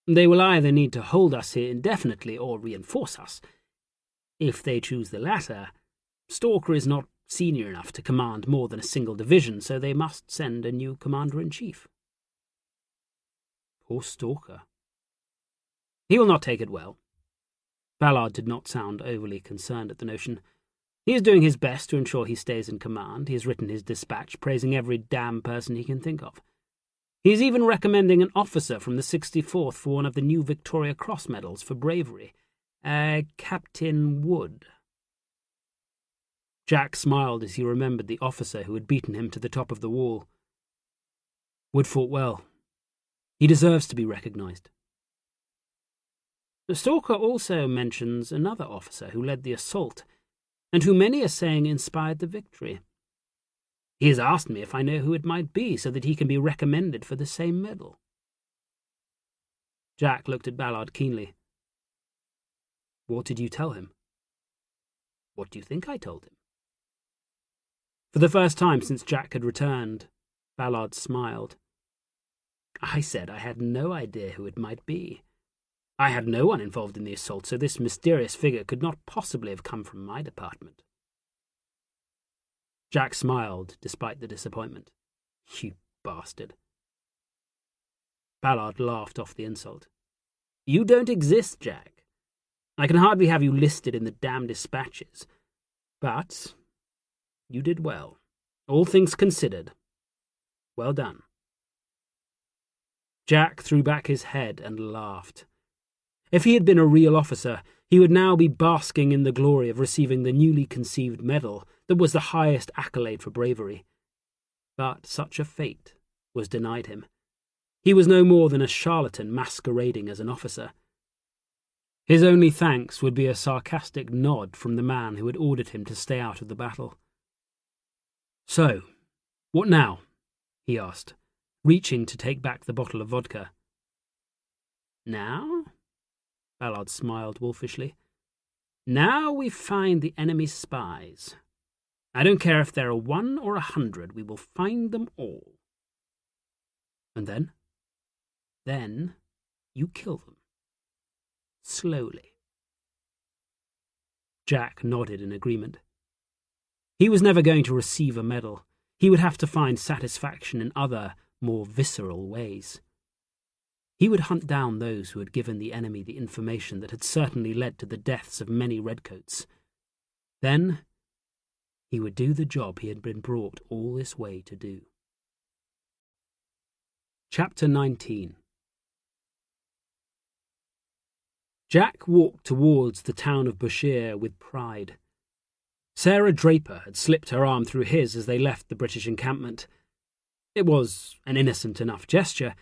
They will either need to hold us here indefinitely or reinforce us. If they choose the latter, Stalker is not senior enough to command more than a single division, so they must send a new commander-in-chief. Poor Stalker. He will not take it well. Ballard did not sound overly concerned at the notion. He is doing his best to ensure he stays in command. He has written his dispatch praising every damn person he can think of. He is even recommending an officer from the 64th for one of the new Victoria Cross medals for bravery, Captain Wood. Jack smiled as he remembered the officer who had beaten him to the top of the wall. Wood fought well. He deserves to be recognised. The Stalker also mentions another officer who led the assault, and who many are saying inspired the victory. He has asked me if I know who it might be, so that he can be recommended for the same medal. Jack looked at Ballard keenly. What did you tell him? What do you think I told him? For the first time since Jack had returned, Ballard smiled. I said I had no idea who it might be. I had no one involved in the assault, so this mysterious figure could not possibly have come from my department. Jack smiled, despite the disappointment. You bastard. Ballard laughed off the insult. You don't exist, Jack. I can hardly have you listed in the damn dispatches. But you did well. All things considered. Well done. Jack threw back his head and laughed. If he had been a real officer, he would now be basking in the glory of receiving the newly conceived medal that was the highest accolade for bravery. But such a fate was denied him. He was no more than a charlatan masquerading as an officer. His only thanks would be a sarcastic nod from the man who had ordered him to stay out of the battle. So, what now? He asked, reaching to take back the bottle of vodka. Now? Ballard smiled wolfishly. Now we find the enemy's spies. I don't care if there are 1 or 100, we will find them all. And then? Then you kill them. Slowly. Jack nodded in agreement. He was never going to receive a medal. He would have to find satisfaction in other, more visceral ways. He would hunt down those who had given the enemy the information that had certainly led to the deaths of many redcoats. Then he would do the job he had been brought all this way to do. Chapter 19. Jack walked towards the town of Bushire with pride. Sarah Draper had slipped her arm through his as they left the British encampment. It was an innocent enough gesture,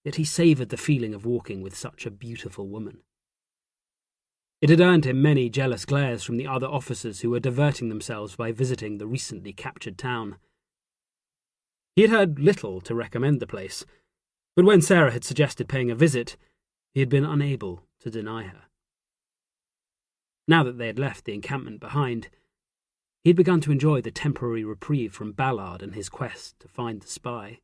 yet he savoured the feeling of walking with such a beautiful woman. It had earned him many jealous glares from the other officers who were diverting themselves by visiting the recently captured town. He had heard little to recommend the place, but when Sarah had suggested paying a visit, he had been unable to deny her. Now that they had left the encampment behind, he had begun to enjoy the temporary reprieve from Ballard and his quest to find the spy.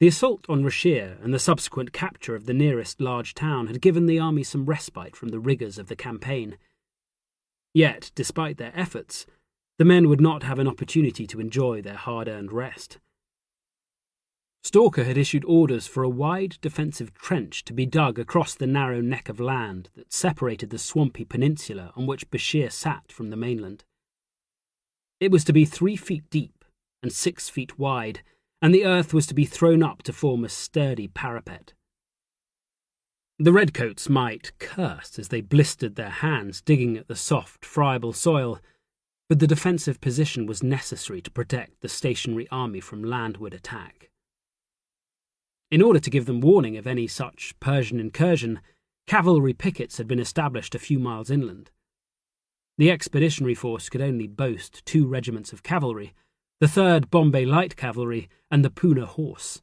The assault on Rashir and the subsequent capture of the nearest large town had given the army some respite from the rigours of the campaign. Yet, despite their efforts, the men would not have an opportunity to enjoy their hard-earned rest. Stalker had issued orders for a wide defensive trench to be dug across the narrow neck of land that separated the swampy peninsula on which Bashir sat from the mainland. It was to be 3 feet deep and 6 feet wide, and the earth was to be thrown up to form a sturdy parapet. The redcoats might curse as they blistered their hands digging at the soft, friable soil, but the defensive position was necessary to protect the stationary army from landward attack. In order to give them warning of any such Persian incursion, cavalry pickets had been established a few miles inland. The expeditionary force could only boast 2 regiments of cavalry, the 3rd Bombay Light Cavalry and the Poona Horse.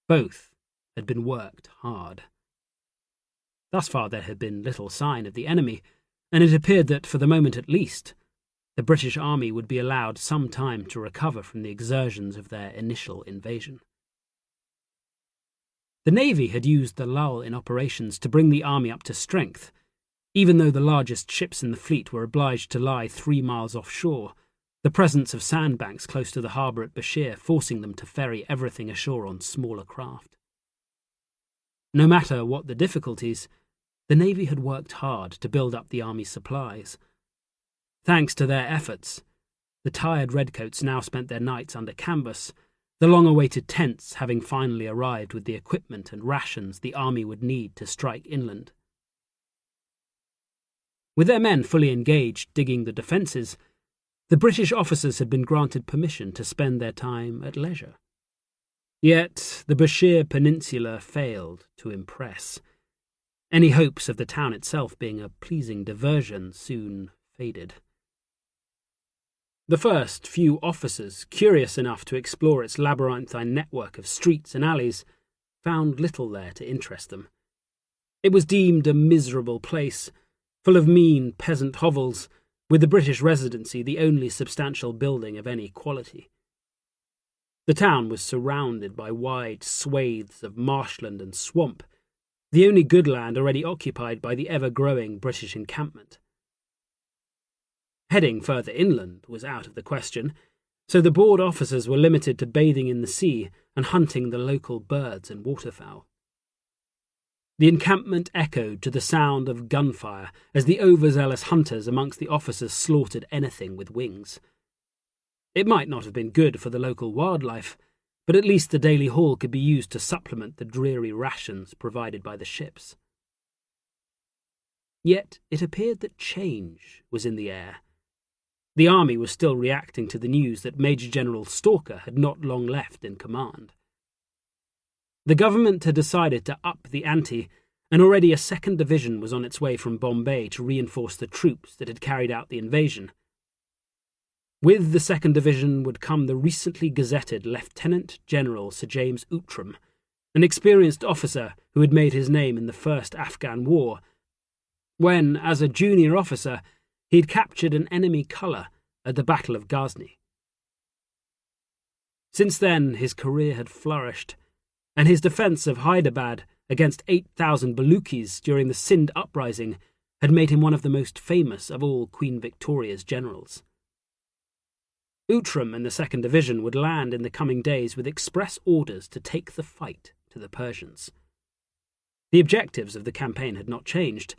Both had been worked hard. Thus far there had been little sign of the enemy, and it appeared that, for the moment at least, the British army would be allowed some time to recover from the exertions of their initial invasion. The Navy had used the lull in operations to bring the army up to strength, even though the largest ships in the fleet were obliged to lie 3 miles offshore, the presence of sandbanks close to the harbour at Bashir forcing them to ferry everything ashore on smaller craft. No matter what the difficulties, the Navy had worked hard to build up the army's supplies. Thanks to their efforts, the tired redcoats now spent their nights under canvas, the long-awaited tents having finally arrived with the equipment and rations the army would need to strike inland. With their men fully engaged digging the defences, the British officers had been granted permission to spend their time at leisure. Yet the Bashir Peninsula failed to impress. Any hopes of the town itself being a pleasing diversion soon faded. The first few officers, curious enough to explore its labyrinthine network of streets and alleys, found little there to interest them. It was deemed a miserable place, full of mean peasant hovels, with the British Residency the only substantial building of any quality. The town was surrounded by wide swathes of marshland and swamp, the only good land already occupied by the ever-growing British encampment. Heading further inland was out of the question, so the board officers were limited to bathing in the sea and hunting the local birds and waterfowl. The encampment echoed to the sound of gunfire as the overzealous hunters amongst the officers slaughtered anything with wings. It might not have been good for the local wildlife, but at least the daily haul could be used to supplement the dreary rations provided by the ships. Yet it appeared that change was in the air. The army was still reacting to the news that Major General Stalker had not long left in command. The government had decided to up the ante, and already a second division was on its way from Bombay to reinforce the troops that had carried out the invasion. With the second division would come the recently gazetted Lieutenant General Sir James Outram, an experienced officer who had made his name in the First Afghan War, when, as a junior officer, he had captured an enemy colour at the Battle of Ghazni. Since then, his career had flourished, and his defence of Hyderabad against 8,000 Baluchis during the Sindh uprising had made him one of the most famous of all Queen Victoria's generals. Outram and the second division would land in the coming days with express orders to take the fight to the Persians. The objectives of the campaign had not changed.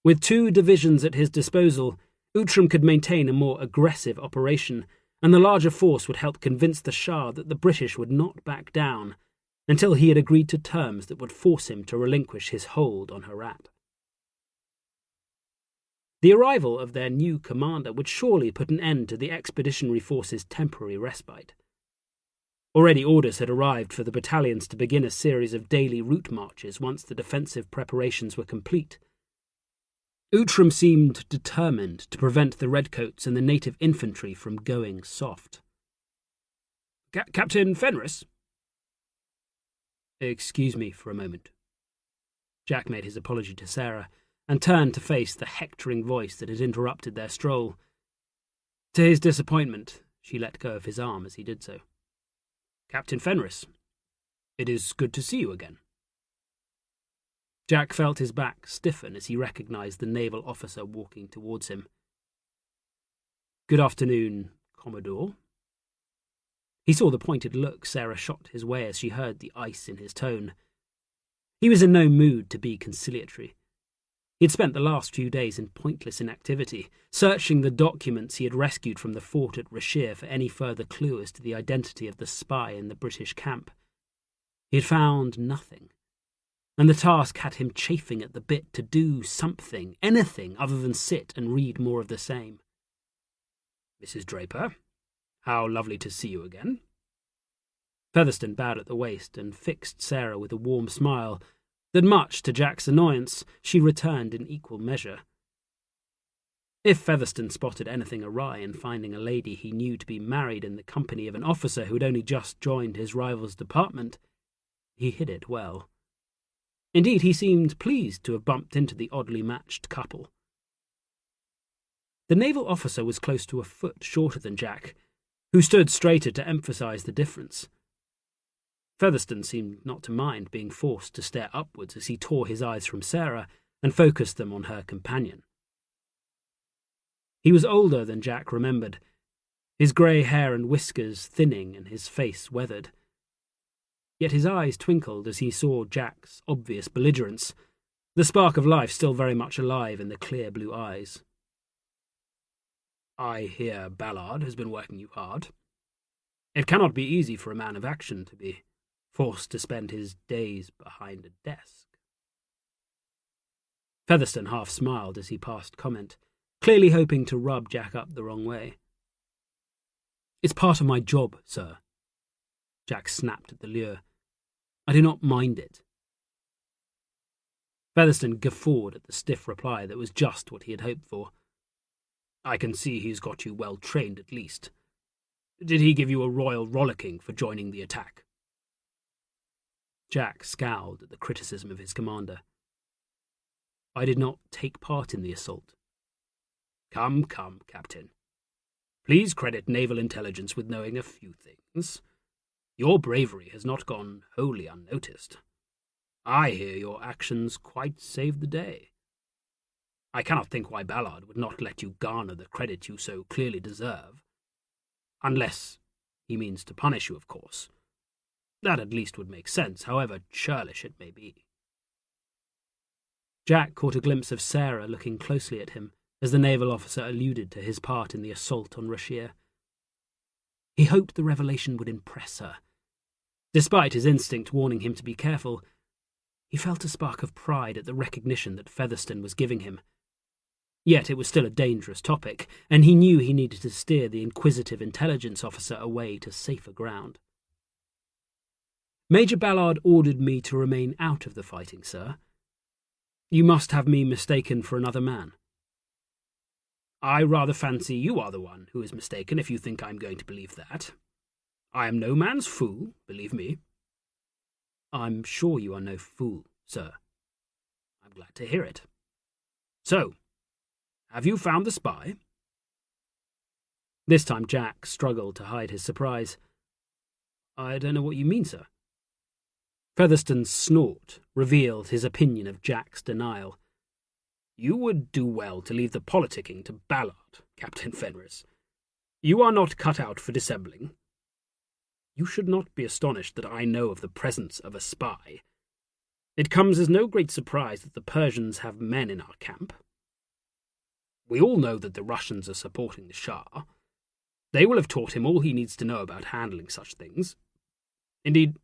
With 2 divisions at his disposal, Outram could maintain a more aggressive operation, and the larger force would help convince the Shah that the British would not back down until he had agreed to terms that would force him to relinquish his hold on Herat. The arrival of their new commander would surely put an end to the expeditionary force's temporary respite. Already orders had arrived for the battalions to begin a series of daily route marches once the defensive preparations were complete. Outram seemed determined to prevent the redcoats and the native infantry from going soft. Captain Fenris? Excuse me for a moment. Jack made his apology to Sarah and turned to face the hectoring voice that had interrupted their stroll. To his disappointment, she let go of his arm as he did so. Captain Fenris, it is good to see you again. Jack felt his back stiffen as he recognised the naval officer walking towards him. Good afternoon, Commodore. He saw the pointed look Sarah shot his way as she heard the ice in his tone. He was in no mood to be conciliatory. He had spent the last few days in pointless inactivity, searching the documents he had rescued from the fort at Rashir for any further clue as to the identity of the spy in the British camp. He had found nothing, and the task had him chafing at the bit to do something, anything other than sit and read more of the same. Mrs. Draper, how lovely to see you again. Featherstone bowed at the waist and fixed Sarah with a warm smile that, much to Jack's annoyance, she returned in equal measure. If Featherstone spotted anything awry in finding a lady he knew to be married in the company of an officer who had only just joined his rival's department, he hid it well. Indeed, he seemed pleased to have bumped into the oddly matched couple. The naval officer was close to a foot shorter than Jack, who stood straighter to emphasize the difference. Featherstone seemed not to mind being forced to stare upwards as he tore his eyes from Sarah and focused them on her companion. He was older than Jack remembered, his grey hair and whiskers thinning and his face weathered. Yet his eyes twinkled as he saw Jack's obvious belligerence, the spark of life still very much alive in the clear blue eyes. "I hear Ballard has been working you hard. It cannot be easy for a man of action to be forced to spend his days behind a desk." Featherstone half smiled as he passed comment, clearly hoping to rub Jack up the wrong way. "It's part of my job, sir." Jack snapped at the lure. "I do not mind it." Featherstone guffawed at the stiff reply that was just what he had hoped for. "I can see he's got you well trained at least. Did he give you a royal rollicking for joining the attack?" Jack scowled at the criticism of his commander. "I did not take part in the assault." Come, Captain. Please credit naval intelligence with knowing a few things. Your bravery has not gone wholly unnoticed. I hear your actions quite saved the day. I cannot think why Ballard would not let you garner the credit you so clearly deserve. Unless he means to punish you, of course. That at least would make sense, however churlish it may be." Jack caught a glimpse of Sarah looking closely at him as the naval officer alluded to his part in the assault on Rushier. He hoped the revelation would impress her. Despite his instinct warning him to be careful, he felt a spark of pride at the recognition that Featherstone was giving him. Yet it was still a dangerous topic, and he knew he needed to steer the inquisitive intelligence officer away to safer ground. "Major Ballard ordered me to remain out of the fighting, sir. You must have me mistaken for another man." "I rather fancy you are the one who is mistaken if you think I'm going to believe that. I am no man's fool, believe me." "I'm sure you are no fool, sir." "I'm glad to hear it. So, have you found the spy?" This time Jack struggled to hide his surprise. "I don't know what you mean, sir." Featherstone's snort revealed his opinion of Jack's denial. "You would do well to leave the politicking to Ballard, Captain Fenris. You are not cut out for dissembling. You should not be astonished that I know of the presence of a spy. It comes as no great surprise that the Persians have men in our camp. We all know that the Russians are supporting the Shah. They will have taught him all he needs to know about handling such things. Indeed,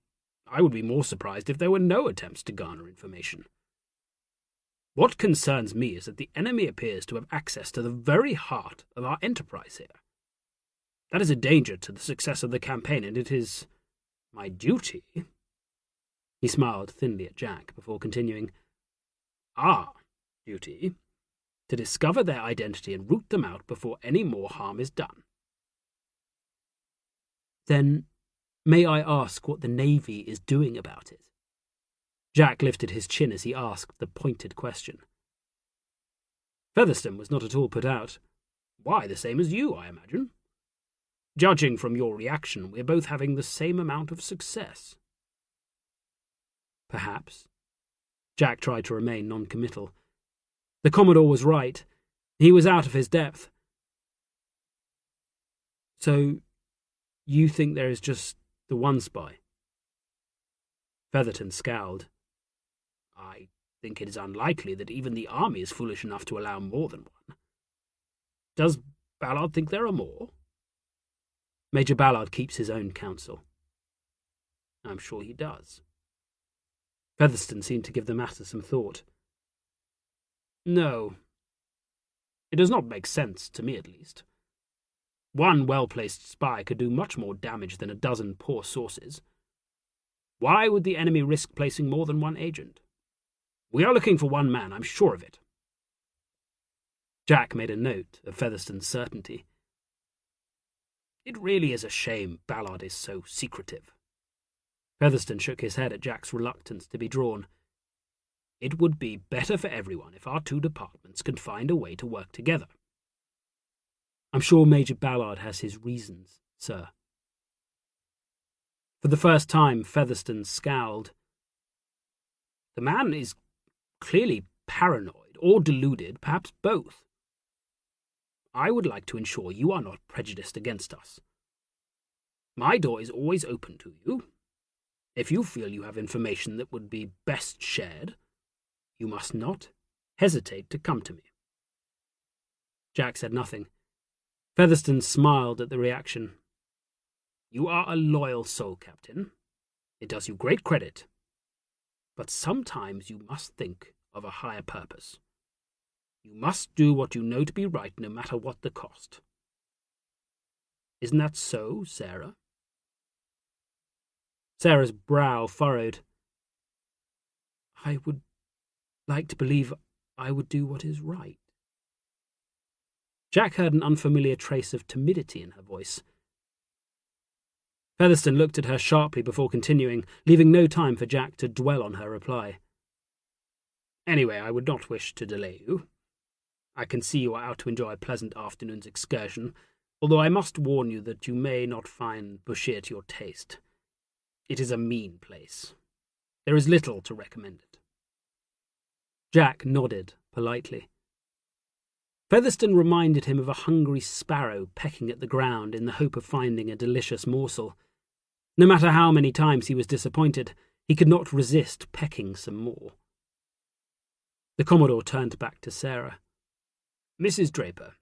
I would be more surprised if there were no attempts to garner information. What concerns me is that the enemy appears to have access to the very heart of our enterprise here. That is a danger to the success of the campaign, and it is my duty." He smiled thinly at Jack before continuing, "Our duty to discover their identity and root them out before any more harm is done." "Then may I ask what the Navy is doing about it?" Jack lifted his chin as he asked the pointed question. Featherstone was not at all put out. "Why, the same as you, I imagine. Judging from your reaction, we're both having the same amount of success." "Perhaps." Jack tried to remain non-committal. The Commodore was right. He was out of his depth. "So, you think there is just the one spy?" Featherstone scowled. "I think it is unlikely that even the army is foolish enough to allow more than one. Does Ballard think there are more?" "Major Ballard keeps his own counsel." "I'm sure he does." Featherstone seemed to give the matter some thought. "No. It does not make sense, to me at least. One well-placed spy could do much more damage than a dozen poor sources. Why would the enemy risk placing more than one agent? We are looking for one man, I'm sure of it." Jack made a note of Featherstone's certainty. "It really is a shame Ballard is so secretive." Featherstone shook his head at Jack's reluctance to be drawn. It would be better for everyone if our two departments could find a way to work together. I'm sure Major Ballard has his reasons, sir. For the first time, Featherstone scowled. The man is clearly paranoid or deluded, perhaps both. I would like to ensure you are not prejudiced against us. My door is always open to you. If you feel you have information that would be best shared, you must not hesitate to come to me. Jack said nothing. Featherstone smiled at the reaction. You are a loyal soul, Captain. It does you great credit. But sometimes you must think of a higher purpose. You must do what you know to be right, no matter what the cost. Isn't that so, Sarah? Sarah's brow furrowed. I would like to believe I would do what is right. Jack heard an unfamiliar trace of timidity in her voice. Featherstone looked at her sharply before continuing, leaving no time for Jack to dwell on her reply. Anyway, I would not wish to delay you. I can see you are out to enjoy a pleasant afternoon's excursion, although I must warn you that you may not find Bushire to your taste. It is a mean place. There is little to recommend it. Jack nodded politely. Featherstone reminded him of a hungry sparrow pecking at the ground in the hope of finding a delicious morsel. No matter how many times he was disappointed, he could not resist pecking some more. The Commodore turned back to Sarah. Mrs. Draper,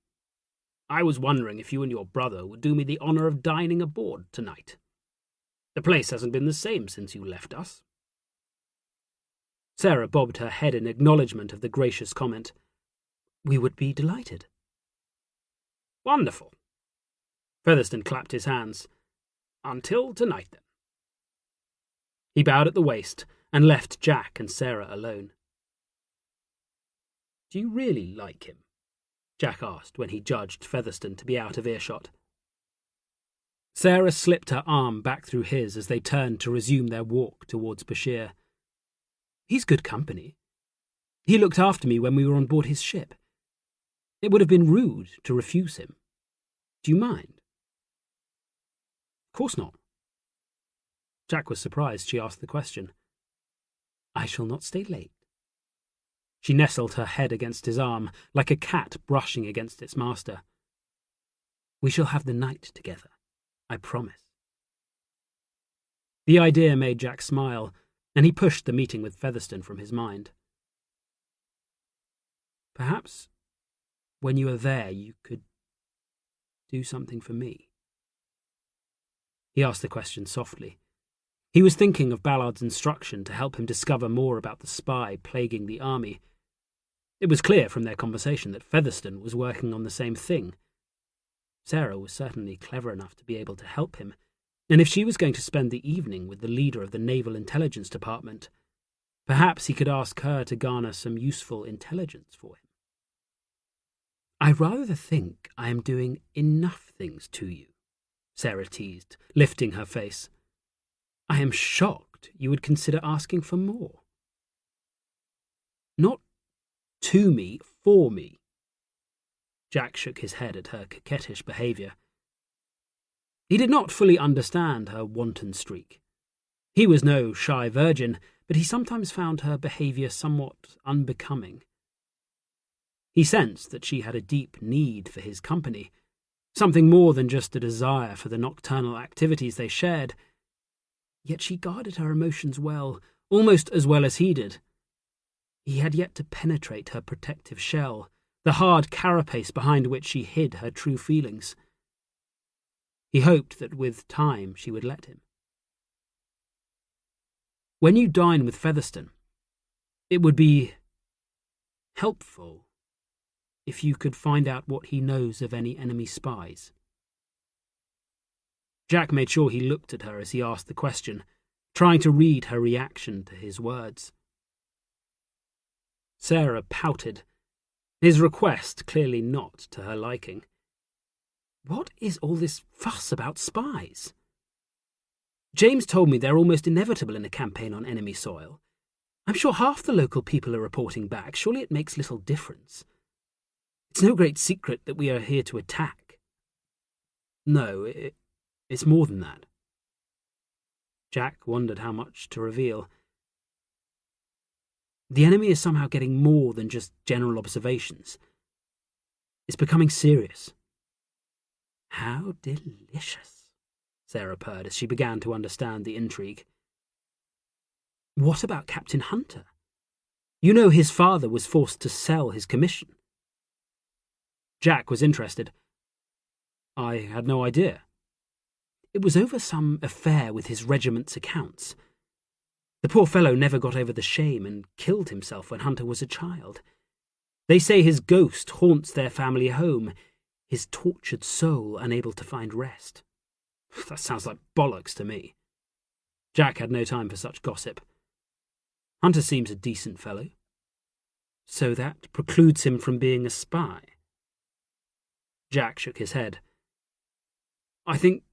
I was wondering if you and your brother would do me the honour of dining aboard tonight. The place hasn't been the same since you left us. Sarah bobbed her head in acknowledgement of the gracious comment. We would be delighted. Wonderful. Featherstone clapped his hands. Until tonight, then. He bowed at the waist and left Jack and Sarah alone. Do you really like him? Jack asked when he judged Featherstone to be out of earshot. Sarah slipped her arm back through his as they turned to resume their walk towards Bushire. He's good company. He looked after me when we were on board his ship. It would have been rude to refuse him. Do you mind? Of course not. Jack was surprised she asked the question. I shall not stay late. She nestled her head against his arm, like a cat brushing against its master. We shall have the night together, I promise. The idea made Jack smile, and he pushed the meeting with Featherstone from his mind. Perhaps, when you are there, you could do something for me. He asked the question softly. He was thinking of Ballard's instruction to help him discover more about the spy plaguing the army. It was clear from their conversation that Featherstone was working on the same thing. Sarah was certainly clever enough to be able to help him, and if she was going to spend the evening with the leader of the Naval Intelligence Department, perhaps he could ask her to garner some useful intelligence for him. I rather think I am doing enough things to you, Sarah teased, lifting her face. I am shocked you would consider asking for more. Not to me, for me. Jack shook his head at her coquettish behaviour. He did not fully understand her wanton streak. He was no shy virgin, but he sometimes found her behaviour somewhat unbecoming. He sensed that she had a deep need for his company, something more than just a desire for the nocturnal activities they shared. Yet she guarded her emotions well, almost as well as he did. He had yet to penetrate her protective shell, the hard carapace behind which she hid her true feelings. He hoped that with time she would let him. When you dine with Featherstone, it would be helpful if you could find out what he knows of any enemy spies. Jack made sure he looked at her as he asked the question, trying to read her reaction to his words. Sarah pouted, his request clearly not to her liking. What is all this fuss about spies? James told me they're almost inevitable in a campaign on enemy soil. I'm sure half the local people are reporting back. Surely it makes little difference. It's no great secret that we are here to attack. No, it's more than that. Jack wondered how much to reveal. The enemy is somehow getting more than just general observations. It's becoming serious. How delicious, Sarah purred as she began to understand the intrigue. What about Captain Hunter? You know his father was forced to sell his commission. Jack was interested. I had no idea. It was over some affair with his regiment's accounts. The poor fellow never got over the shame and killed himself when Hunter was a child. They say his ghost haunts their family home, his tortured soul unable to find rest. That sounds like bollocks to me. Jack had no time for such gossip. Hunter seems a decent fellow. So that precludes him from being a spy. Jack shook his head. I think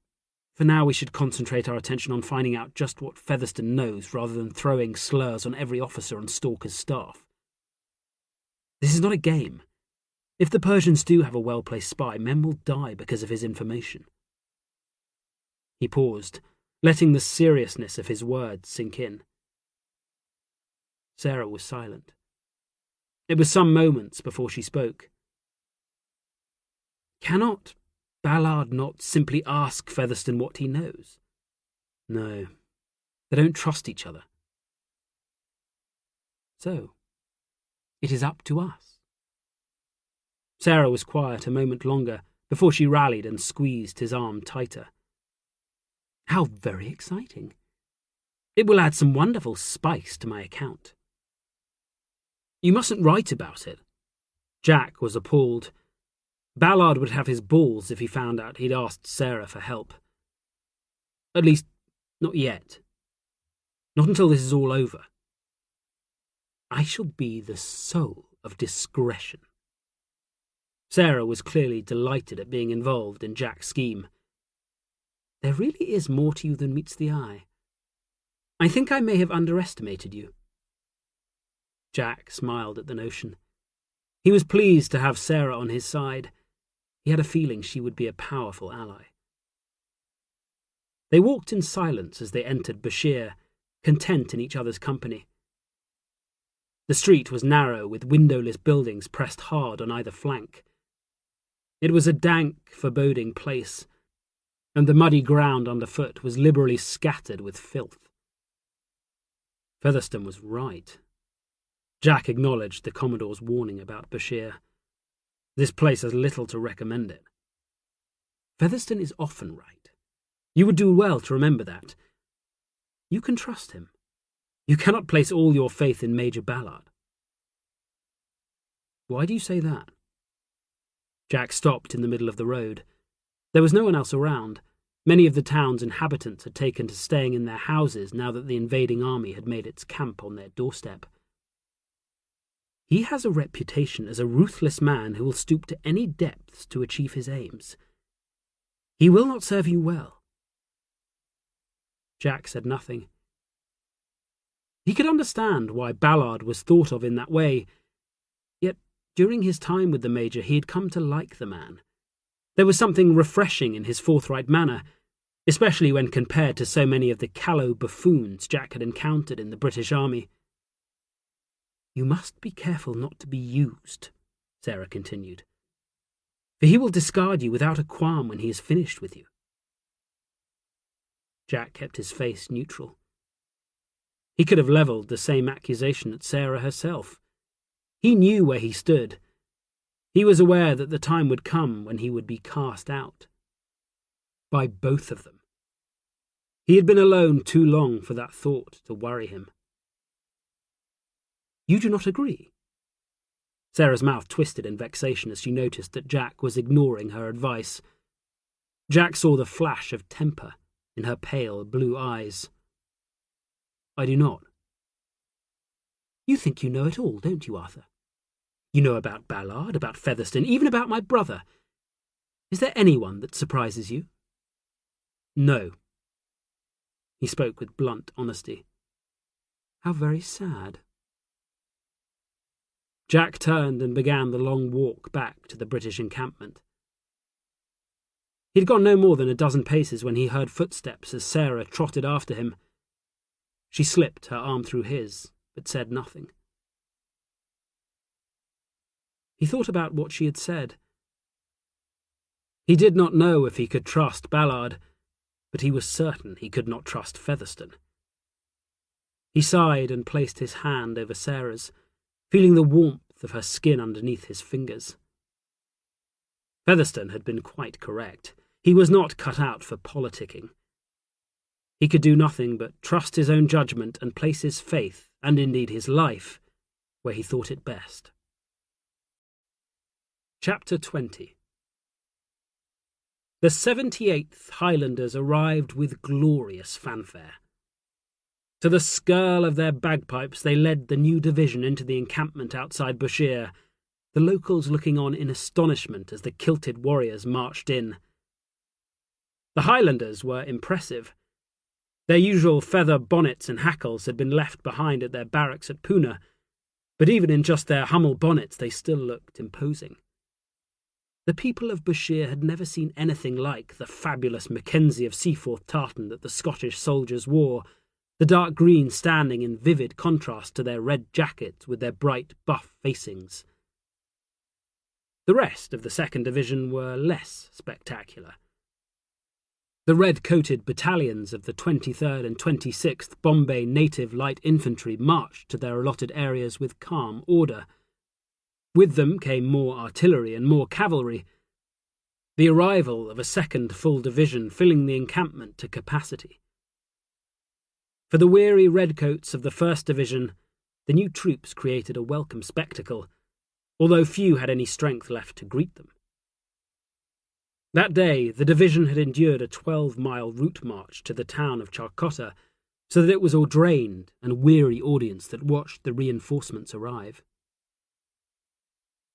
for now we should concentrate our attention on finding out just what Featherston knows rather than throwing slurs on every officer on Stalker's staff. This is not a game. If the Persians do have a well-placed spy, men will die because of his information. He paused, letting the seriousness of his words sink in. Sarah was silent. It was some moments before she spoke. Cannot Ballard not simply ask Featherston what he knows? No, they don't trust each other. So, it is up to us. Sarah was quiet a moment longer before she rallied and squeezed his arm tighter. How very exciting. It will add some wonderful spice to my account. You mustn't write about it. Jack was appalled. Ballard would have his balls if he found out he'd asked Sarah for help. At least, not yet. Not until this is all over. I shall be the soul of discretion. Sarah was clearly delighted at being involved in Jack's scheme. There really is more to you than meets the eye. I think I may have underestimated you. Jack smiled at the notion. He was pleased to have Sarah on his side. He had a feeling she would be a powerful ally. They walked in silence as they entered Bashir, content in each other's company. The street was narrow, with windowless buildings pressed hard on either flank. It was a dank, foreboding place, and the muddy ground underfoot was liberally scattered with filth. Featherston was right. Jack acknowledged the Commodore's warning about Bashir. This place has little to recommend it. Featherston is often right. You would do well to remember that. You can trust him. You cannot place all your faith in Major Ballard. Why do you say that? Jack stopped in the middle of the road. There was no one else around. Many of the town's inhabitants had taken to staying in their houses now that the invading army had made its camp on their doorstep. He has a reputation as a ruthless man who will stoop to any depths to achieve his aims. He will not serve you well. Jack said nothing. He could understand why Ballard was thought of in that way, yet during his time with the Major he had come to like the man. There was something refreshing in his forthright manner, especially when compared to so many of the callow buffoons Jack had encountered in the British Army. You must be careful not to be used, Sarah continued, for he will discard you without a qualm when he is finished with you. Jack kept his face neutral. He could have levelled the same accusation at Sarah herself. He knew where he stood. He was aware that the time would come when he would be cast out. By both of them. He had been alone too long for that thought to worry him. You do not agree? Sarah's mouth twisted in vexation as she noticed that Jack was ignoring her advice. Jack saw the flash of temper in her pale blue eyes. I do not. You think you know it all, don't you, Arthur? You know about Ballard, about Featherston, even about my brother. Is there anyone that surprises you? No. He spoke with blunt honesty. How very sad. Jack turned and began the long walk back to the British encampment. He'd gone no more than a dozen paces when he heard footsteps as Sarah trotted after him. She slipped her arm through his, but said nothing. He thought about what she had said. He did not know if he could trust Ballard, but he was certain he could not trust Featherstone. He sighed and placed his hand over Sarah's, feeling the warmth of her skin underneath his fingers. Featherstone had been quite correct. He was not cut out for politicking. He could do nothing but trust his own judgment and place his faith, and indeed his life, where he thought it best. Chapter 20. The 78th Highlanders arrived with glorious fanfare. To the skirl of their bagpipes they led the new division into the encampment outside Bushire, the locals looking on in astonishment as the kilted warriors marched in. The Highlanders were impressive. Their usual feather bonnets and hackles had been left behind at their barracks at Poona, but even in just their Hummel bonnets they still looked imposing. The people of Bushire had never seen anything like the fabulous Mackenzie of Seaforth tartan that the Scottish soldiers wore, the dark green standing in vivid contrast to their red jackets with their bright buff facings. The rest of the 2nd Division were less spectacular. The red-coated battalions of the 23rd and 26th Bombay Native Light Infantry marched to their allotted areas with calm order. With them came more artillery and more cavalry, the arrival of a 2nd full division filling the encampment to capacity. For the weary redcoats of the 1st Division, the new troops created a welcome spectacle, although few had any strength left to greet them. That day, the division had endured a 12-mile route march to the town of Charcotta, so that it was a drained and weary audience that watched the reinforcements arrive.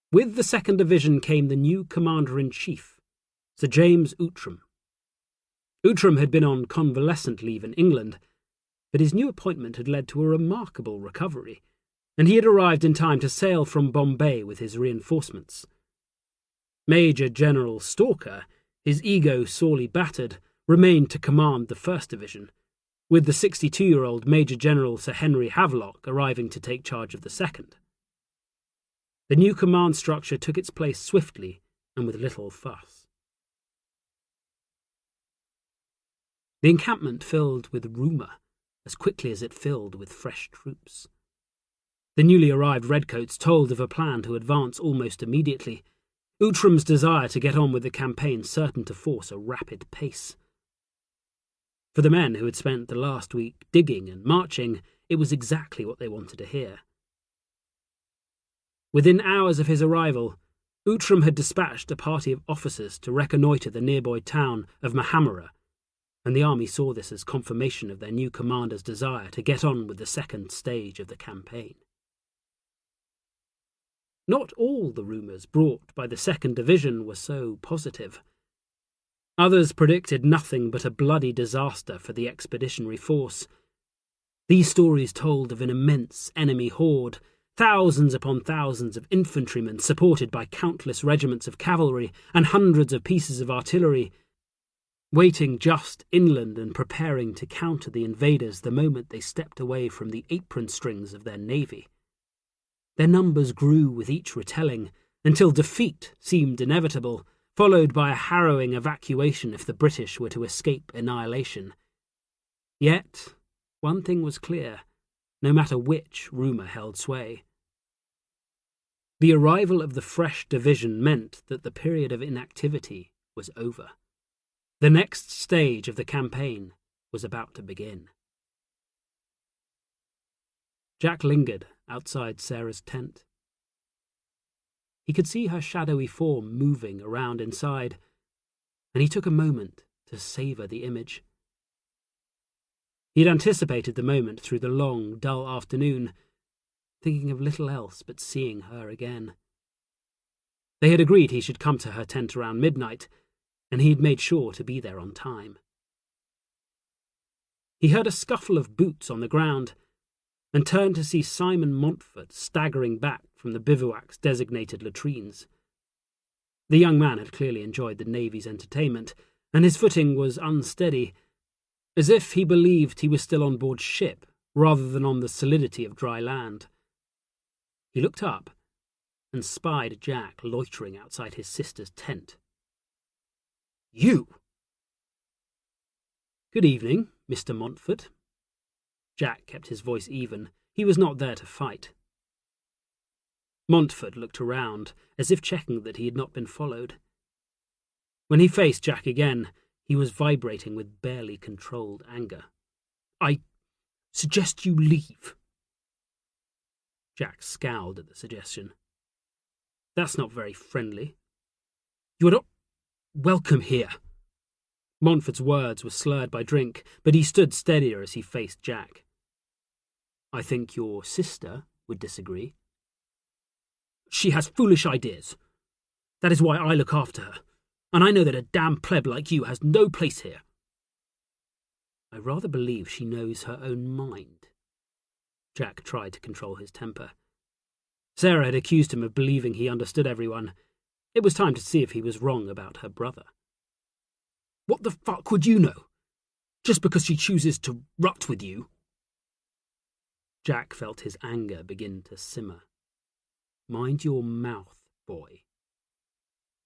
With the 2nd Division came the new Commander-in-Chief, Sir James Outram. Outram had been on convalescent leave in England, but his new appointment had led to a remarkable recovery, and he had arrived in time to sail from Bombay with his reinforcements. Major General Stalker, his ego sorely battered, remained to command the 1st Division, with the 62-year-old Major General Sir Henry Havelock arriving to take charge of the 2nd. The new command structure took its place swiftly and with little fuss. The encampment filled with rumour as quickly as it filled with fresh troops. The newly arrived redcoats told of a plan to advance almost immediately, Outram's desire to get on with the campaign certain to force a rapid pace. For the men who had spent the last week digging and marching, it was exactly what they wanted to hear. Within hours of his arrival, Outram had dispatched a party of officers to reconnoitre the nearby town of Mahamara, and the army saw this as confirmation of their new commander's desire to get on with the 2nd stage of the campaign. Not all the rumours brought by the 2nd Division were so positive. Others predicted nothing but a bloody disaster for the expeditionary force. These stories told of an immense enemy horde, thousands upon thousands of infantrymen supported by countless regiments of cavalry and hundreds of pieces of artillery, waiting just inland and preparing to counter the invaders the moment they stepped away from the apron strings of their navy. Their numbers grew with each retelling, until defeat seemed inevitable, followed by a harrowing evacuation if the British were to escape annihilation. Yet, one thing was clear, no matter which rumour held sway. The arrival of the fresh division meant that the period of inactivity was over. The next stage of the campaign was about to begin. Jack lingered outside Sarah's tent. He could see her shadowy form moving around inside, and he took a moment to savour the image. He had anticipated the moment through the long, dull afternoon, thinking of little else but seeing her again. They had agreed he should come to her tent around midnight, and he had made sure to be there on time. He heard a scuffle of boots on the ground, and turned to see Simon Montfort staggering back from the bivouac's designated latrines. The young man had clearly enjoyed the Navy's entertainment, and his footing was unsteady, as if he believed he was still on board ship rather than on the solidity of dry land. He looked up and spied Jack loitering outside his sister's tent. "You!" "Good evening, Mr. Montfort." Jack kept his voice even. He was not there to fight. Montfort looked around, as if checking that he had not been followed. When he faced Jack again, he was vibrating with barely controlled anger. "I suggest you leave." Jack scowled at the suggestion. "That's not very friendly." "You are not welcome here." Montfort's words were slurred by drink, but he stood steadier as he faced Jack. "I think your sister would disagree." "She has foolish ideas. That is why I look after her, and I know that a damn pleb like you has no place here." "I rather believe she knows her own mind." Jack tried to control his temper. Sarah had accused him of believing he understood everyone. It was time to see if he was wrong about her brother. "What the fuck would you know? Just because she chooses to rut with you?" Jack felt his anger begin to simmer. "Mind your mouth, boy."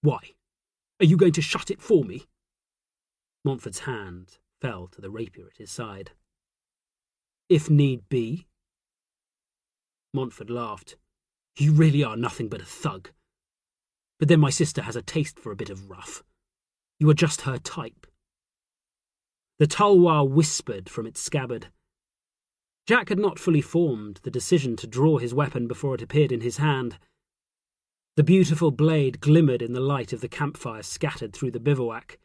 "Why? Are you going to shut it for me?" Montfort's hand fell to the rapier at his side. "If need be." Montfort laughed. "You really are nothing but a thug. But then my sister has a taste for a bit of rough. You are just her type." The tulwar whispered from its scabbard. Jack had not fully formed the decision to draw his weapon before it appeared in his hand. The beautiful blade glimmered in the light of the campfire scattered through the bivouac.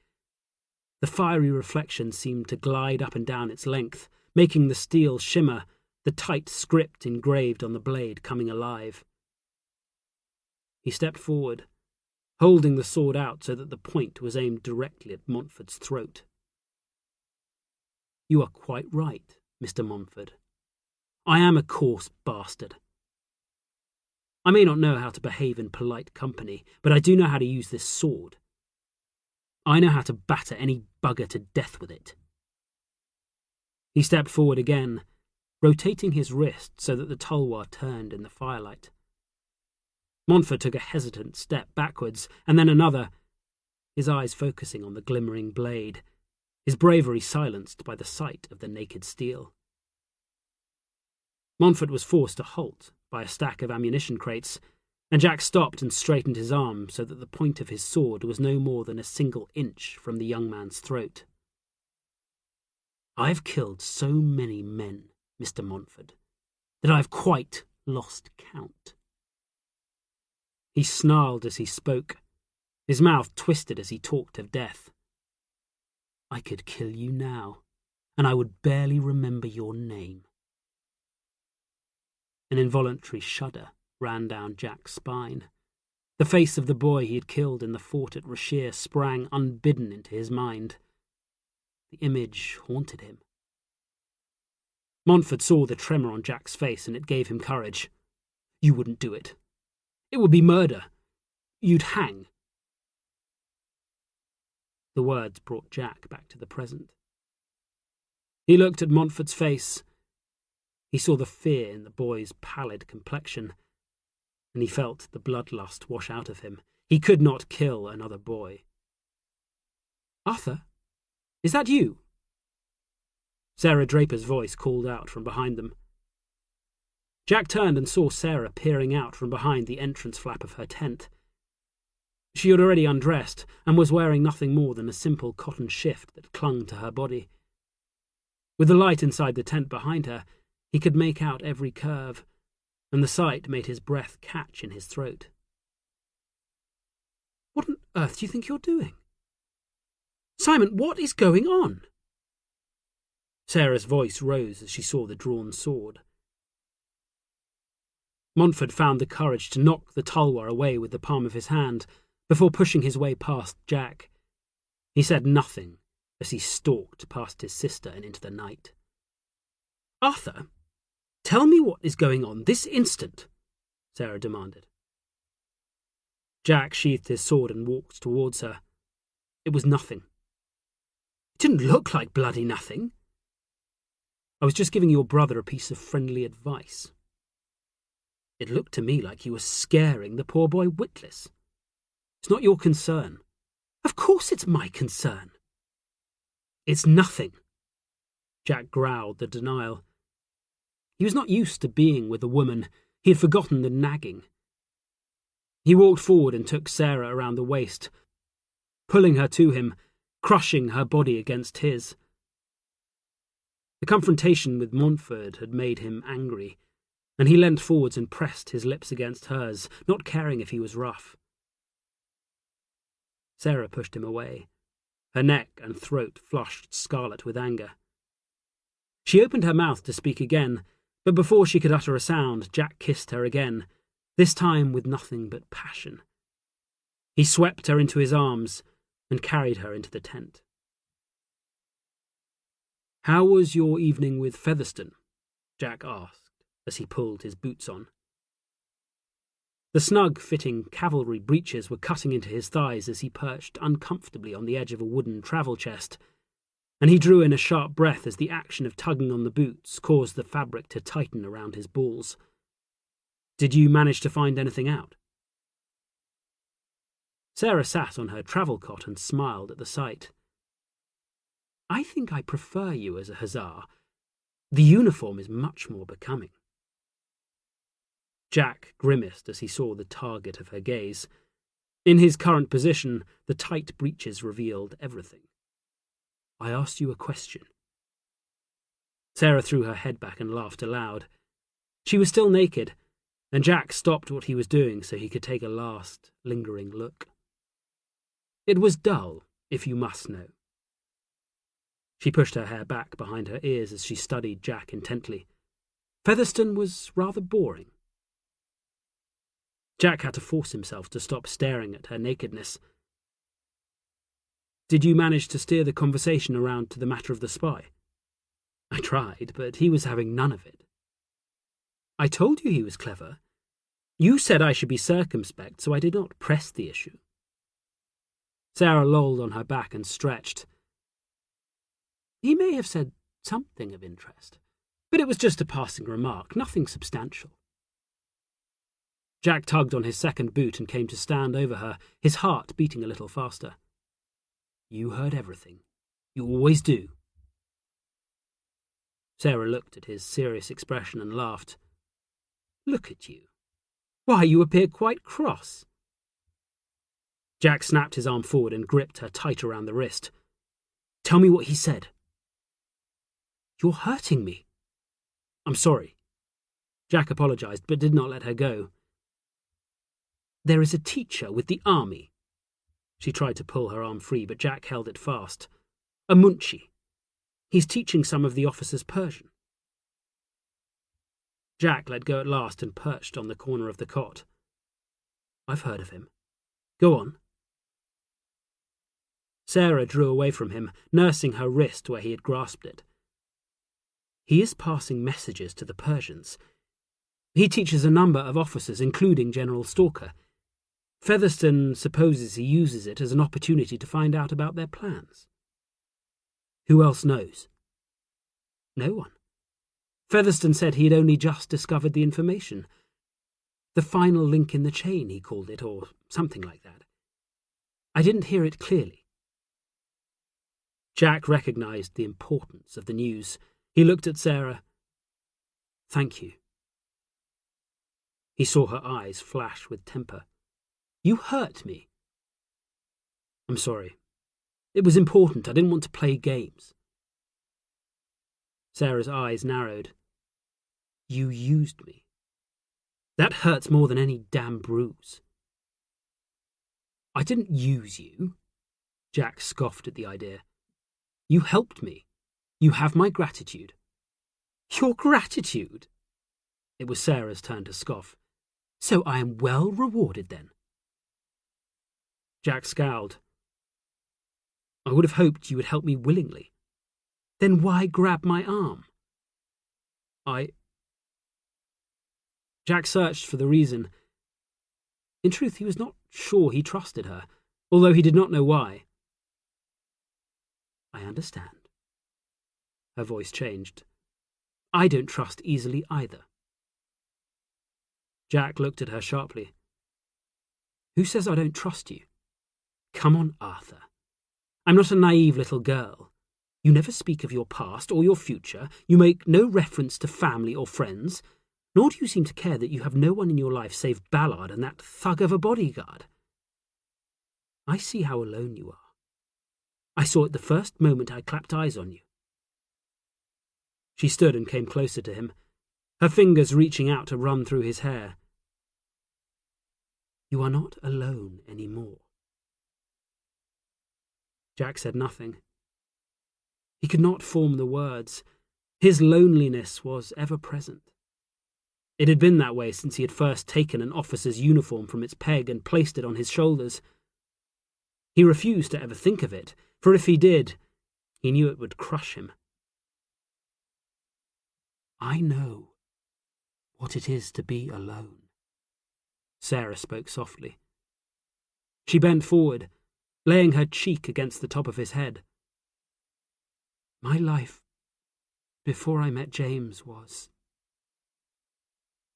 The fiery reflection seemed to glide up and down its length, making the steel shimmer, the tight script engraved on the blade coming alive. He stepped forward, holding the sword out so that the point was aimed directly at Montfort's throat. "You are quite right, Mr. Montfort. I am a coarse bastard. I may not know how to behave in polite company, but I do know how to use this sword. I know how to batter any bugger to death with it." He stepped forward again, rotating his wrist so that the tulwar turned in the firelight. Montfort took a hesitant step backwards, and then another, his eyes focusing on the glimmering blade, his bravery silenced by the sight of the naked steel. Montfort was forced to halt by a stack of ammunition crates, and Jack stopped and straightened his arm so that the point of his sword was no more than a single inch from the young man's throat. "I have killed so many men, Mr. Montfort, that I have quite lost count." He snarled as he spoke, his mouth twisted as he talked of death. "I could kill you now, and I would barely remember your name." An involuntary shudder ran down Jack's spine. The face of the boy he had killed in the fort at Rashier sprang unbidden into his mind. The image haunted him. Montfort saw the tremor on Jack's face, and it gave him courage. "You wouldn't do it. It would be murder. You'd hang." The words brought Jack back to the present. He looked at Montfort's face. He saw the fear in the boy's pallid complexion, and he felt the bloodlust wash out of him. He could not kill another boy. "Arthur, is that you?" Sarah Draper's voice called out from behind them. Jack turned and saw Sarah peering out from behind the entrance flap of her tent. She had already undressed and was wearing nothing more than a simple cotton shift that clung to her body. With the light inside the tent behind her, he could make out every curve, and the sight made his breath catch in his throat. "What on earth do you think you're doing? Simon, what is going on?" Sarah's voice rose as she saw the drawn sword. Montfort found the courage to knock the tulwar away with the palm of his hand before pushing his way past Jack. He said nothing as he stalked past his sister and into the night. "Arthur, Tell me what is going on this instant, Sarah demanded. Jack sheathed his sword and walked towards her. It was nothing. It didn't look like bloody nothing. I was just giving your brother a piece of friendly advice. It looked to me like you were scaring the poor boy witless. It's not your concern. Of course it's my concern. It's nothing. Jack growled the denial. He was not used to being with a woman. He had forgotten the nagging. He walked forward and took Sarah around the waist, pulling her to him, crushing her body against his. The confrontation with Montford had made him angry, and he leant forwards and pressed his lips against hers, not caring if he was rough. Sarah pushed him away, her neck and throat flushed scarlet with anger. She opened her mouth to speak again, but before she could utter a sound, Jack kissed her again, this time with nothing but passion. He swept her into his arms and carried her into the tent. How was your evening with Featherstone? Jack asked as he pulled his boots on. The snug-fitting cavalry breeches were cutting into his thighs as he perched uncomfortably on the edge of a wooden travel chest, and he drew in a sharp breath as the action of tugging on the boots caused the fabric to tighten around his balls. Did you manage to find anything out? Sarah sat on her travel cot and smiled at the sight. I think I prefer you as a hussar. The uniform is much more becoming. Jack grimaced as he saw the target of her gaze. In his current position, the tight breeches revealed everything. I asked you a question. Sarah threw her head back and laughed aloud. She was still naked, and Jack stopped what he was doing so he could take a last, lingering look. It was dull, if you must know. She pushed her hair back behind her ears as she studied Jack intently. Featherstone was rather boring. Jack had to force himself to stop staring at her nakedness. Did you manage to steer the conversation around to the matter of the spy? I tried, but he was having none of it. I told you he was clever. You said I should be circumspect, so I did not press the issue. Sarah lolled on her back and stretched. He may have said something of interest, but it was just a passing remark, nothing substantial. Jack tugged on his second boot and came to stand over her, his heart beating a little faster. You heard everything. You always do. Sarah looked at his serious expression and laughed. Look at you. Why, you appear quite cross. Jack snapped his arm forward and gripped her tight around the wrist. Tell me what he said. You're hurting me. I'm sorry. Jack apologized, but did not let her go. There is a teacher with the army. She tried to pull her arm free, but Jack held it fast. A Munshi. He's teaching some of the officers Persian. Jack let go at last and perched on the corner of the cot. I've heard of him. Go on. Sarah drew away from him, nursing her wrist where he had grasped it. He is passing messages to the Persians. He teaches a number of officers, including General Stalker. Featherstone supposes he uses it as an opportunity to find out about their plans. Who else knows? No one. Featherstone said he had only just discovered the information. The final link in the chain, he called it, or something like that. I didn't hear it clearly. Jack recognized the importance of the news. He looked at Sarah. Thank you. He saw her eyes flash with temper. You hurt me. I'm sorry. It was important. I didn't want to play games. Sarah's eyes narrowed. You used me. That hurts more than any damn bruise. I didn't use you. Jack scoffed at the idea. You helped me. You have my gratitude. Your gratitude? It was Sarah's turn to scoff. So I am well rewarded then. Jack scowled. I would have hoped you would help me willingly. Then why grab my arm? Jack searched for the reason. In truth, he was not sure he trusted her, although he did not know why. I understand. Her voice changed. I don't trust easily either. Jack looked at her sharply. Who says I don't trust you? Come on, Arthur. I'm not a naive little girl. You never speak of your past or your future. You make no reference to family or friends, nor do you seem to care that you have no one in your life save Ballard and that thug of a bodyguard. I see how alone you are. I saw it the first moment I clapped eyes on you. She stood and came closer to him, her fingers reaching out to run through his hair. You are not alone anymore. Jack said nothing. He could not form the words. His loneliness was ever present. It had been that way since he had first taken an officer's uniform from its peg and placed it on his shoulders. He refused to ever think of it, for if he did, he knew it would crush him. I know what it is to be alone. Sarah spoke softly. She bent forward, laying her cheek against the top of his head. My life before I met James was...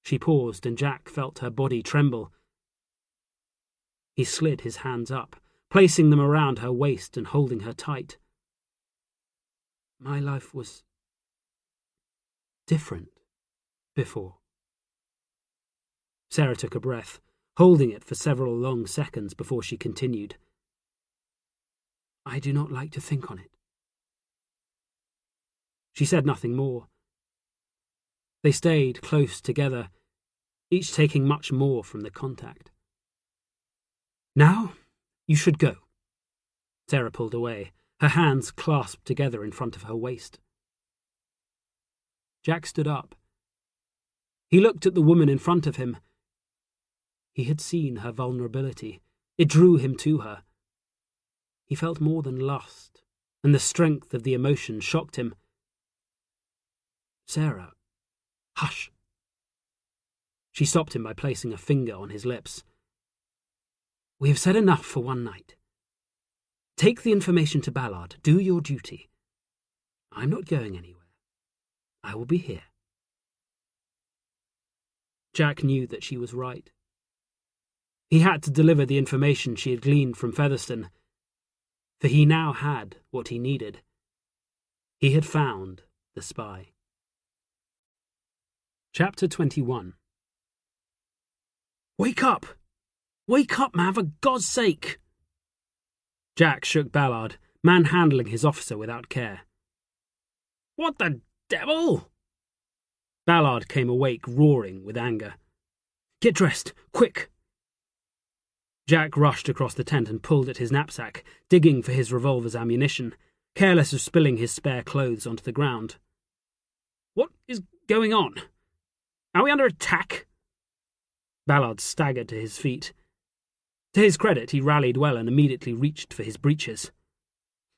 She paused, and Jack felt her body tremble. He slid his hands up, placing them around her waist and holding her tight. My life was different before. Sarah took a breath, holding it for several long seconds before she continued. I do not like to think on it. She said nothing more. They stayed close together, each taking much more from the contact. Now you should go. Sarah pulled away, her hands clasped together in front of her waist. Jack stood up. He looked at the woman in front of him. He had seen her vulnerability. It drew him to her. He felt more than lust, and the strength of the emotion shocked him. Sarah, hush. She stopped him by placing a finger on his lips. We have said enough for one night. Take the information to Ballard. Do your duty. I'm not going anywhere. I will be here. Jack knew that she was right. He had to deliver the information she had gleaned from Featherstone, for he now had what he needed. He had found the spy. Chapter 21. Wake up! Wake up, man, for God's sake! Jack shook Ballard, manhandling his officer without care. What the devil? Ballard came awake, roaring with anger. Get dressed, quick! Jack rushed across the tent and pulled at his knapsack, digging for his revolver's ammunition, careless of spilling his spare clothes onto the ground. What is going on? Are we under attack? Ballard staggered to his feet. To his credit, he rallied well and immediately reached for his breeches.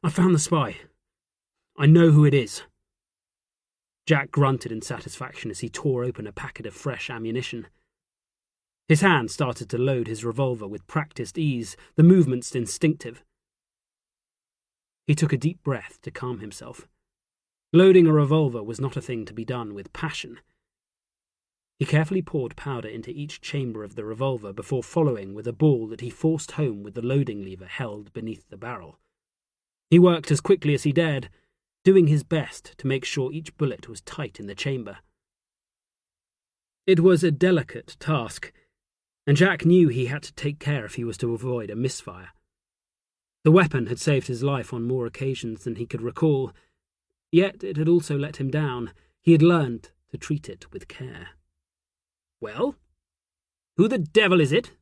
I found the spy. I know who it is. Jack grunted in satisfaction as he tore open a packet of fresh ammunition. His hand started to load his revolver with practiced ease, the movements instinctive. He took a deep breath to calm himself. Loading a revolver was not a thing to be done with passion. He carefully poured powder into each chamber of the revolver before following with a ball that he forced home with the loading lever held beneath the barrel. He worked as quickly as he dared, doing his best to make sure each bullet was tight in the chamber. It was a delicate task, and Jack knew he had to take care if he was to avoid a misfire. The weapon had saved his life on more occasions than he could recall, yet it had also let him down. He had learned to treat it with care. Well? Who the devil is it?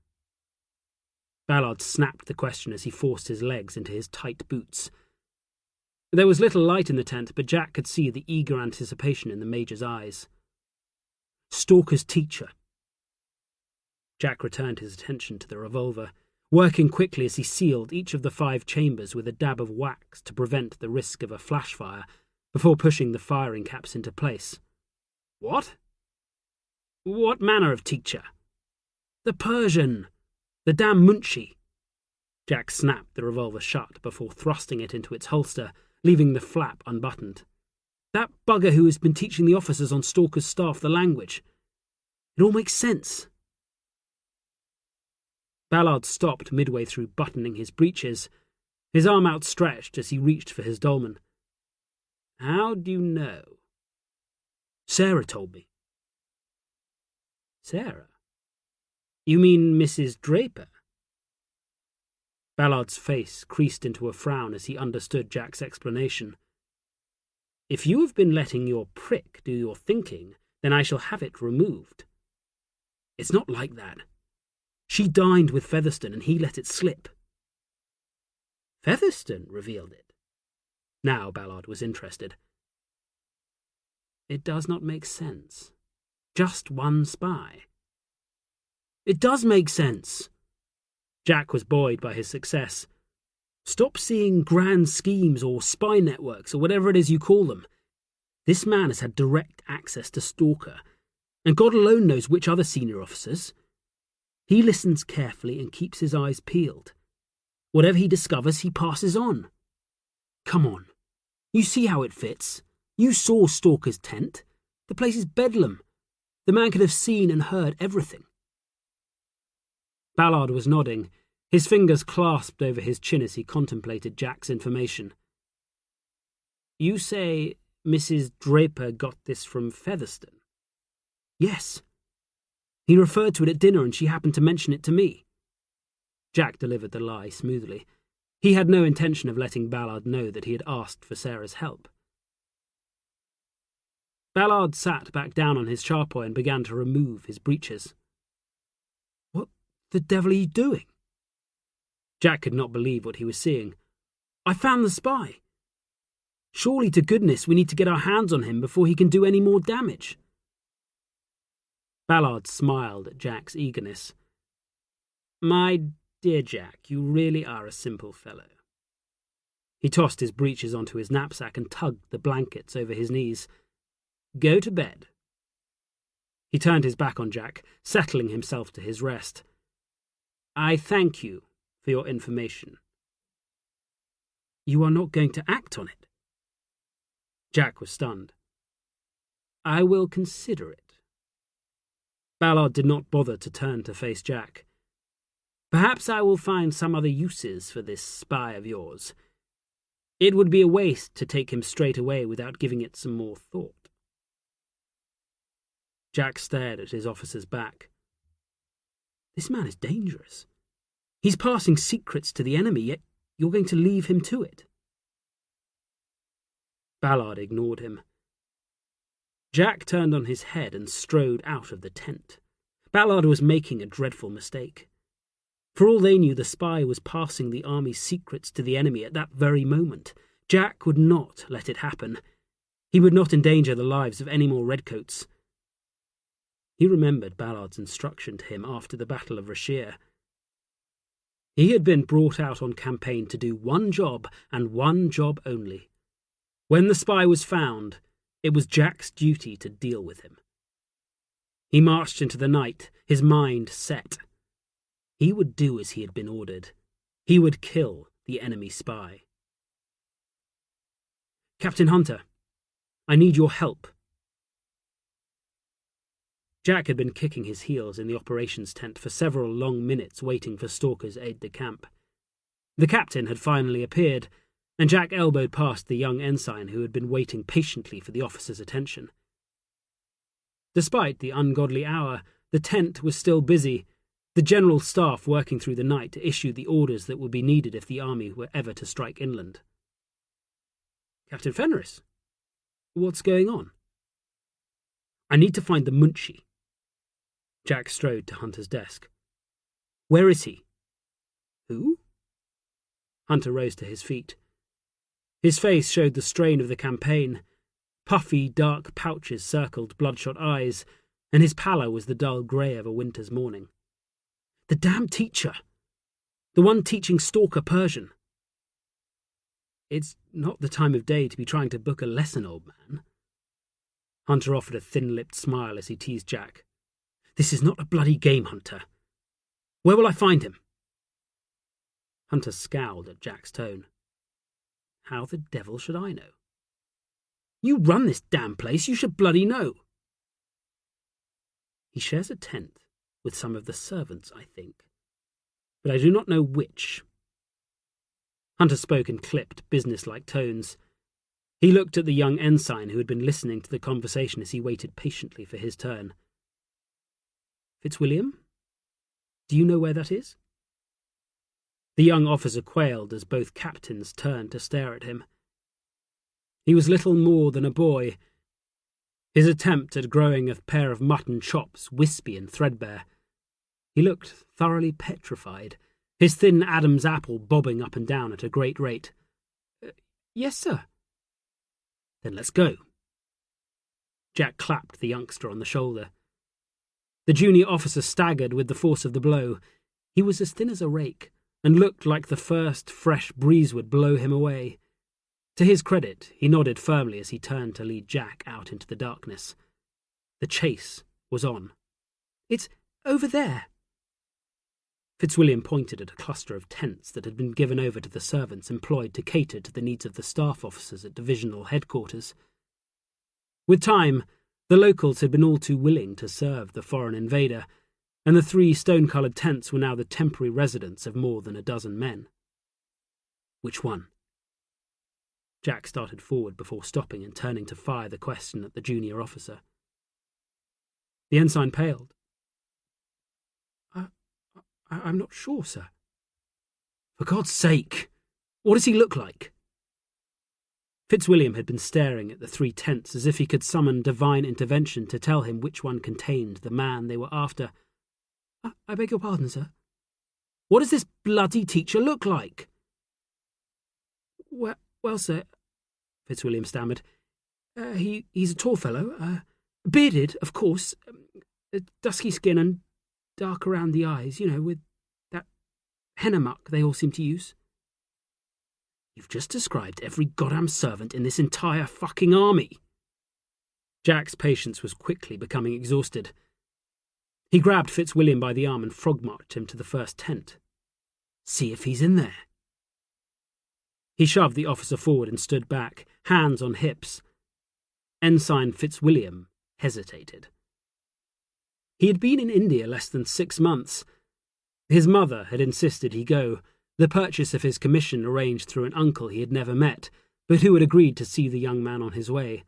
Ballard snapped the question as he forced his legs into his tight boots. There was little light in the tent, but Jack could see the eager anticipation in the Major's eyes. Stalker's teacher. Jack returned his attention to the revolver, working quickly as he sealed each of the 5 chambers with a dab of wax to prevent the risk of a flash fire before pushing the firing caps into place. What? What manner of teacher? The Persian. The damn Munshi. Jack snapped the revolver shut before thrusting it into its holster, leaving the flap unbuttoned. That bugger who has been teaching the officers on Stalker's staff the language. It all makes sense. Ballard stopped midway through buttoning his breeches, his arm outstretched as he reached for his dolman. How do you know? Sarah told me. Sarah? You mean Mrs. Draper? Ballard's face creased into a frown as he understood Jack's explanation. If you have been letting your prick do your thinking, then I shall have it removed. It's not like that. She dined with Featherstone and he let it slip. Featherstone revealed it. Now Ballard was interested. It does not make sense. Just one spy. It does make sense. Jack was buoyed by his success. Stop seeing grand schemes or spy networks or whatever it is you call them. This man has had direct access to Stalker, and God alone knows which other senior officers. He listens carefully and keeps his eyes peeled. Whatever he discovers, he passes on. Come on. You see how it fits. You saw Stalker's tent. The place is bedlam. The man could have seen and heard everything. Ballard was nodding, his fingers clasped over his chin as he contemplated Jack's information. You say Mrs. Draper got this from Featherstone? Yes. He referred to it at dinner and she happened to mention it to me. Jack delivered the lie smoothly. He had no intention of letting Ballard know that he had asked for Sarah's help. Ballard sat back down on his charpoy and began to remove his breeches. What the devil are you doing? Jack could not believe what he was seeing. I found the spy. Surely to goodness we need to get our hands on him before he can do any more damage. Ballard smiled at Jack's eagerness. My dear Jack, you really are a simple fellow. He tossed his breeches onto his knapsack and tugged the blankets over his knees. Go to bed. He turned his back on Jack, settling himself to his rest. I thank you for your information. You are not going to act on it? Jack was stunned. I will consider it. Ballard did not bother to turn to face Jack. Perhaps I will find some other uses for this spy of yours. It would be a waste to take him straight away without giving it some more thought. Jack stared at his officer's back. This man is dangerous. He's passing secrets to the enemy, yet you're going to leave him to it. Ballard ignored him. Jack turned on his head and strode out of the tent. Ballard was making a dreadful mistake. For all they knew, the spy was passing the army's secrets to the enemy at that very moment. Jack would not let it happen. He would not endanger the lives of any more redcoats. He remembered Ballard's instruction to him after the Battle of Rashier. He had been brought out on campaign to do one job and one job only. When the spy was found, it was Jack's duty to deal with him. He marched into the night, his mind set. He would do as he had been ordered. He would kill the enemy spy. Captain Hunter, I need your help. Jack had been kicking his heels in the operations tent for several long minutes waiting for Stalker's aide-de-camp. The captain had finally appeared, and Jack elbowed past the young ensign who had been waiting patiently for the officer's attention. Despite the ungodly hour, the tent was still busy, the general staff working through the night to issue the orders that would be needed if the army were ever to strike inland. Captain Fenris, what's going on? I need to find the Munshi. Jack strode to Hunter's desk. Where is he? Who? Hunter rose to his feet. His face showed the strain of the campaign. Puffy, dark pouches circled bloodshot eyes, and his pallor was the dull grey of a winter's morning. The damn teacher! The one teaching Stalker Persian. It's not the time of day to be trying to book a lesson, old man. Hunter offered a thin-lipped smile as he teased Jack. This is not a bloody game, Hunter. Where will I find him? Hunter scowled at Jack's tone. How the devil should I know? You run this damn place, you should bloody know. He shares a tent with some of the servants, I think, but I do not know which. Hunter spoke in clipped, business-like tones. He looked at the young ensign who had been listening to the conversation as he waited patiently for his turn. Fitzwilliam? Do you know where that is? The young officer quailed as both captains turned to stare at him. He was little more than a boy, his attempt at growing a pair of mutton chops wispy and threadbare. He looked thoroughly petrified, his thin Adam's apple bobbing up and down at a great rate. Yes, sir. Then let's go. Jack clapped the youngster on the shoulder. The junior officer staggered with the force of the blow. He was as thin as a rake, and looked like the first fresh breeze would blow him away. To his credit, he nodded firmly as he turned to lead Jack out into the darkness. The chase was on. It's over there. Fitzwilliam pointed at a cluster of tents that had been given over to the servants employed to cater to the needs of the staff officers at divisional headquarters. With time, the locals had been all too willing to serve the foreign invader, and the 3 stone-coloured tents were now the temporary residence of more than a dozen men. Which one? Jack started forward before stopping and turning to fire the question at the junior officer. The ensign paled. I'm not sure, sir. For God's sake, what does he look like? Fitzwilliam had been staring at the 3 tents as if he could summon divine intervention to tell him which one contained the man they were after. I beg your pardon, sir. What does this bloody teacher look like? Well, sir, Fitzwilliam stammered. He's a tall fellow, bearded, of course, dusky skin and dark around the eyes, with that henna muck they all seem to use. You've just described every goddamn servant in this entire fucking army. Jack's patience was quickly becoming exhausted. He grabbed Fitzwilliam by the arm and frog-marched him to the first tent. See if he's in there. He shoved the officer forward and stood back, hands on hips. Ensign Fitzwilliam hesitated. He had been in India less than 6 months. His mother had insisted he go, the purchase of his commission arranged through an uncle he had never met, but who had agreed to see the young man on his way.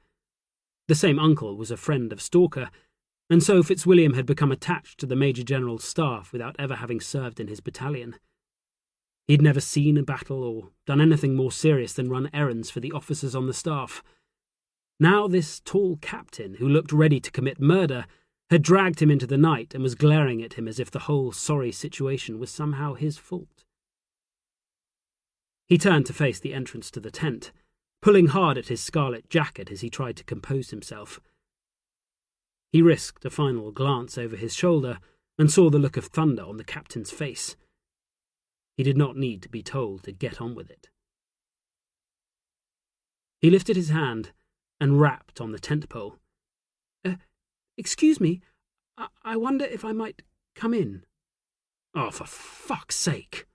The same uncle was a friend of Stalker, and so Fitzwilliam had become attached to the Major General's staff without ever having served in his battalion. He had never seen a battle or done anything more serious than run errands for the officers on the staff. Now this tall captain, who looked ready to commit murder, had dragged him into the night and was glaring at him as if the whole sorry situation was somehow his fault. He turned to face the entrance to the tent, pulling hard at his scarlet jacket as he tried to compose himself. He risked a final glance over his shoulder and saw the look of thunder on the captain's face. He did not need to be told to get on with it. He lifted his hand and rapped on the tent pole. Excuse me, I wonder if I might come in. Oh, for fuck's sake!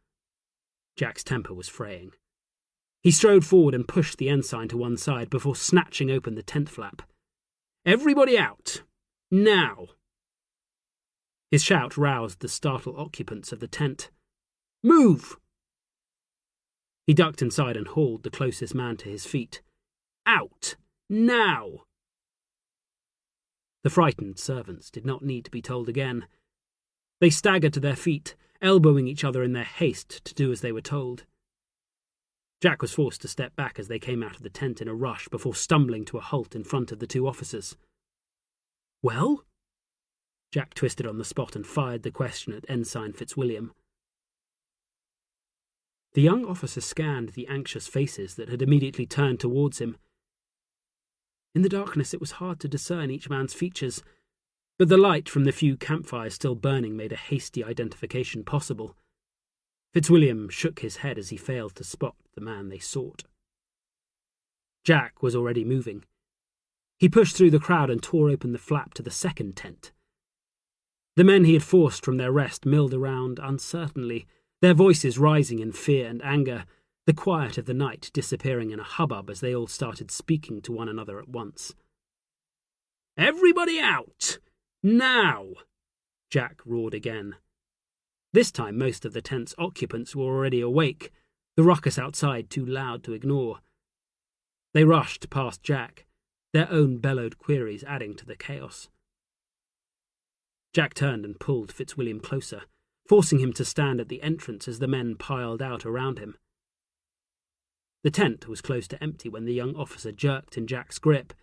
Jack's temper was fraying. He strode forward and pushed the ensign to one side before snatching open the tent flap. Everybody out! Now! His shout roused the startled occupants of the tent. Move! He ducked inside and hauled the closest man to his feet. Out! Now! The frightened servants did not need to be told again. They staggered to their feet, elbowing each other in their haste to do as they were told. Jack was forced to step back as they came out of the tent in a rush before stumbling to a halt in front of the 2 officers. Well? Jack twisted on the spot and fired the question at Ensign Fitzwilliam. The young officer scanned the anxious faces that had immediately turned towards him. In the darkness it was hard to discern each man's features, but the light from the few campfires still burning made a hasty identification possible. Fitzwilliam shook his head as he failed to spot the man they sought. Jack was already moving. He pushed through the crowd and tore open the flap to the second tent. The men he had forced from their rest milled around uncertainly, their voices rising in fear and anger, the quiet of the night disappearing in a hubbub as they all started speaking to one another at once. "Everybody out! Now!" Jack roared again. This time most of the tent's occupants were already awake, the ruckus outside too loud to ignore. They rushed past Jack, their own bellowed queries adding to the chaos. Jack turned and pulled Fitzwilliam closer, forcing him to stand at the entrance as the men piled out around him. The tent was close to empty when the young officer jerked in Jack's grip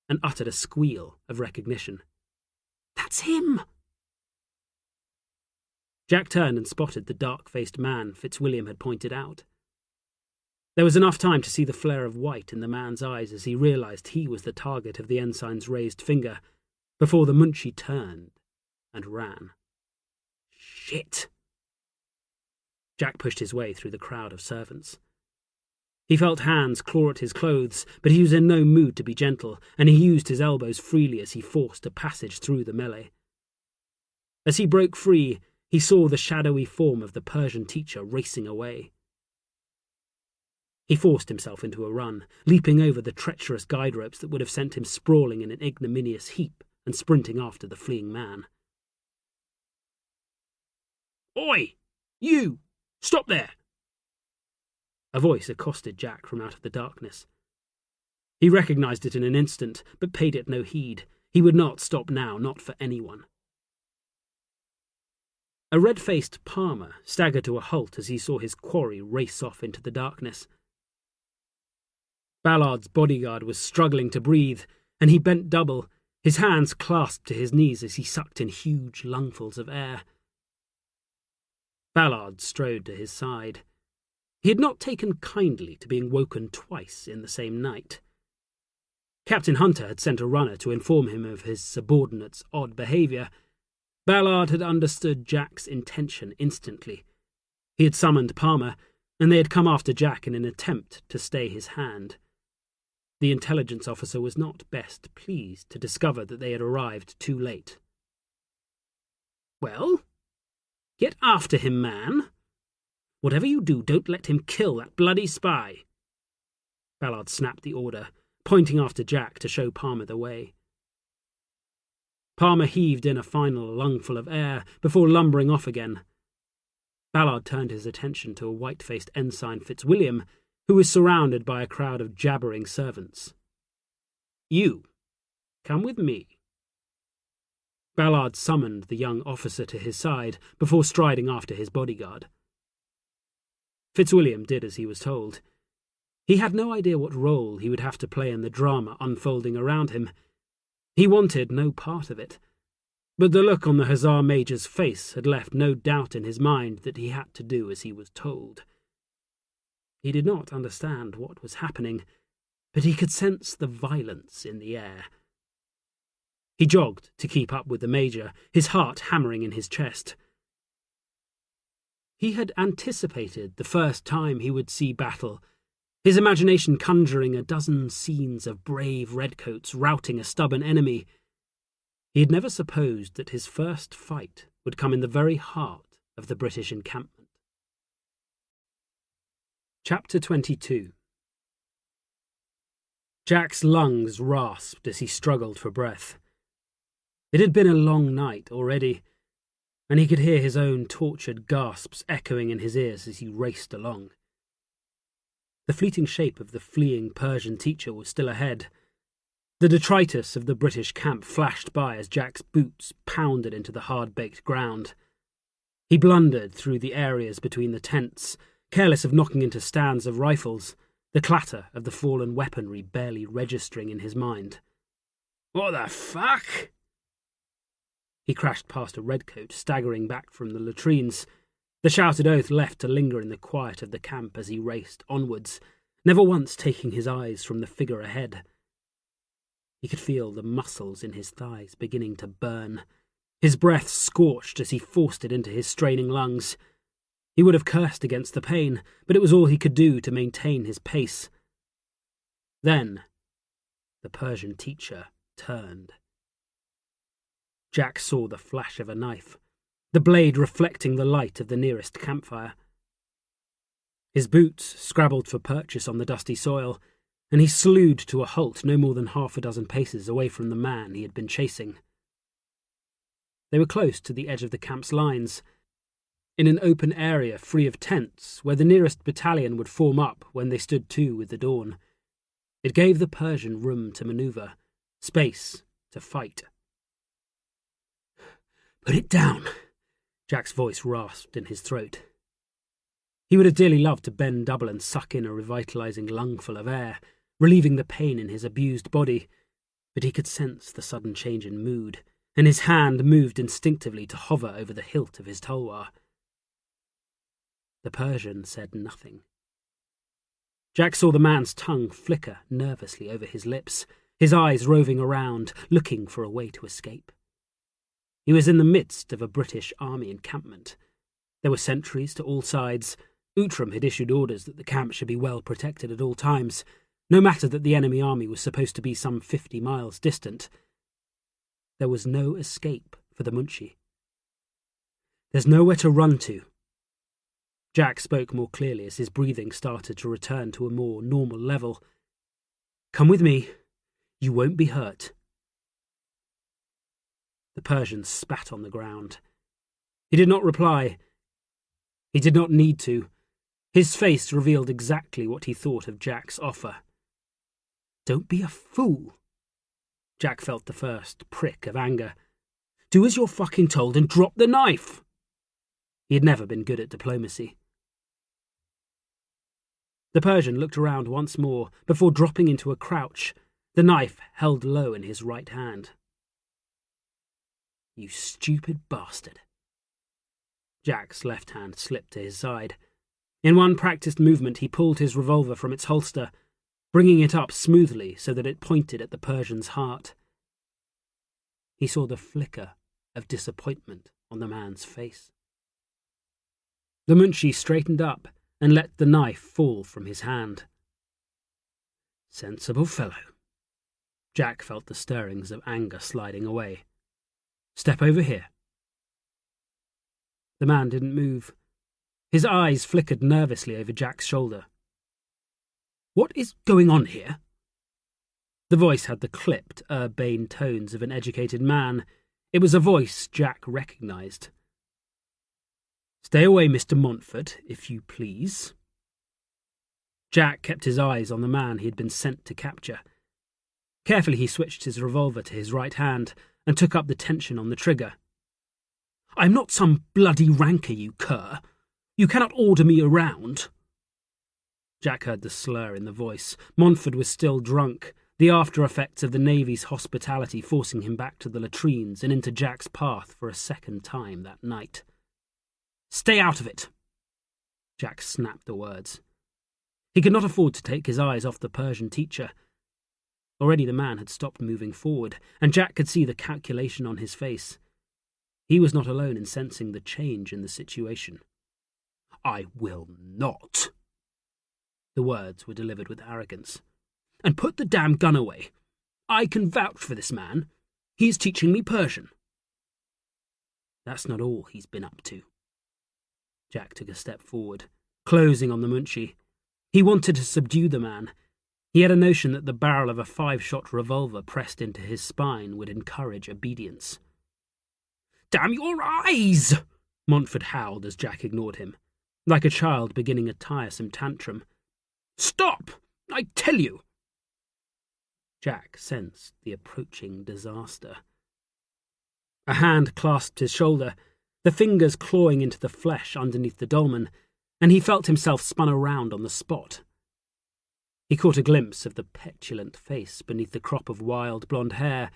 and uttered a squeal of recognition. "That's him!" Jack turned and spotted the dark-faced man Fitzwilliam had pointed out. There was enough time to see the flare of white in the man's eyes as he realized he was the target of the ensign's raised finger, before the Munchie turned and ran. Shit! Jack pushed his way through the crowd of servants. He felt hands claw at his clothes, but he was in no mood to be gentle, and he used his elbows freely as he forced a passage through the melee. As he broke free, he saw the shadowy form of the Persian teacher racing away. He forced himself into a run, leaping over the treacherous guide ropes that would have sent him sprawling in an ignominious heap and sprinting after the fleeing man. "Oi! You! Stop there!" A voice accosted Jack from out of the darkness. He recognized it in an instant, but paid it no heed. He would not stop now, not for anyone. A red-faced Palmer staggered to a halt as he saw his quarry race off into the darkness. Ballard's bodyguard was struggling to breathe, and he bent double, his hands clasped to his knees as he sucked in huge lungfuls of air. Ballard strode to his side. He had not taken kindly to being woken twice in the same night. Captain Hunter had sent a runner to inform him of his subordinate's odd behaviour. Ballard had understood Jack's intention instantly. He had summoned Palmer, and they had come after Jack in an attempt to stay his hand. The intelligence officer was not best pleased to discover that they had arrived too late. "Well, get after him, man. Whatever you do, don't let him kill that bloody spy." Ballard snapped the order, pointing after Jack to show Palmer the way. Palmer heaved in a final lungful of air before lumbering off again. Ballard turned his attention to a white-faced ensign Fitzwilliam, who was surrounded by a crowd of jabbering servants. "You, come with me." Ballard summoned the young officer to his side before striding after his bodyguard. Fitzwilliam did as he was told. He had no idea what role he would have to play in the drama unfolding around him. He wanted no part of it, but the look on the Hussar Major's face had left no doubt in his mind that he had to do as he was told. He did not understand what was happening, but he could sense the violence in the air. He jogged to keep up with the Major, his heart hammering in his chest. He had anticipated the first time he would see battle, his imagination conjuring a dozen scenes of brave redcoats routing a stubborn enemy. He had never supposed that his first fight would come in the very heart of the British encampment. Chapter 22. Jack's lungs rasped as he struggled for breath. It had been a long night already, and he could hear his own tortured gasps echoing in his ears as he raced along. The fleeting shape of the fleeing Persian teacher was still ahead. The detritus of the British camp flashed by as Jack's boots pounded into the hard-baked ground. He blundered through the areas between the tents, careless of knocking into stands of rifles, the clatter of the fallen weaponry barely registering in his mind. "What the fuck?" He crashed past a redcoat staggering back from the latrines. The shouted oath left to linger in the quiet of the camp as he raced onwards, never once taking his eyes from the figure ahead. He could feel the muscles in his thighs beginning to burn. His breath scorched as he forced it into his straining lungs. He would have cursed against the pain, but it was all he could do to maintain his pace. Then the Persian teacher turned. Jack saw the flash of a knife, the blade reflecting the light of the nearest campfire. His boots scrabbled for purchase on the dusty soil, and he slewed to a halt no more than 6 paces away from the man he had been chasing. They were close to the edge of the camp's lines, in an open area free of tents where the nearest battalion would form up when they stood to with the dawn. It gave the Persian room to manoeuvre, space to fight. "Put it down," Jack's voice rasped in his throat. He would have dearly loved to bend double and suck in a revitalizing lungful of air, relieving the pain in his abused body, but he could sense the sudden change in mood, and his hand moved instinctively to hover over the hilt of his tulwar. The Persian said nothing. Jack saw the man's tongue flicker nervously over his lips, his eyes roving around, looking for a way to escape. He was in the midst of a British army encampment. There were sentries to all sides. Outram had issued orders that the camp should be well protected at all times, no matter that the enemy army was supposed to be some 50 miles distant. There was no escape for the Munshi. "There's nowhere to run to." Jack spoke more clearly as his breathing started to return to a more normal level. "Come with me. You won't be hurt." The Persian spat on the ground. He did not reply. He did not need to. His face revealed exactly what he thought of Jack's offer. "Don't be a fool." Jack felt the first prick of anger. "Do as you're fucking told and drop the knife." He had never been good at diplomacy. The Persian looked around once more before dropping into a crouch, the knife held low in his right hand. "You stupid bastard." Jack's left hand slipped to his side. In one practiced movement he pulled his revolver from its holster, bringing it up smoothly so that it pointed at the Persian's heart. He saw the flicker of disappointment on the man's face. The Munshi straightened up and let the knife fall from his hand. "Sensible fellow." Jack felt the stirrings of anger sliding away. "Step over here." The man didn't move. His eyes flickered nervously over Jack's shoulder. "What is going on here?" The voice had the clipped, urbane tones of an educated man. It was a voice Jack recognized. "Stay away, Mr. Montfort, if you please." Jack kept his eyes on the man he had been sent to capture. Carefully he switched his revolver to his right hand and took up the tension on the trigger. "I'm not some bloody ranker, you cur. You cannot order me around." Jack heard the slur in the voice. Montfort was still drunk, the after-effects of the Navy's hospitality forcing him back to the latrines and into Jack's path for a second time that night. "Stay out of it." Jack snapped the words. He could not afford to take his eyes off the Persian teacher. Already the man had stopped moving forward, and Jack could see the calculation on his face. He was not alone in sensing the change in the situation. "I will not." The words were delivered with arrogance. "And put the damn gun away. I can vouch for this man. He is teaching me Persian." "That's not all he's been up to." Jack took a step forward, closing on the Munshi. He wanted to subdue the man. He had a notion that the barrel of a 5-shot revolver pressed into his spine would encourage obedience. "Damn your eyes!" Montfort howled as Jack ignored him, like a child beginning a tiresome tantrum. "Stop! I tell you!" Jack sensed the approaching disaster. A hand clasped his shoulder, the fingers clawing into the flesh underneath the dolman, and he felt himself spun around on the spot. He caught a glimpse of the petulant face beneath the crop of wild blonde hair,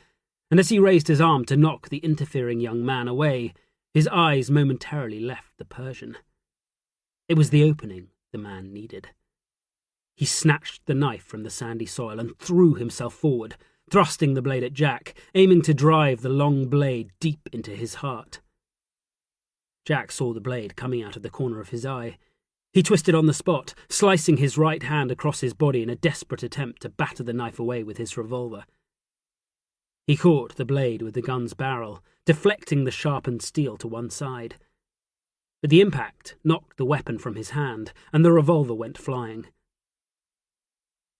and as he raised his arm to knock the interfering young man away, his eyes momentarily left the Persian. It was the opening the man needed. He snatched the knife from the sandy soil and threw himself forward, thrusting the blade at Jack, aiming to drive the long blade deep into his heart. Jack saw the blade coming out of the corner of his eye. He twisted on the spot, slicing his right hand across his body in a desperate attempt to batter the knife away with his revolver. He caught the blade with the gun's barrel, deflecting the sharpened steel to one side. But the impact knocked the weapon from his hand, and the revolver went flying.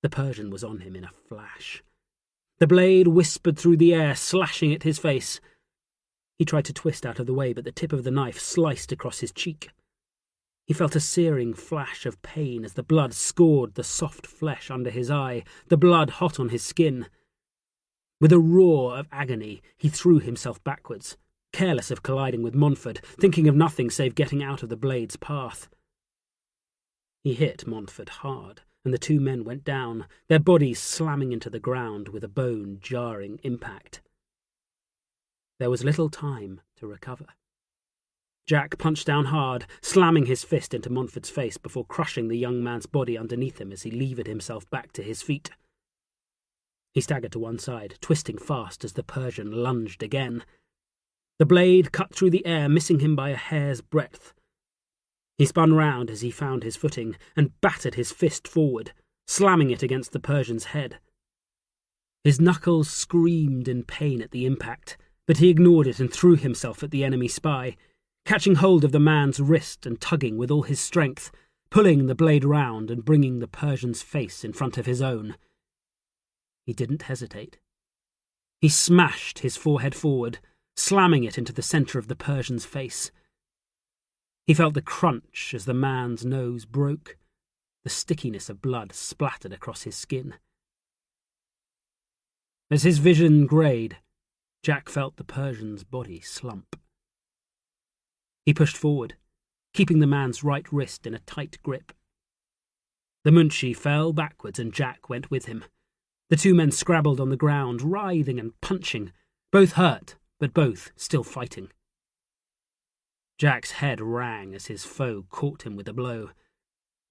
The Persian was on him in a flash. The blade whispered through the air, slashing at his face. He tried to twist out of the way, but the tip of the knife sliced across his cheek. He felt a searing flash of pain as the blood scored the soft flesh under his eye, the blood hot on his skin. With a roar of agony, he threw himself backwards, careless of colliding with Montford, thinking of nothing save getting out of the blade's path. He hit Montford hard, and the two men went down, their bodies slamming into the ground with a bone-jarring impact. There was little time to recover. Jack punched down hard, slamming his fist into Montford's face before crushing the young man's body underneath him as he levered himself back to his feet. He staggered to one side, twisting fast as the Persian lunged again. The blade cut through the air, missing him by a hair's breadth. He spun round as he found his footing and battered his fist forward, slamming it against the Persian's head. His knuckles screamed in pain at the impact, but he ignored it and threw himself at the enemy spy, catching hold of the man's wrist and tugging with all his strength, pulling the blade round and bringing the Persian's face in front of his own. He didn't hesitate. He smashed his forehead forward, slamming it into the centre of the Persian's face. He felt the crunch as the man's nose broke. The stickiness of blood splattered across his skin. As his vision greyed, Jack felt the Persian's body slump. He pushed forward, keeping the man's right wrist in a tight grip. The Munshi fell backwards and Jack went with him. The two men scrabbled on the ground, writhing and punching, both hurt, but both still fighting. Jack's head rang as his foe caught him with a blow.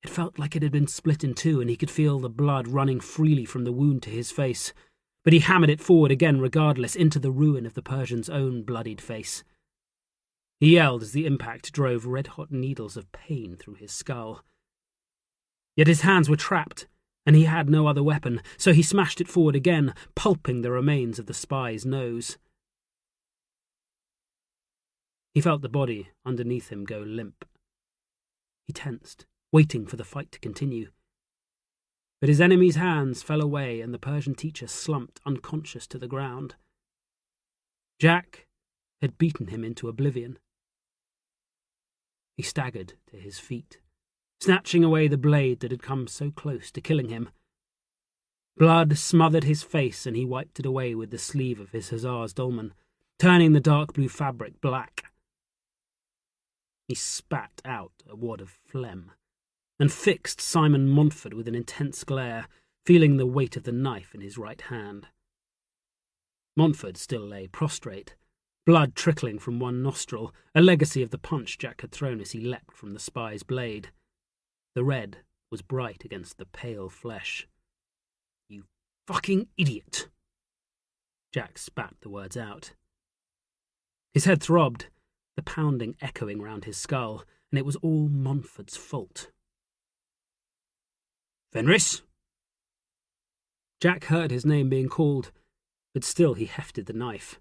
It felt like it had been split in two, and he could feel the blood running freely from the wound to his face. But he hammered it forward again regardless, into the ruin of the Persian's own bloodied face. He yelled as the impact drove red-hot needles of pain through his skull. Yet his hands were trapped, and he had no other weapon, so he smashed it forward again, pulping the remains of the spy's nose. He felt the body underneath him go limp. He tensed, waiting for the fight to continue. But his enemy's hands fell away and the Persian teacher slumped unconscious to the ground. Jack had beaten him into oblivion. He staggered to his feet, snatching away the blade that had come so close to killing him. Blood smothered his face and he wiped it away with the sleeve of his hussar's dolman, turning the dark blue fabric black. He spat out a wad of phlegm and fixed Simon Montford with an intense glare, feeling the weight of the knife in his right hand. Montford still lay prostrate, blood trickling from one nostril, a legacy of the punch Jack had thrown as he leapt from the spy's blade. The red was bright against the pale flesh. "You fucking idiot!" Jack spat the words out. His head throbbed, the pounding echoing round his skull, and it was all Montford's fault. "Fenris?" Jack heard his name being called, but still he hefted the knife.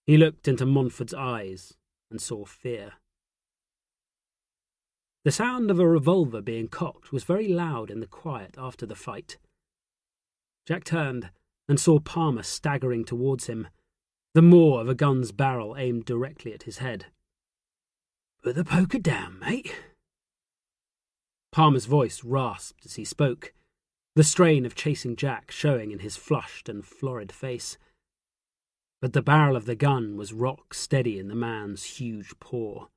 He looked into Montford's eyes and saw fear. The sound of a revolver being cocked was very loud in the quiet after the fight. Jack turned and saw Palmer staggering towards him, the maw of a gun's barrel aimed directly at his head. "Put the poker down, mate." Palmer's voice rasped as he spoke, the strain of chasing Jack showing in his flushed and florid face. But the barrel of the gun was rock steady in the man's huge paw.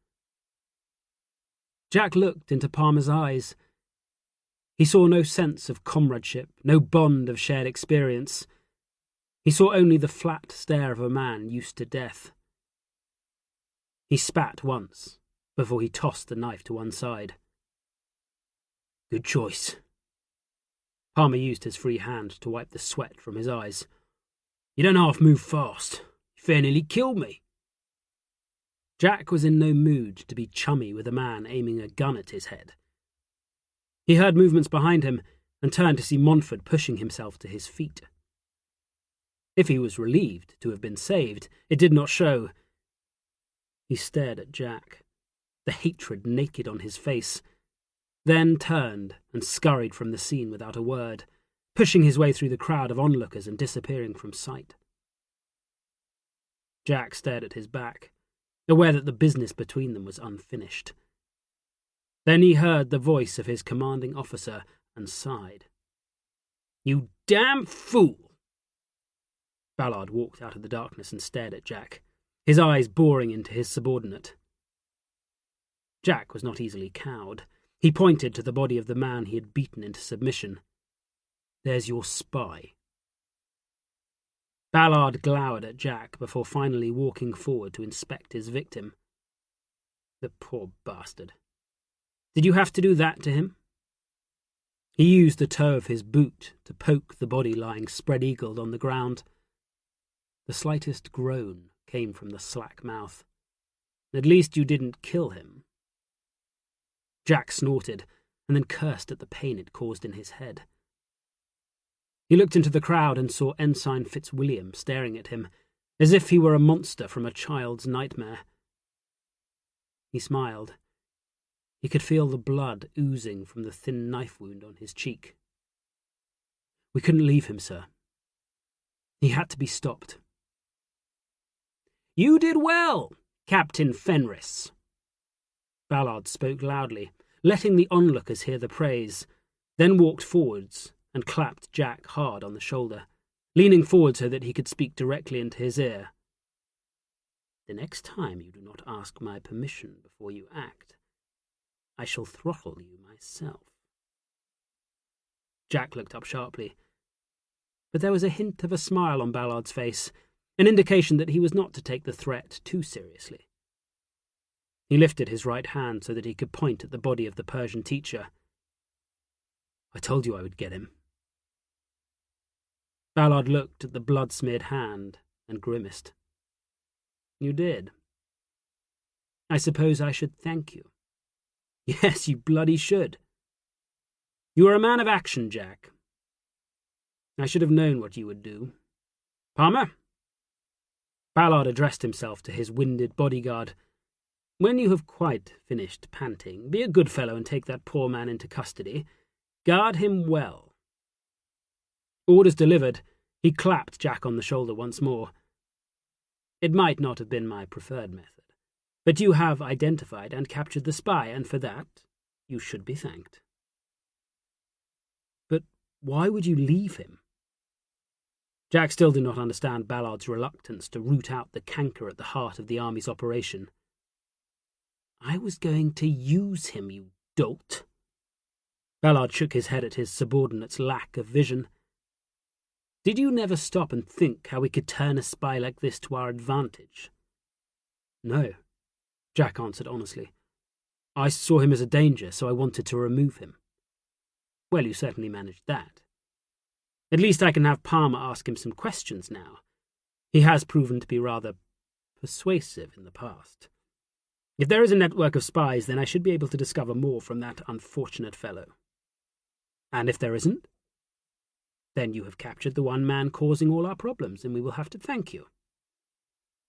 Jack looked into Palmer's eyes. He saw no sense of comradeship, no bond of shared experience. He saw only the flat stare of a man used to death. He spat once, before he tossed the knife to one side. "Good choice." Palmer used his free hand to wipe the sweat from his eyes. "You don't half move fast. You fair nearly killed me." Jack was in no mood to be chummy with a man aiming a gun at his head. He heard movements behind him and turned to see Montford pushing himself to his feet. If he was relieved to have been saved, it did not show. He stared at Jack, the hatred naked on his face, then turned and scurried from the scene without a word, pushing his way through the crowd of onlookers and disappearing from sight. Jack stared at his back, aware that the business between them was unfinished. Then he heard the voice of his commanding officer and sighed. "You damn fool!" Ballard walked out of the darkness and stared at Jack, his eyes boring into his subordinate. Jack was not easily cowed. He pointed to the body of the man he had beaten into submission. "There's your spy." Ballard glowered at Jack before finally walking forward to inspect his victim. The poor bastard. Did you have to do that to him? He used the toe of his boot to poke the body lying spread-eagled on the ground. The slightest groan came from the slack mouth. "At least you didn't kill him." Jack snorted and then cursed at the pain it caused in his head. He looked into the crowd and saw Ensign Fitzwilliam staring at him, as if he were a monster from a child's nightmare. He smiled. He could feel the blood oozing from the thin knife wound on his cheek. "We couldn't leave him, sir. He had to be stopped." "You did well, Captain Fenris." Ballard spoke loudly, letting the onlookers hear the praise, then walked forwards and clapped Jack hard on the shoulder, leaning forward so that he could speak directly into his ear. "The next time you do not ask my permission before you act, I shall throttle you myself." Jack looked up sharply, but there was a hint of a smile on Ballard's face, an indication that he was not to take the threat too seriously. He lifted his right hand so that he could point at the body of the Persian teacher. "I told you I would get him." Ballard looked at the blood-smeared hand and grimaced. "You did. I suppose I should thank you." "Yes, you bloody should. You are a man of action, Jack. I should have known what you would do. Palmer?" Ballard addressed himself to his winded bodyguard. "When you have quite finished panting, be a good fellow and take that poor man into custody. Guard him well." Orders delivered, he clapped Jack on the shoulder once more. "It might not have been my preferred method, but you have identified and captured the spy, and for that you should be thanked." "But why would you leave him?" Jack still did not understand Ballard's reluctance to root out the canker at the heart of the army's operation. "I was going to use him, you dolt." Ballard shook his head at his subordinate's lack of vision. "Did you never stop and think how we could turn a spy like this to our advantage?" "No," Jack answered honestly. "I saw him as a danger, so I wanted to remove him." "Well, you certainly managed that. At least I can have Palmer ask him some questions now. He has proven to be rather persuasive in the past. If there is a network of spies, then I should be able to discover more from that unfortunate fellow. And if there isn't, then you have captured the one man causing all our problems, and we will have to thank you.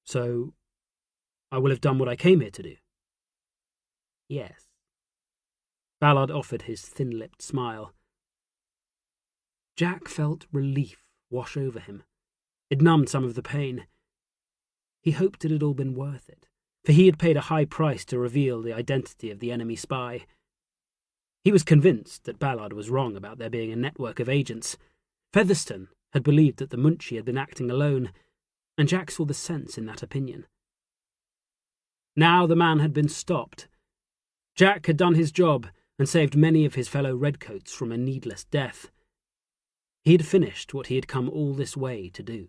So, I will have done what I came here to do." "Yes." Ballard offered his thin-lipped smile. Jack felt relief wash over him. It numbed some of the pain. He hoped it had all been worth it, for he had paid a high price to reveal the identity of the enemy spy. He was convinced that Ballard was wrong about there being a network of agents. Featherstone had believed that the Munchie had been acting alone, and Jack saw the sense in that opinion. Now the man had been stopped. Jack had done his job and saved many of his fellow redcoats from a needless death. He had finished what he had come all this way to do.